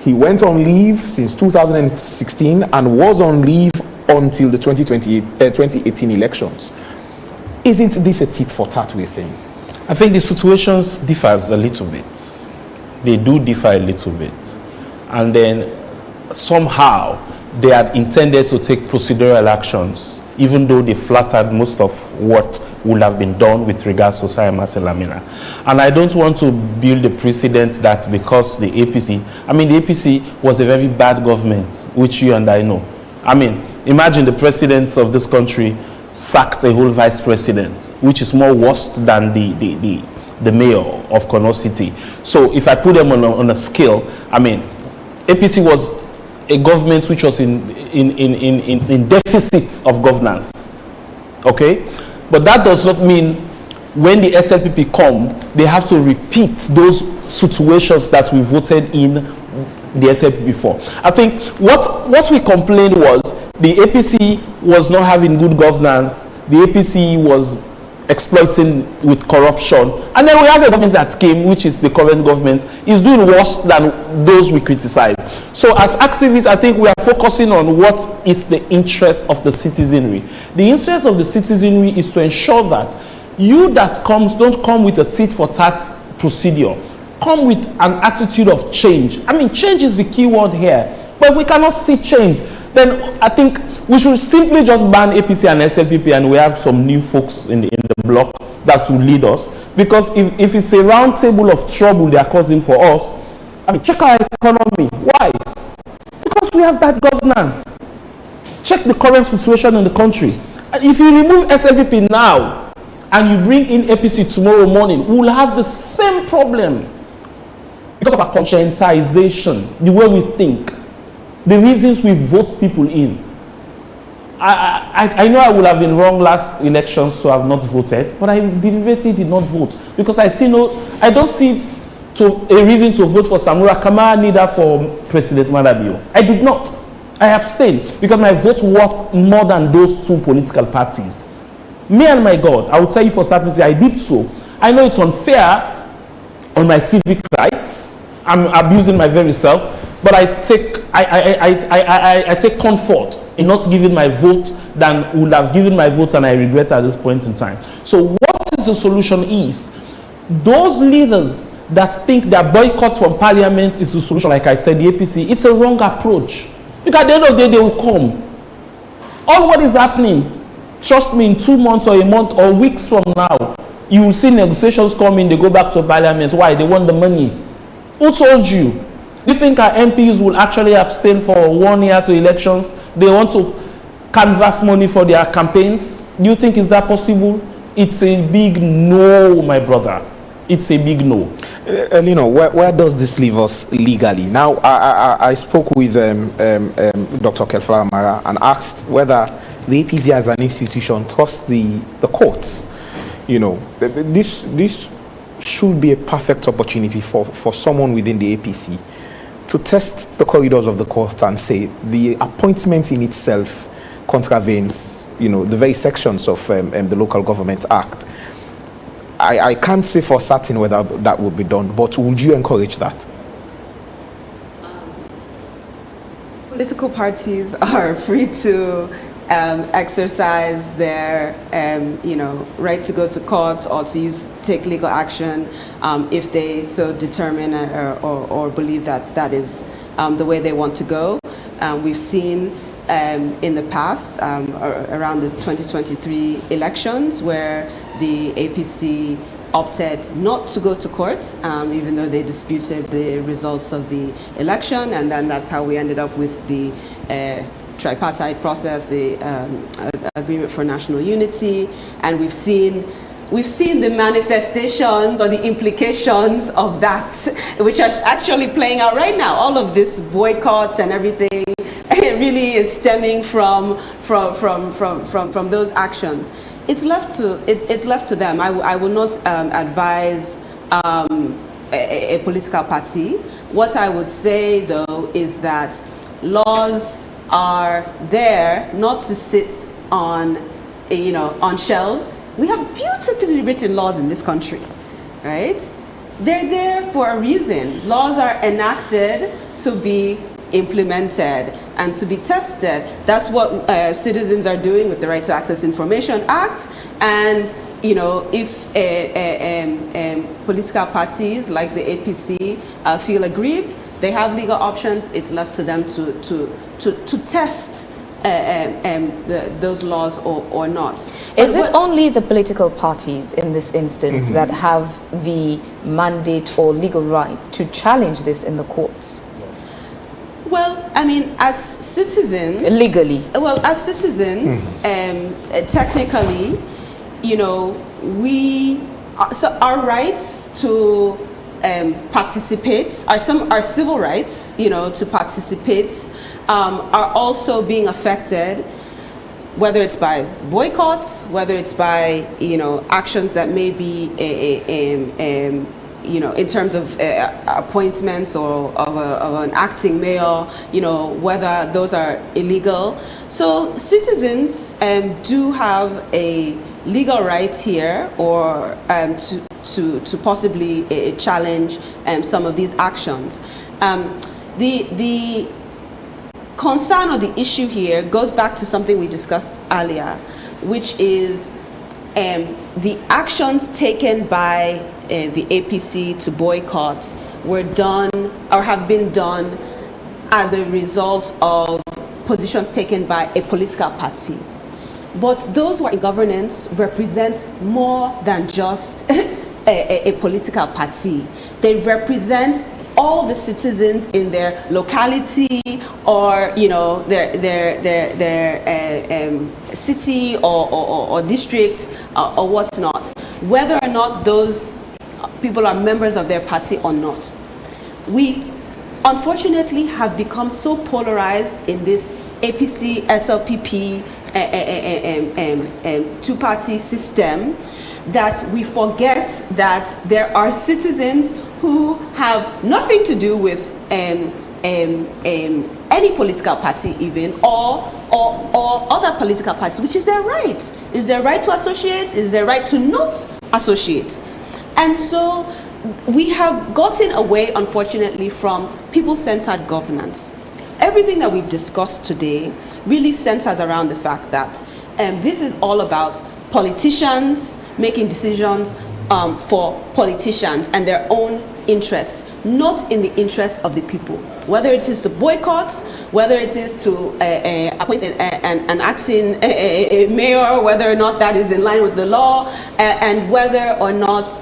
He went on leave since 2016 and was on leave until the 2018 elections. Isn't this a tit for tat we're saying? I think the situations differs a little bit. They do differ a little bit. And then somehow they had intended to take procedural actions, even though they flattered most of what would have been done with regards to Sierra Leonean. And I don't want to build a precedent that because the APC, the APC was a very bad government, which you and I know. Imagine the presidents of this country sacked a whole vice president, which is more worse than the mayor of Kono City. So if I put them on a scale, APC was a government which was in deficit of governance. Okay? But that does not mean when the SLPP come, they have to repeat those situations that we voted in the SLPP for. I think what we complained was the APC was not having good governance, the APC was exploiting with corruption, and then we have a government that came, which is the current government, is doing worse than those we criticize. So as activists, I think we are focusing on what is the interest of the citizenry. The interest of the citizenry is to ensure that you that comes don't come with a tit-for-tat procedure. Come with an attitude of change. Change is the key word here. But if we cannot see change, then I think we should simply just ban APC and SLPP, and we have some new folks in the block that will lead us. Because if it's a round table of trouble they are causing for us, check our economy. Why? Because we have bad governance. Check the current situation in the country. And if you remove SLPP now and you bring in APC tomorrow morning, we will have the same problem because of our conscientization, the way we think, the reasons we vote people in. I know I would have been wrong last elections to have not voted, but I deliberately did not vote because I don't see a reason to vote for Samura Kamara, neither for President Madabio. I did not. I abstained because my vote worth more than those two political parties. Me and my God, I will tell you for certainty, I did so. I know it's unfair on my civic rights. I'm abusing my very self, but I take comfort in not giving my vote than would have given my vote, and I regret at this point in time. So what is the solution is, those leaders that think that boycott from parliament is the solution, like I said, the APC, it's a wrong approach. Because at the end of the day, they will come. All what is happening, trust me, in 2 months or a month or weeks from now, you will see negotiations coming, they go back to parliament. Why? They want the money. Who told you? Do you think our MPs will actually abstain for 1 year to elections? They want to canvass money for their campaigns? Do you think is that possible? It's a big no, my brother. It's a big no. Where does this leave us legally? Now, I spoke with Dr. Kelfla Amara and asked whether the APC as an institution trusts the courts. This should be a perfect opportunity for someone within the APC to test the corridors of the court and say the appointment in itself contravenes, the very sections of the Local Government Act. I can't say for certain whether that would be done, but would you encourage that? Political parties are free to exercise their, right to go to court or to take legal action if they so determine or believe that is the way they want to go. We've seen in the past, around the 2023 elections, where the APC opted not to go to court, even though they disputed the results of the election, and then that's how we ended up with the tripartite process, the agreement for national unity, and we've seen the manifestations or the implications of that, which are actually playing out right now. All of this boycott and everything, it really is stemming from those actions. It's left to them. I will not advise a political party. What I would say though is that laws are there not to sit on shelves. We have beautifully written laws in this country, right? They're there for a reason. Laws are enacted to be implemented and to be tested. That's what citizens are doing with the Right to Access Information Act, and you know, if political parties like the APC feel aggrieved, they have legal options. It's left to them to test those laws or not. Is it only the political parties in this instance that have the mandate or legal right to challenge this in the courts? Well, I mean, as citizens... Legally? Well, as citizens, technically, you know, so our rights to participate, our civil rights, you know, to participate are also being affected, whether it's by boycotts, whether it's by, you know, actions that may be, you know, in terms of appointments or of an acting mayor, you know, whether those are illegal. So citizens do have a legal right here or to possibly challenge some of these actions. The concern or the issue here goes back to something we discussed earlier, which is the actions taken by the APC to boycott were done or have been done as a result of positions taken by a political party. But those who are in governance represent more than just a political party. They represent all the citizens in their locality or, you know, their city or district or what's not, whether or not those people are members of their party or not. We unfortunately have become so polarized in this APC, SLPP, two-party system that we forget that there are citizens who have nothing to do with any political party even or other political parties, which is their right. It's their right to associate, it's their right to not associate. And so we have gotten away, unfortunately, from people-centered governance. Everything that we've discussed today really centers around the fact that this is all about politicians making decisions for politicians and their own interests, not in the interests of the people. Whether it is to boycott, whether it is to appoint an acting mayor, whether or not that is in line with the law, and whether or not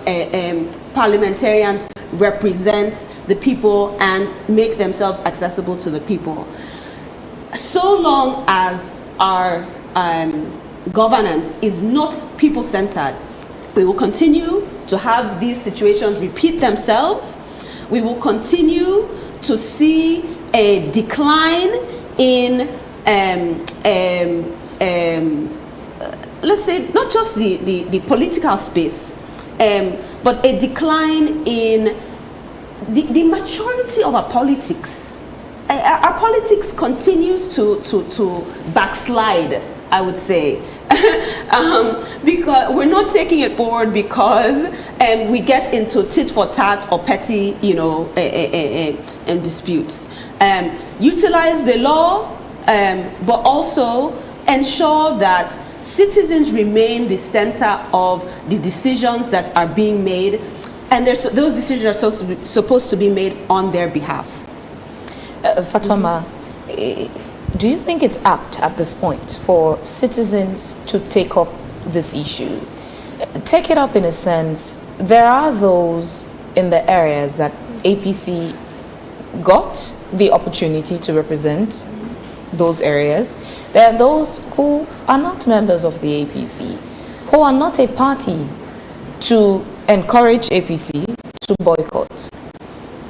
parliamentarians represent the people and make themselves accessible to the people. So long as our governance is not people-centered, we will continue to have these situations repeat themselves. We will continue to see a decline in, let's say, not just the political space, but a decline in the maturity of our politics. Our politics continues to backslide, I would say, because we're not taking it forward because we get into tit for tat or petty, you know, disputes. Utilize the law, but also ensure that citizens remain the center of the decisions that are being made, and those decisions are supposed to be made on their behalf. Fatoma, do you think it's apt at this point for citizens to take up this issue? Take it up in a sense, there are those in the areas that APC got the opportunity to represent those areas. There are those who are not members of the APC, who are not a party to encourage APC to boycott.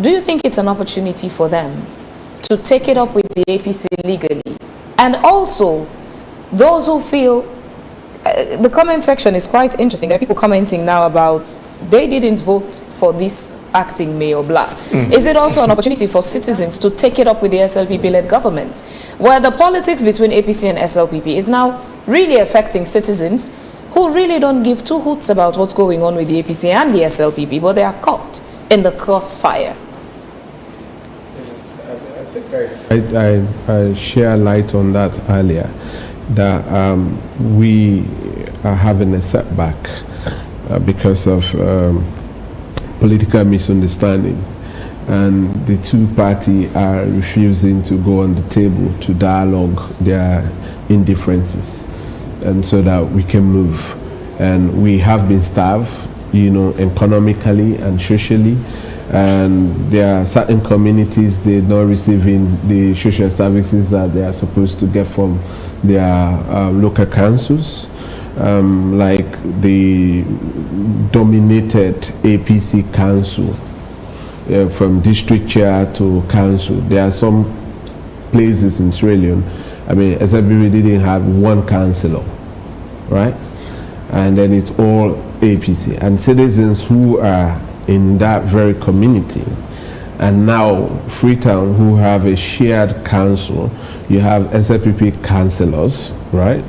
Do you think it's an opportunity for them to take it up with the APC legally? And also, those who feel, the comment section is quite interesting. There are people commenting now about they didn't vote for this acting mayor, blah. Is it also an opportunity for citizens to take it up with the SLPP-led government, where the politics between APC and SLPP is now really affecting citizens who really don't give two hoots about what's going on with the APC and the SLPP, but they are caught in the crossfire? I share light on that earlier, that we are having a setback because of political misunderstanding, and the two parties are refusing to go on the table to dialogue their indifferences, and so that we can move. And we have been starved, economically and socially, and there are certain communities they're not receiving the social services that they are supposed to get from their local councils, like the dominated APC council, from district chair to council. There are some places in Sierra Leone, SLPP didn't have one councillor, right? And then it's all APC. And citizens who are in that very community, and now Freetown, who have a shared council, you have SLPP councillors, right?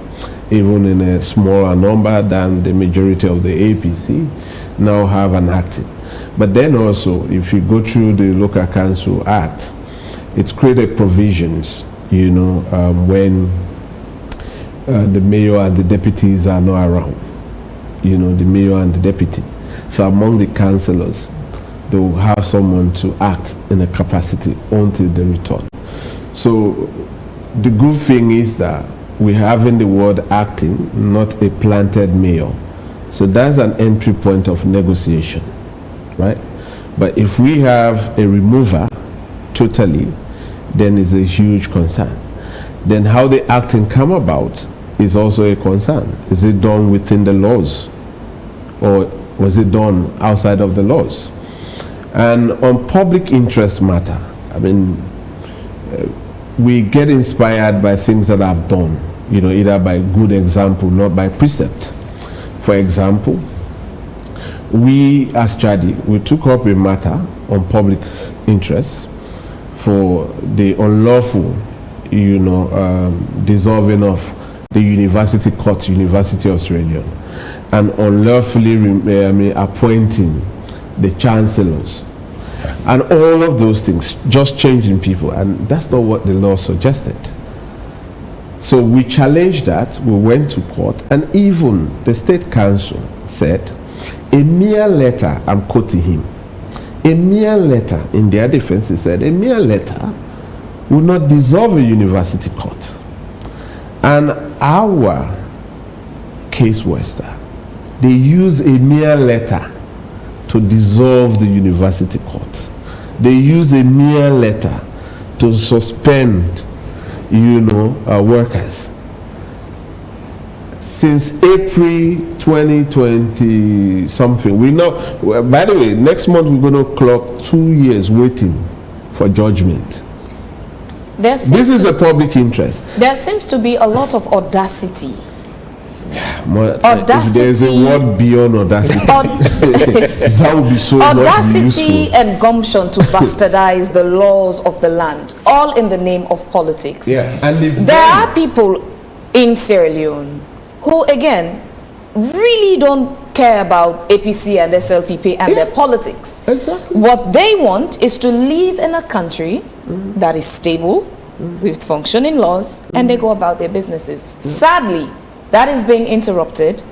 Even in a smaller number than the majority of the APC, now have an acting. But then also, if you go through the Local Council Act, it's created provisions, when the mayor and the deputies are not around, the mayor and the deputy. So among the councillors, they will have someone to act in a capacity until they return. So the good thing is that we're having the word acting, not a planted mayor. So that's an entry point of negotiation, right? But if we have a remover totally, then it's a huge concern. Then how the acting come about is also a concern. Is it done within the laws, or was it done outside of the laws? And on public interest matter, we get inspired by things that I've done, either by good example, not by precept. For example, we as CHRDI, we took up a matter on public interest for the unlawful, dissolving of the University Court, University of Sierra Leone, and unlawfully appointing the chancellors, and all of those things, just changing people, and that's not what the law suggested. So we challenged that, we went to court, and even the State Council said, a mere letter, I'm quoting him, a mere letter, in their defense, he said, a mere letter will not dissolve a university court. And our case was that they use a mere letter to dissolve the university court. They use a mere letter to suspend, workers. Since April 2020 something, we know, by the way, next month we're going to clock 2 years waiting for judgment. This is a public interest. There seems to be a lot of audacity. If there's a word beyond audacity, that would be so much audacity and gumption to bastardize the laws of the land, all in the name of politics. Yeah, and there are people in Sierra Leone who, again, really don't care about APC and SLPP and their politics. Exactly. What they want is to live in a country that is stable, with functioning laws, and they go about their businesses. Sadly, that is being interrupted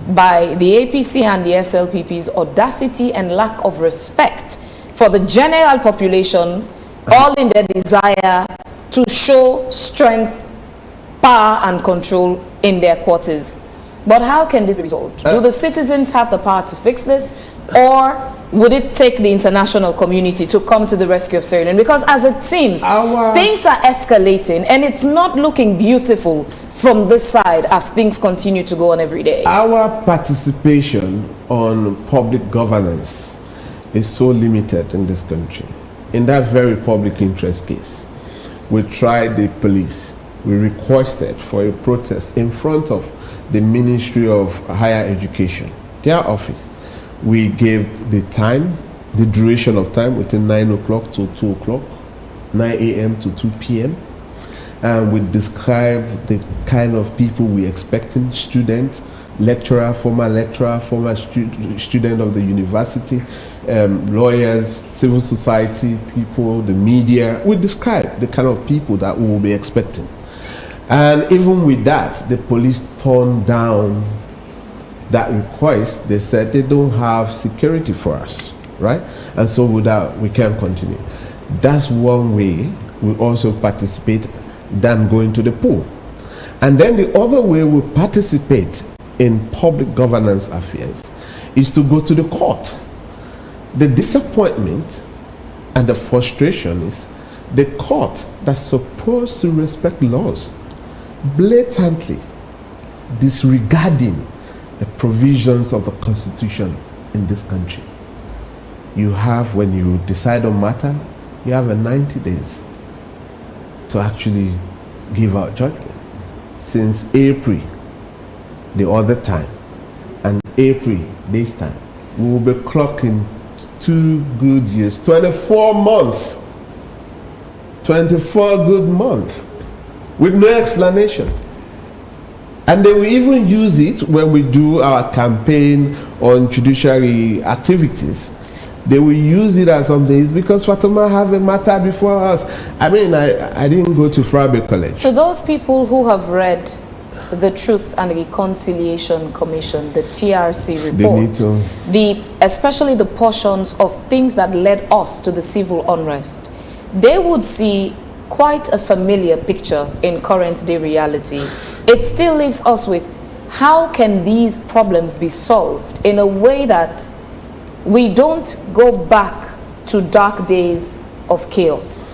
by the APC and the SLPP's audacity and lack of respect for the general population, all in their desire to show strength, power, and control in their quarters. But how can this be resolved? Do the citizens have the power to fix this, or would it take the international community to come to the rescue of Sierra Leone? Because as it seems, things are escalating, and it's not looking beautiful from this side as things continue to go on every day. Our participation on public governance is so limited in this country. In that very public interest case, we tried the police. We requested for a protest in front of the Ministry of Higher Education, their office. We gave the time, the duration of time, within 9 o'clock to 2 o'clock, 9 a.m. to 2 p.m. And we described the kind of people we expecting: student, lecturer, former student of the university, lawyers, civil society people, the media. We described the kind of people that we will be expecting. And even with that, the police turned down that request, they said they don't have security for us, right? And so with that, we can't continue. That's one way we also participate than going to the pool. And then the other way we participate in public governance affairs is to go to the court. The disappointment and the frustration is the court that's supposed to respect laws blatantly disregarding the provisions of the Constitution in this country. You have, when you decide on matter, you have a 90 days to actually give out judgment. Since April, the other time, and April this time, we will be clocking 2 good years, 24 months, 24 good months, with no explanation. And they will even use it when we do our campaign on judiciary activities. They will use it as something. It's because Fatima have a matter before us. I mean, I didn't go to Frabe College. To those people who have read the Truth and Reconciliation Commission, the TRC report, especially the portions of things that led us to the civil unrest, they would see quite a familiar picture in current day reality. It still leaves us with, how can these problems be solved in a way that we don't go back to dark days of chaos?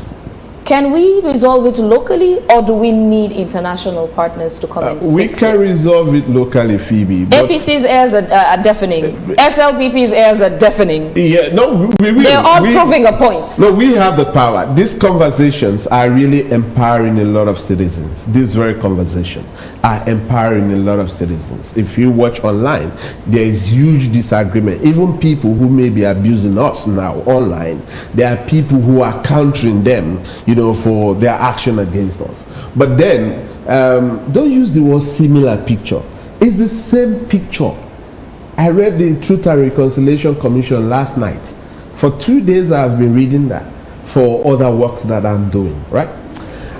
Can we resolve it locally, or do we need international partners to come and we fix can this? resolve it locally, Phoebe. APC's ears are deafening. SLPP's ears are deafening. Yeah, no, they're all proving a point. No, we have the power. These conversations are really empowering a lot of citizens. This very conversation are empowering a lot of citizens. If you watch online, there is huge disagreement. Even people who may be abusing us now online, there are people who are countering them, for their action against us. But then, don't use the word similar picture. It's the same picture. I read the Truth and Reconciliation Commission last night. For 2 days I've been reading that for other works that I'm doing, right?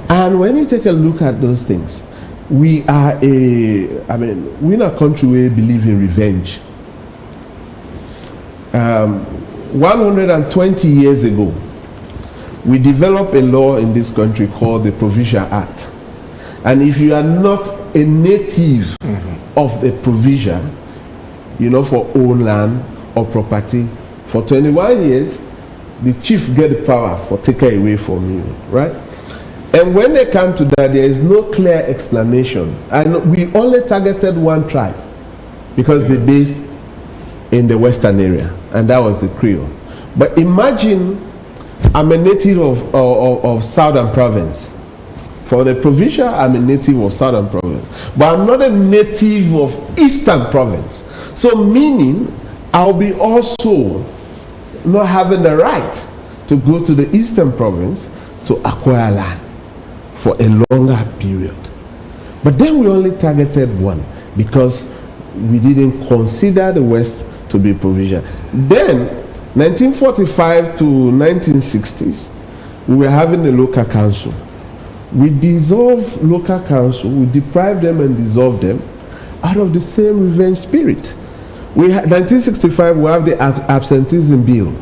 And when you take a look at those things, we're in a country where we believe in revenge. 120 years ago, we developed a law in this country called the Provision Act. And if you are not a native of the provision, for own land or property, for 21 years, the chief get the power for taking away from you, right? And when they come to that, there is no clear explanation. And we only targeted one tribe because they're based in the western area, and that was the Creole. But imagine I'm a native of Southern Province. For the provincial, I'm a native of Southern Province. But I'm not a native of Eastern Province. So meaning, I'll be also not having the right to go to the Eastern Province to acquire land for a longer period. But then we only targeted one because we didn't consider the West to be provincial. Then, 1945 to 1960s, we were having a local council. We dissolved local council, we deprived them and dissolved them out of the same revenge spirit. 1965, we have the absenteeism bill.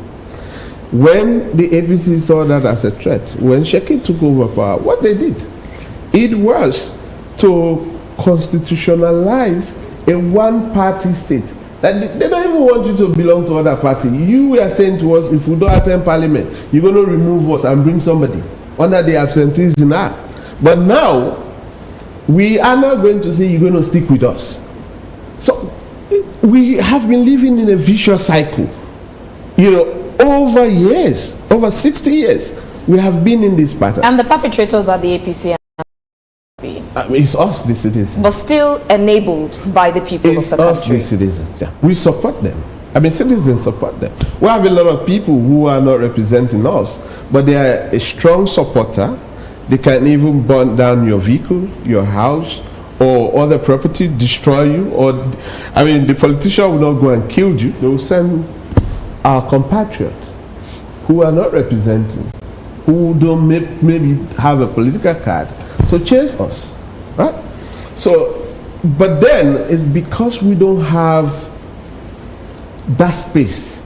When the APC saw that as a threat, when Sheki took over power, what they did, it was to constitutionalize a one-party state. That they don't even want you to belong to other party. You were saying to us, if we don't attend parliament, you're going to remove us and bring somebody under the Absenteeism Act. But now, we are not going to say you're going to stick with us. So, we have been living in a vicious cycle. Over years, over 60 years, we have been in this pattern. And the perpetrators are the APC. It's us, the citizens. But still enabled by the people of the country. It's us, the citizens. Yeah. We support them. Citizens support them. We have a lot of people who are not representing us, but they are a strong supporter. They can even burn down your vehicle, your house, or other property, destroy you. Or, the politician will not go and kill you. They will send our compatriots who are not representing, who don't maybe have a political card, to chase us, right? So But then it's because we don't have that space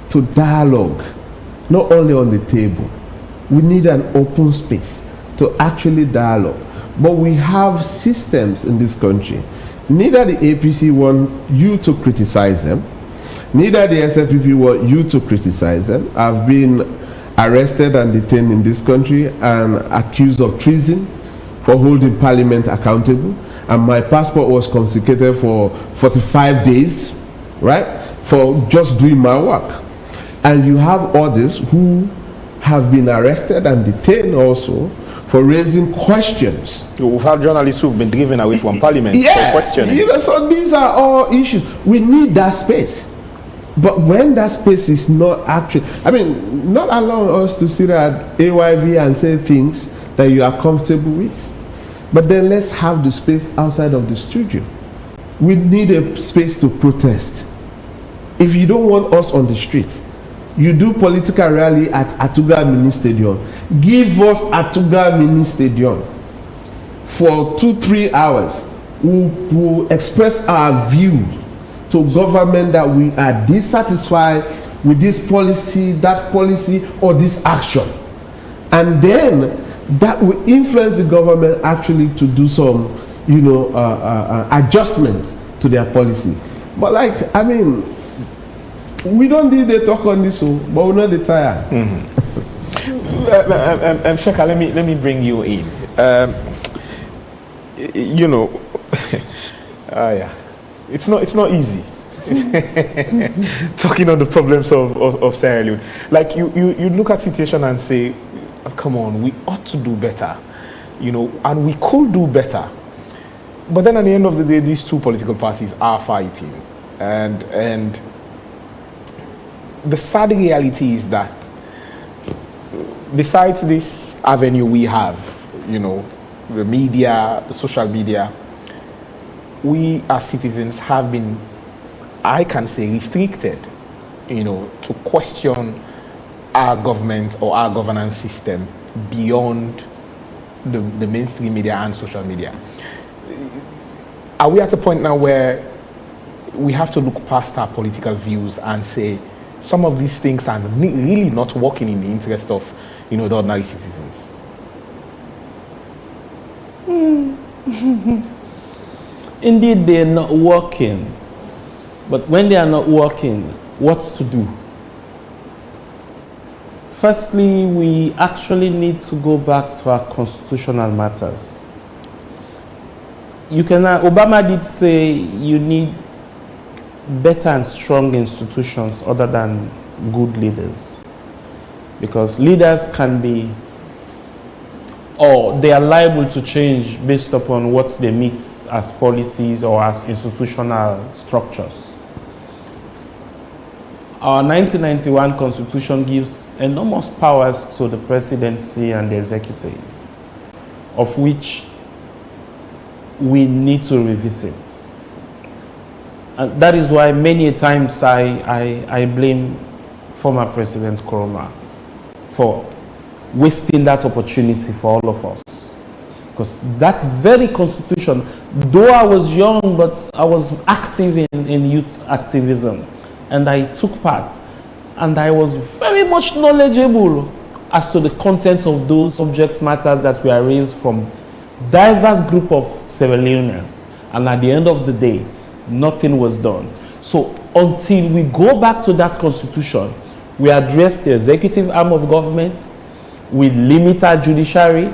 to dialogue, not only on the table. We need an open space to actually dialogue. But we have systems in this country. Neither the APC want you to criticize them, neither the SFPP want you to criticize them. I've been arrested and detained in this country and accused of treason for holding parliament accountable. And my passport was confiscated for 45 days, right? For just doing my work. And you have others who have been arrested and detained also for raising questions. We've had journalists who've been driven away from parliament for questioning. You know, so these are all issues. We need that space. But when that space is not actually, I mean, not allowing us to sit at AYV and say things that you are comfortable with. But then let's have the space outside of the studio. We need a space to protest. If you don't want us on the street, you do political rally at Atuga Mini Stadium. Give us Atuga Mini Stadium for 2-3 hours. We'll express our view to government that we are dissatisfied with this policy, that policy, or this action. And then that will influence the government actually to do some, you know, adjustment to their policy. But like, I mean, we don't need to talk on this, but we're not tired. Sheka, let me bring you in. You know, yeah, it's not easy. Talking on the problems of Sierra Leone. Like you look at situation and say, oh, come on, we ought to do better, you know, and we could do better. But then at the end of the day, these two political parties are fighting, and the sad reality is that besides this avenue we have, you know, the media, the social media, we as citizens have been, I can say, restricted, you know, to question our government or our governance system beyond the mainstream media and social media. Are we at a point now where we have to look past our political views and say some of these things are really not working in the interest of, you know, the ordinary citizens? Indeed, they're not working. But when they are not working, what to do? Firstly, we actually need to go back to our constitutional matters. Obama did say you need better and strong institutions other than good leaders. Because leaders can be, or they are liable to change based upon what they meet as policies or as institutional structures. Our 1991 Constitution gives enormous powers to the presidency and the executive, of which we need to revisit. And that is why many times I blame former President Koroma for wasting that opportunity for all of us. Because that very constitution, though I was young, but I was active in youth activism, and I took part, and I was very much knowledgeable as to the contents of those subject matters that were raised from diverse group of Sierra Leoneans. And at the end of the day, nothing was done. So until we go back to that constitution, we address the executive arm of government, we limit our judiciary,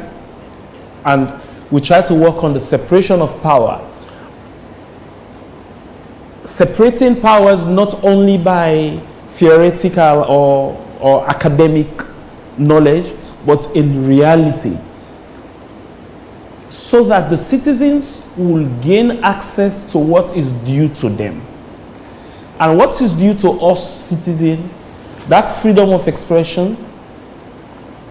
and we try to work on the separation of power. Separating powers not only by theoretical or academic knowledge, but in reality, so that the citizens will gain access to what is due to them. And what is due to us citizens, that freedom of expression.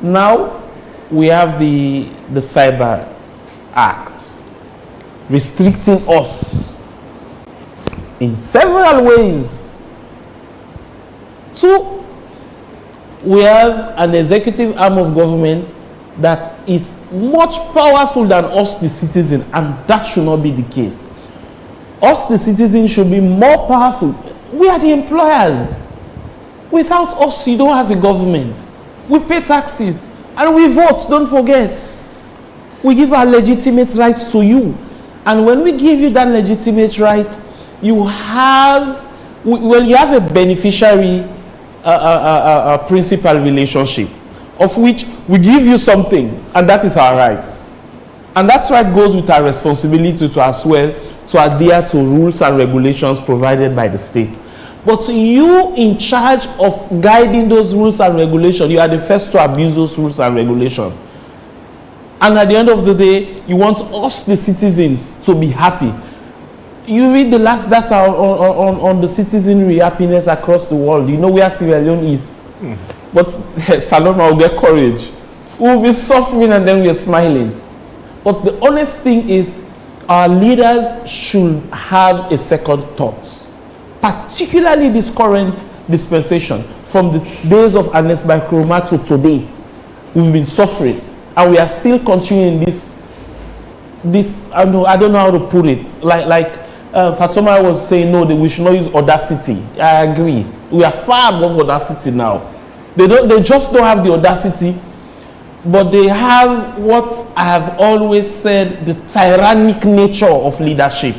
Now we have the Cyber Act restricting us in several ways. Two, we have an executive arm of government that is much powerful than us, the citizen, and that should not be the case. Us, the citizens, should be more powerful. We are the employers. Without us, you don't have a government. We pay taxes and we vote, don't forget. We give our legitimate rights to you. And when we give you that legitimate right, you have, well, you have a beneficiary principal relationship, of which we give you something, and that is our rights. And that's why it goes with our responsibility to as well to adhere to rules and regulations provided by the state. But you in charge of guiding those rules and regulations, you are the first to abuse those rules and regulations. And at the end of the day, you want us, the citizens, to be happy. You read the last data on the citizenry happiness across the world. You know where Sierra Leone is. But Saloma will get courage. We'll be suffering and then we're smiling. But the honest thing is, our leaders should have a second thought. Particularly this current dispensation, from the days of Ernest by Kuruma to today, we've been suffering, and we are still continuing this. I don't know how to put it. Like Fatoma was saying, no, we should not use Audacity. I agree. We are far above Audacity now. They just don't have the audacity, but they have what I have always said, the tyrannic nature of leadership.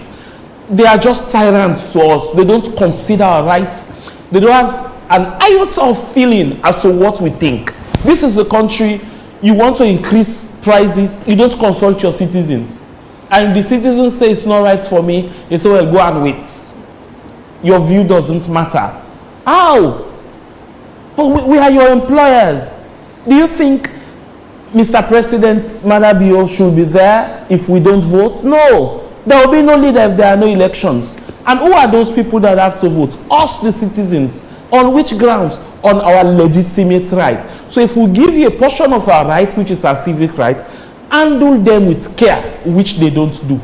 They are just tyrants to us. They don't consider our rights. They don't have an iota of feeling as to what we think. This is a country, you want to increase prices, you don't consult your citizens. And the citizens say it's not right for me, they say, well, go and wait. Your view doesn't matter. How? But we are your employers. Do you think Mr. President Manabio should be there if we don't vote? No. There will be no leader if there are no elections. And who are those people that have to vote? Us, the citizens. On which grounds? On our legitimate right. So if we give you a portion of our right, which is our civic right, handle them with care, which they don't do.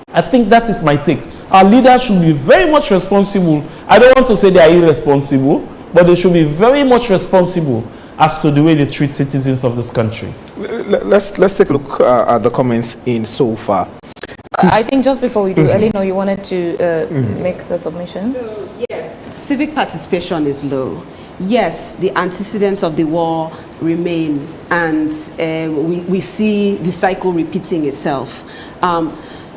I think that is my take. Our leaders should be very much responsible. I don't want to say they are irresponsible, but they should be very much responsible as to the way they treat citizens of this country. Let's take a look at the comments in so far. I think just before we do, Eleanor, you wanted to make the submission? So, yes, civic participation is low. Yes, the antecedents of the war remain, and we see the cycle repeating itself.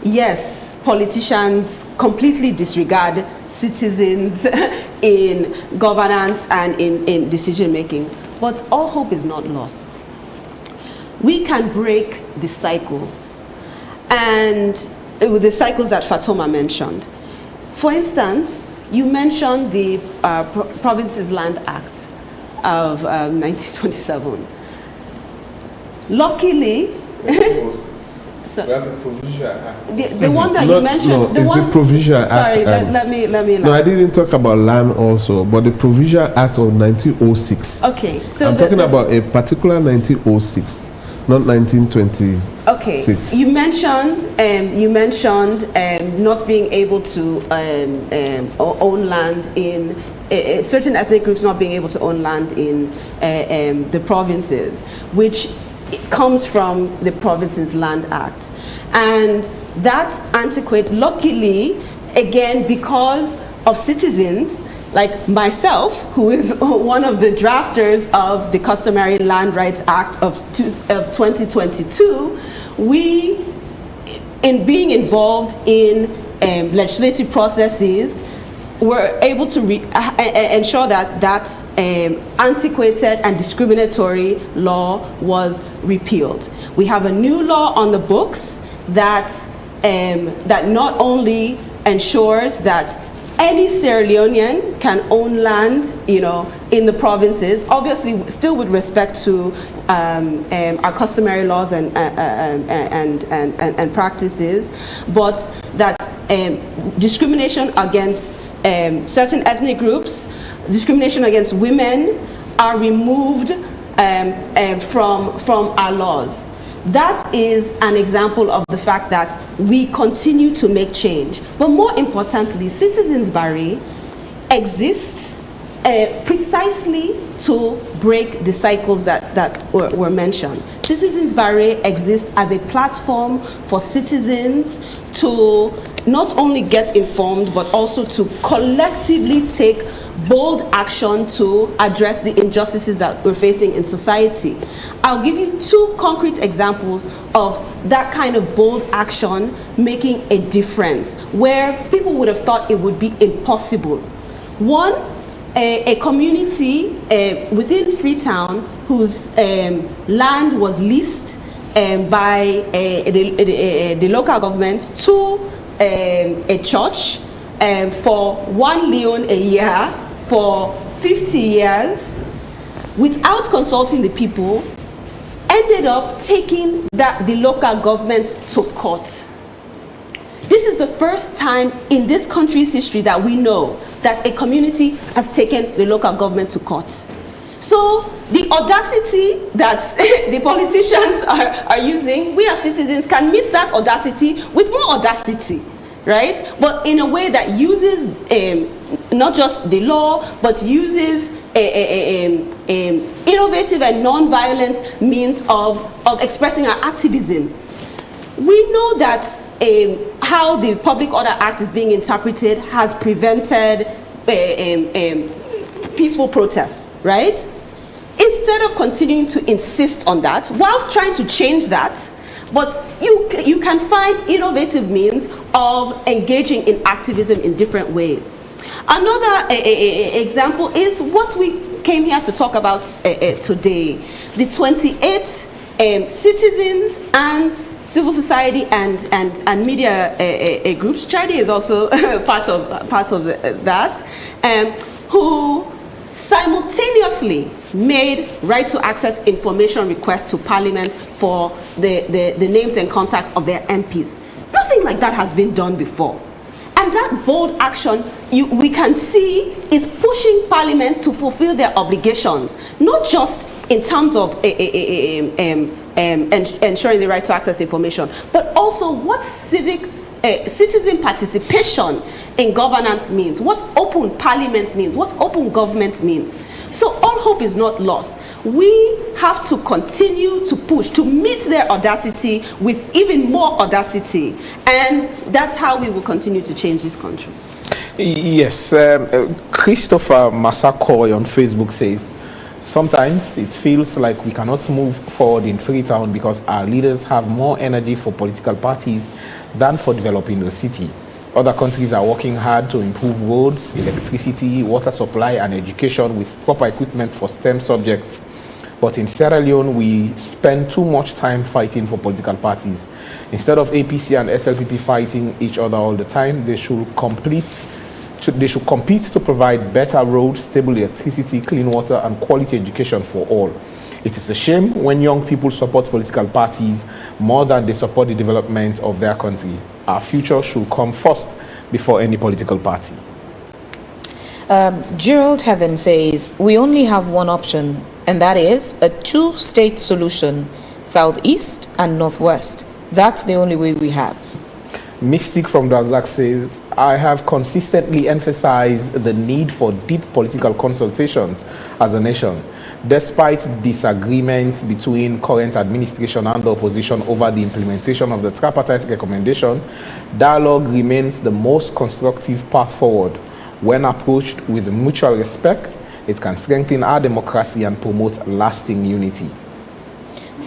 Yes, politicians completely disregard citizens in governance and in decision making, but all hope is not lost. We can break the cycles, and with the cycles that Fatoma mentioned. For instance, you mentioned the Provinces Land Act of 1927. Luckily, the Provisional Act. The one that you mentioned. No, it's the Provisional Act. Sorry, let me. No, I didn't talk about land also, but the Provisional Act of 1906. Okay, so I'm talking about a particular 1906, not 1920. Okay, you mentioned not being able to own land in certain ethnic groups, not being able to own land in the provinces, which comes from the Provinces Land Act, and that's antiquated. Luckily, again, because of citizens like myself, who is one of the drafters of the Customary Land Rights Act of 2022, we, in being involved in legislative processes, were able to ensure that that antiquated and discriminatory law was repealed. We have a new law on the books that that not only ensures that any Sierra Leonean can own land, in the provinces, obviously still with respect to our customary laws and practices, but that discrimination against certain ethnic groups, discrimination against women are removed from our laws. That is an example of the fact that we continue to make change. But more importantly, Citizens Barry exists precisely to break the cycles that were mentioned. Citizens Barrier exists as a platform for citizens to not only get informed, but also to collectively take bold action to address the injustices that we're facing in society. I'll give you 2 concrete examples of that kind of bold action making a difference, where people would have thought it would be impossible. One, a community within Freetown whose land was leased by the local government to a church for 1 Leone a year for 50 years without consulting the people, ended up taking the local government to court. This is the first time in this country's history that we know that a community has taken the local government to court. So the audacity that the politicians are using, we as citizens can meet that audacity with more audacity, right? But in a way that uses not just the law, but uses innovative and non-violent means of expressing our activism. We know that how the Public Order Act is being interpreted has prevented peaceful protests, right? Instead of continuing to insist on that, whilst trying to change that, but you can find innovative means of engaging in activism in different ways. Another example is what we came here to talk about today. The 28 citizens and civil society and media groups, CHRDI is also part of that, who simultaneously made right to access information requests to Parliament for the names and contacts of their MPs. Nothing like that has been done before. And that bold action, we can see, is pushing Parliament to fulfill their obligations, not just in terms of ensuring the right to access information, but also what citizen participation in governance means, what open parliament means, what open government means. So all hope is not lost. We have to continue to push, to meet their audacity with even more audacity. And that's how we will continue to change this country. Yes, Christopher Massakoy on Facebook says, sometimes it feels like we cannot move forward in Freetown because our leaders have more energy for political parties than for developing the city. Other countries are working hard to improve roads, electricity, water supply, and education with proper equipment for STEM subjects. But in Sierra Leone, we spend too much time fighting for political parties. Instead of APC and SLPP fighting each other all the time, they should compete to provide better roads, stable electricity, clean water, and quality education for all. It is a shame when young people support political parties more than they support the development of their country. Our future should come first before any political party. Gerald Heaven says, we only have one option, and that is a two-state solution, southeast and northwest. That's the only way we have. Mystic from Dazak says, I have consistently emphasized the need for deep political consultations as a nation. Despite disagreements between current administration and the opposition over the implementation of the tripartite recommendation, dialogue remains the most constructive path forward. When approached with mutual respect, it can strengthen our democracy and promote lasting unity.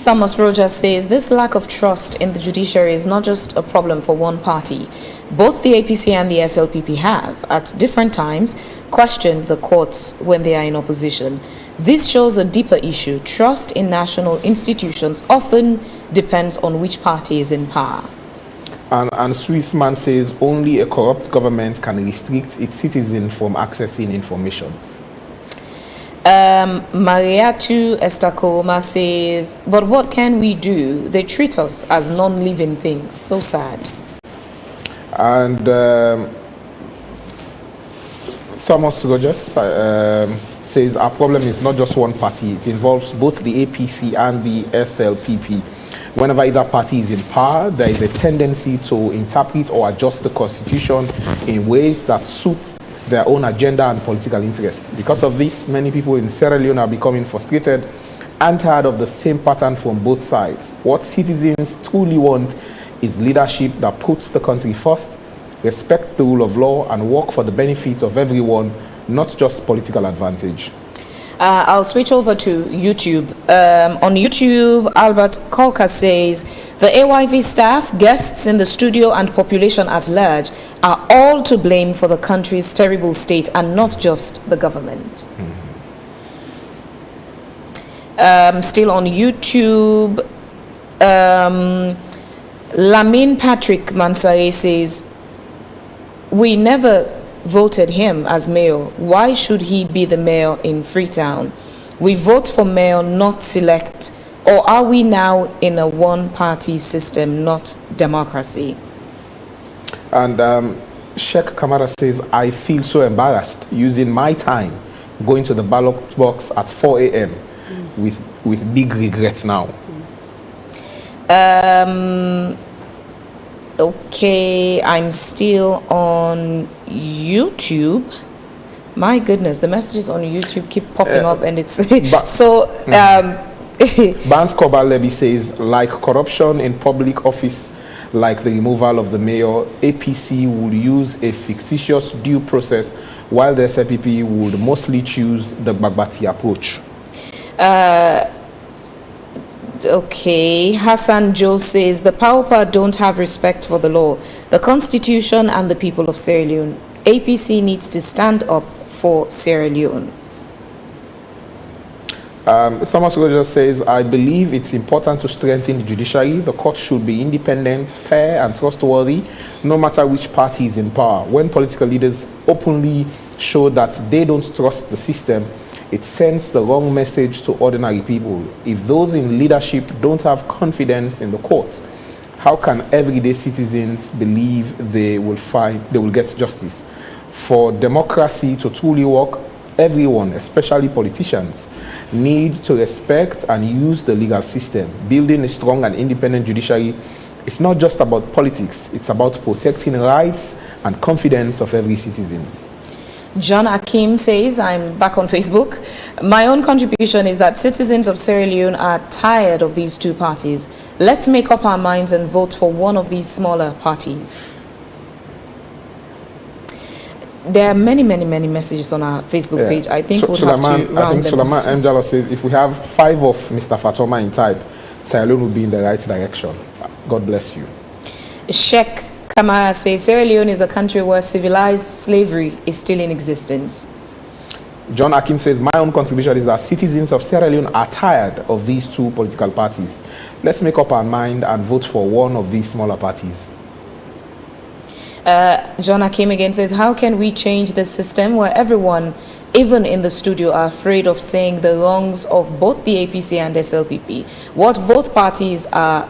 Thomas Rogers says this lack of trust in the judiciary is not just a problem for one party. Both the APC and the SLPP have, at different times, questioned the courts when they are in opposition. This shows a deeper issue. Trust in national institutions often depends on which party is in power. And Swissman says only a corrupt government can restrict its citizens from accessing information. Mariatu Estakoma says, but what can we do? They treat us as non-living things. So sad. And Thomas Rogers says our problem is not just one party. It involves both the APC and the SLPP. Whenever either party is in power, there is a tendency to interpret or adjust the constitution in ways that suit their own agenda and political interests. Because of this, many people in Sierra Leone are becoming frustrated and tired of the same pattern from both sides. What citizens truly want is leadership that puts the country first, respects the rule of law, and work for the benefit of everyone, not just political advantage. I'll switch over to YouTube. On YouTube, Albert Kolka says, the AYV staff, guests in the studio, and population at large are all to blame for the country's terrible state and not just the government. Still on YouTube, Lamin Patrick Mansae says, we never voted him as mayor. Why should he be the mayor in Freetown? We vote for mayor, not select. Or are we now in a one-party system, not democracy? And Sheikh Kamara says, I feel so embarrassed using my time going to the ballot box at 4 a.m. with big regrets now. Okay, I'm still on YouTube. My goodness, the messages on YouTube keep popping up, and it's so. Bans Kobalebi says, like corruption in public office, like the removal of the mayor, APC would use a fictitious due process, while the SLPP would mostly choose the Bagbati approach. Okay, Hassan Joe says, the Paupa don't have respect for the law, the constitution, and the people of Sierra Leone. APC needs to stand up for Sierra Leone. Thomas Rogers says, I believe it's important to strengthen the judiciary. The court should be independent, fair, and trustworthy, no matter which party is in power. When political leaders openly show that they don't trust the system, it sends the wrong message to ordinary people. If those in leadership don't have confidence in the court, how can everyday citizens believe they will get justice? For democracy to truly work, everyone, especially politicians, need to respect and use the legal system. Building a strong and independent judiciary is not just about politics, it's about protecting rights and confidence of every citizen. John Akim says, I'm back on Facebook. My own contribution is that citizens of Sierra Leone are tired of these two parties. Let's make up our minds and vote for one of these smaller parties. There are many messages on our Facebook page. I think we'll have to round them. I think Suleiman Mjalo says, if we have 5 of Mr. Fatoma in type, Sierra Leone will be in the right direction. God bless you. Sheikh Kamara says, Sierra Leone is a country where civilized slavery is still in existence. John Akim says, my own contribution is that citizens of Sierra Leone are tired of these two political parties. Let's make up our mind and vote for one of these smaller parties. John Akim again says, how can we change the system where everyone, even in the studio, are afraid of saying the wrongs of both the APC and SLPP? What both parties are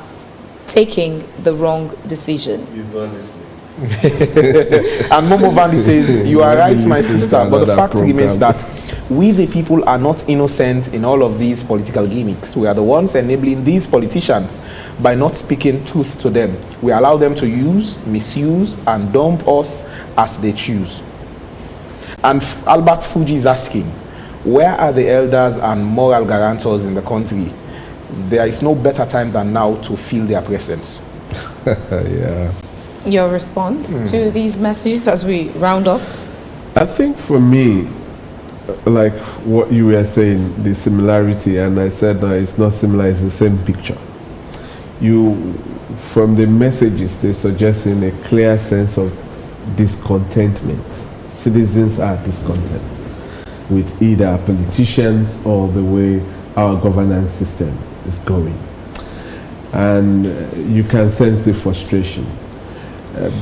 taking the wrong decision. He's not listening. And Momo Vandi says, you are right, my sister, but the fact remains that we the people are not innocent in all of these political gimmicks. We are the ones enabling these politicians by not speaking truth to them. We allow them to use, misuse, and dump us as they choose. And Albert Fuji is asking, where are the elders and moral guarantors in the country? There is no better time than now to feel their presence. Yeah. Your response to these messages as we round off? I think for me, like what you were saying, the similarity, and I said that it's not similar, it's the same picture. From the messages, they're suggesting a clear sense of discontentment. Citizens are discontent with either politicians or the way our governance system is going. And you can sense the frustration.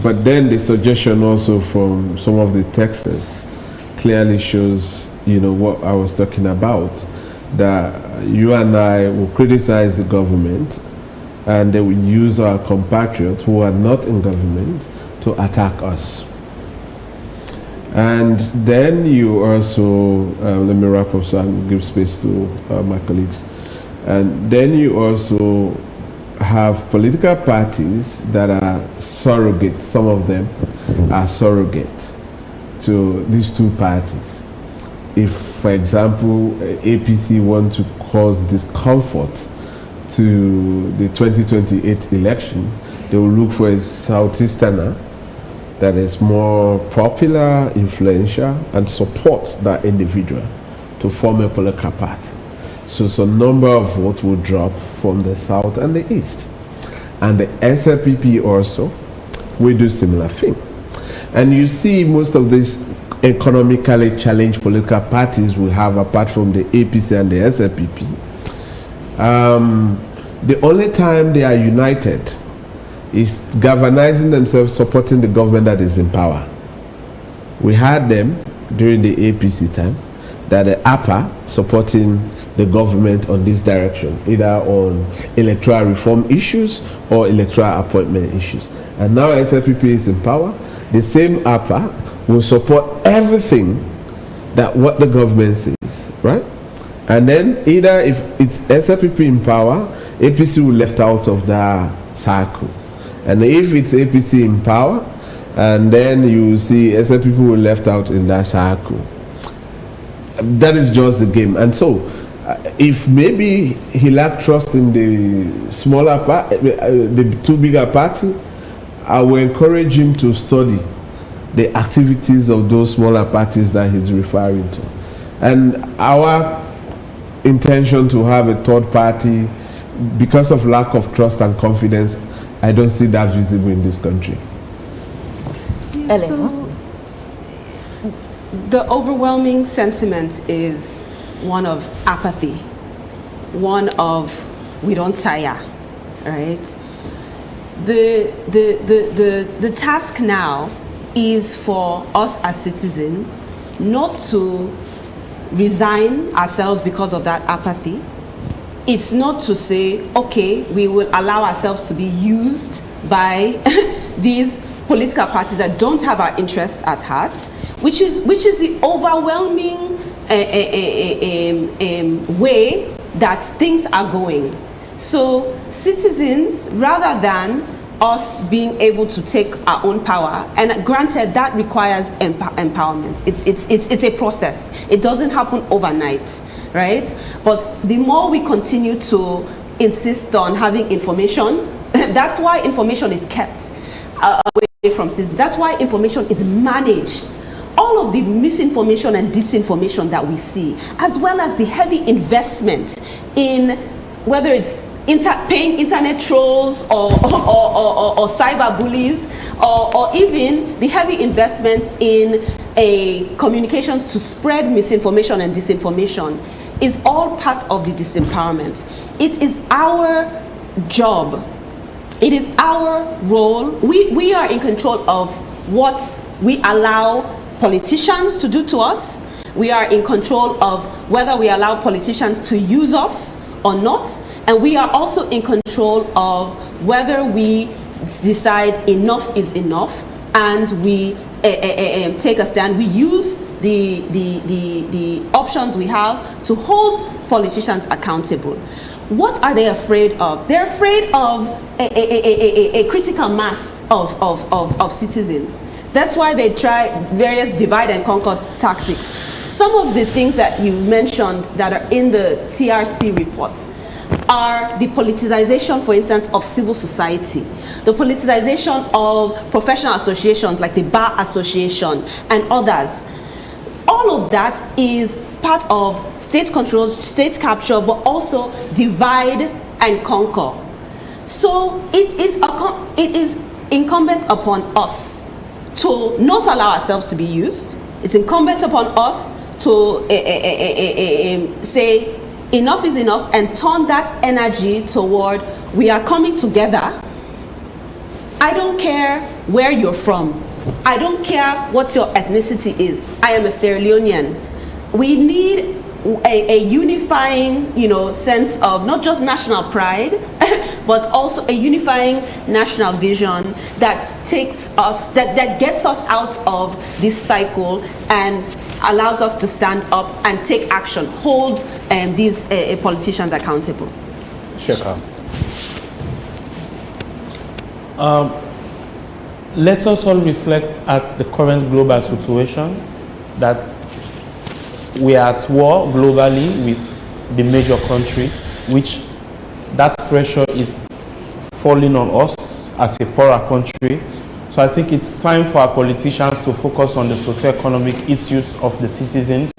But then the suggestion also from some of the texts clearly shows, what I was talking about, that you and I will criticize the government and they will use our compatriots who are not in government to attack us. And then you also, let me wrap up so I can give space to my colleagues. And then you also have political parties that are surrogate, some of them are surrogate to these two parties. If, for example, APC want to cause discomfort to the 2028 election, they will look for a Southeasterner that is more popular, influential, and supports that individual to form a political party. So some number of votes will drop from the South and the East. And the SLPP also will do similar thing. And you see most of these economically challenged political parties we have, apart from the APC and the SLPP, the only time they are united is galvanizing themselves, supporting the government that is in power. We had them during the APC time, that the APA supporting the government on this direction, either on electoral reform issues or electoral appointment issues. And now SLPP is in power, the same APA will support everything that what the government says, right? And then either if it's SLPP in power, APC will left out of the circle. And if it's APC in power, and then you see SLPP will left out in that circle. That is just the game. And so, if maybe he lacked trust in the smaller part, the two bigger party, I will encourage him to study the activities of those smaller parties that he's referring to. And our intention to have a third party, because of lack of trust and confidence, I don't see that visible in this country. Yeah, so the overwhelming sentiment is one of apathy, one of we don't tire, right? The task now is for us as citizens not to resign ourselves because of that apathy. It's not to say, okay, we will allow ourselves to be used by these political parties that don't have our interests at heart, which is the overwhelming way that things are going. So citizens, rather than us being able to take our own power, and granted that requires empowerment. It's a process. It doesn't happen overnight, right? But the more we continue to insist on having information, that's why information is kept away from citizens. That's why information is managed. All of the misinformation and disinformation that we see, as well as the heavy investment in whether it's paying internet trolls or cyber bullies, or even the heavy investment in communications to spread misinformation and disinformation, is all part of the disempowerment. It is our job. It is our role. We are in control of what we allow politicians to do to us. We are in control of whether we allow politicians to use us or not. And we are also in control of whether we decide enough is enough and we take a stand. We use the options we have to hold politicians accountable. What are they afraid of? They're afraid of a critical mass of citizens. That's why they try various divide and conquer tactics. Some of the things that you mentioned that are in the TRC reports are the politicization, for instance, of civil society, the politicization of professional associations like the Bar Association and others. All of that is part of state control, state capture, but also divide and conquer. So it is incumbent upon us to not allow ourselves to be used. It's incumbent upon us to say enough is enough and turn that energy toward we are coming together. I don't care where you're from. I don't care what your ethnicity is. I am a Sierra Leonean. We need a unifying, sense of not just national pride, but also a unifying national vision that takes us, that gets us out of this cycle and allows us to stand up and take action, hold these politicians accountable. Sheka. let us all reflect at the current global situation, that we are at war globally with the major country, which that pressure is falling on us as a poorer country. So I think it's time for our politicians to focus on the socio-economic issues of the citizens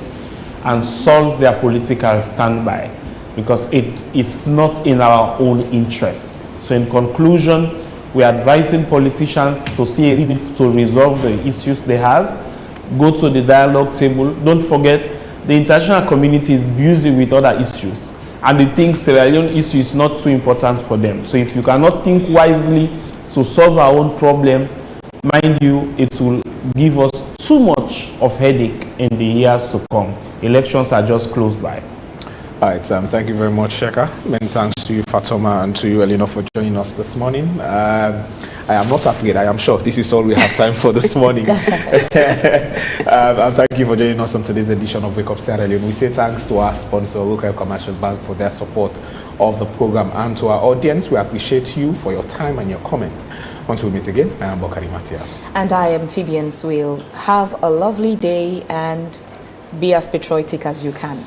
and solve their political standby, because it's not in our own interest. So in conclusion, we are advising politicians to see a reason to resolve the issues they have, go to the dialogue table. Don't forget, the international community is busy with other issues, and they think Sierra Leone issue is not too important for them. So if you cannot think wisely to solve our own problem, mind you, it will give us too much of headache in the years to come. Elections are just close by. All right, thank you very much, Sheka. Many thanks to you, Fatoma, and to you, Elena, for joining us this morning. I am not afraid. I am sure this is all we have time for this morning. And thank you for joining us on today's edition of Wake Up Sierra Leone. We say thanks to our sponsor, Local Commercial Bank, for their support of the program, and to our audience. We appreciate you for your time and your comments. Until we meet again, I am Bokari Matia. And I am Phoebe Swill. Have a lovely day and be as patriotic as you can.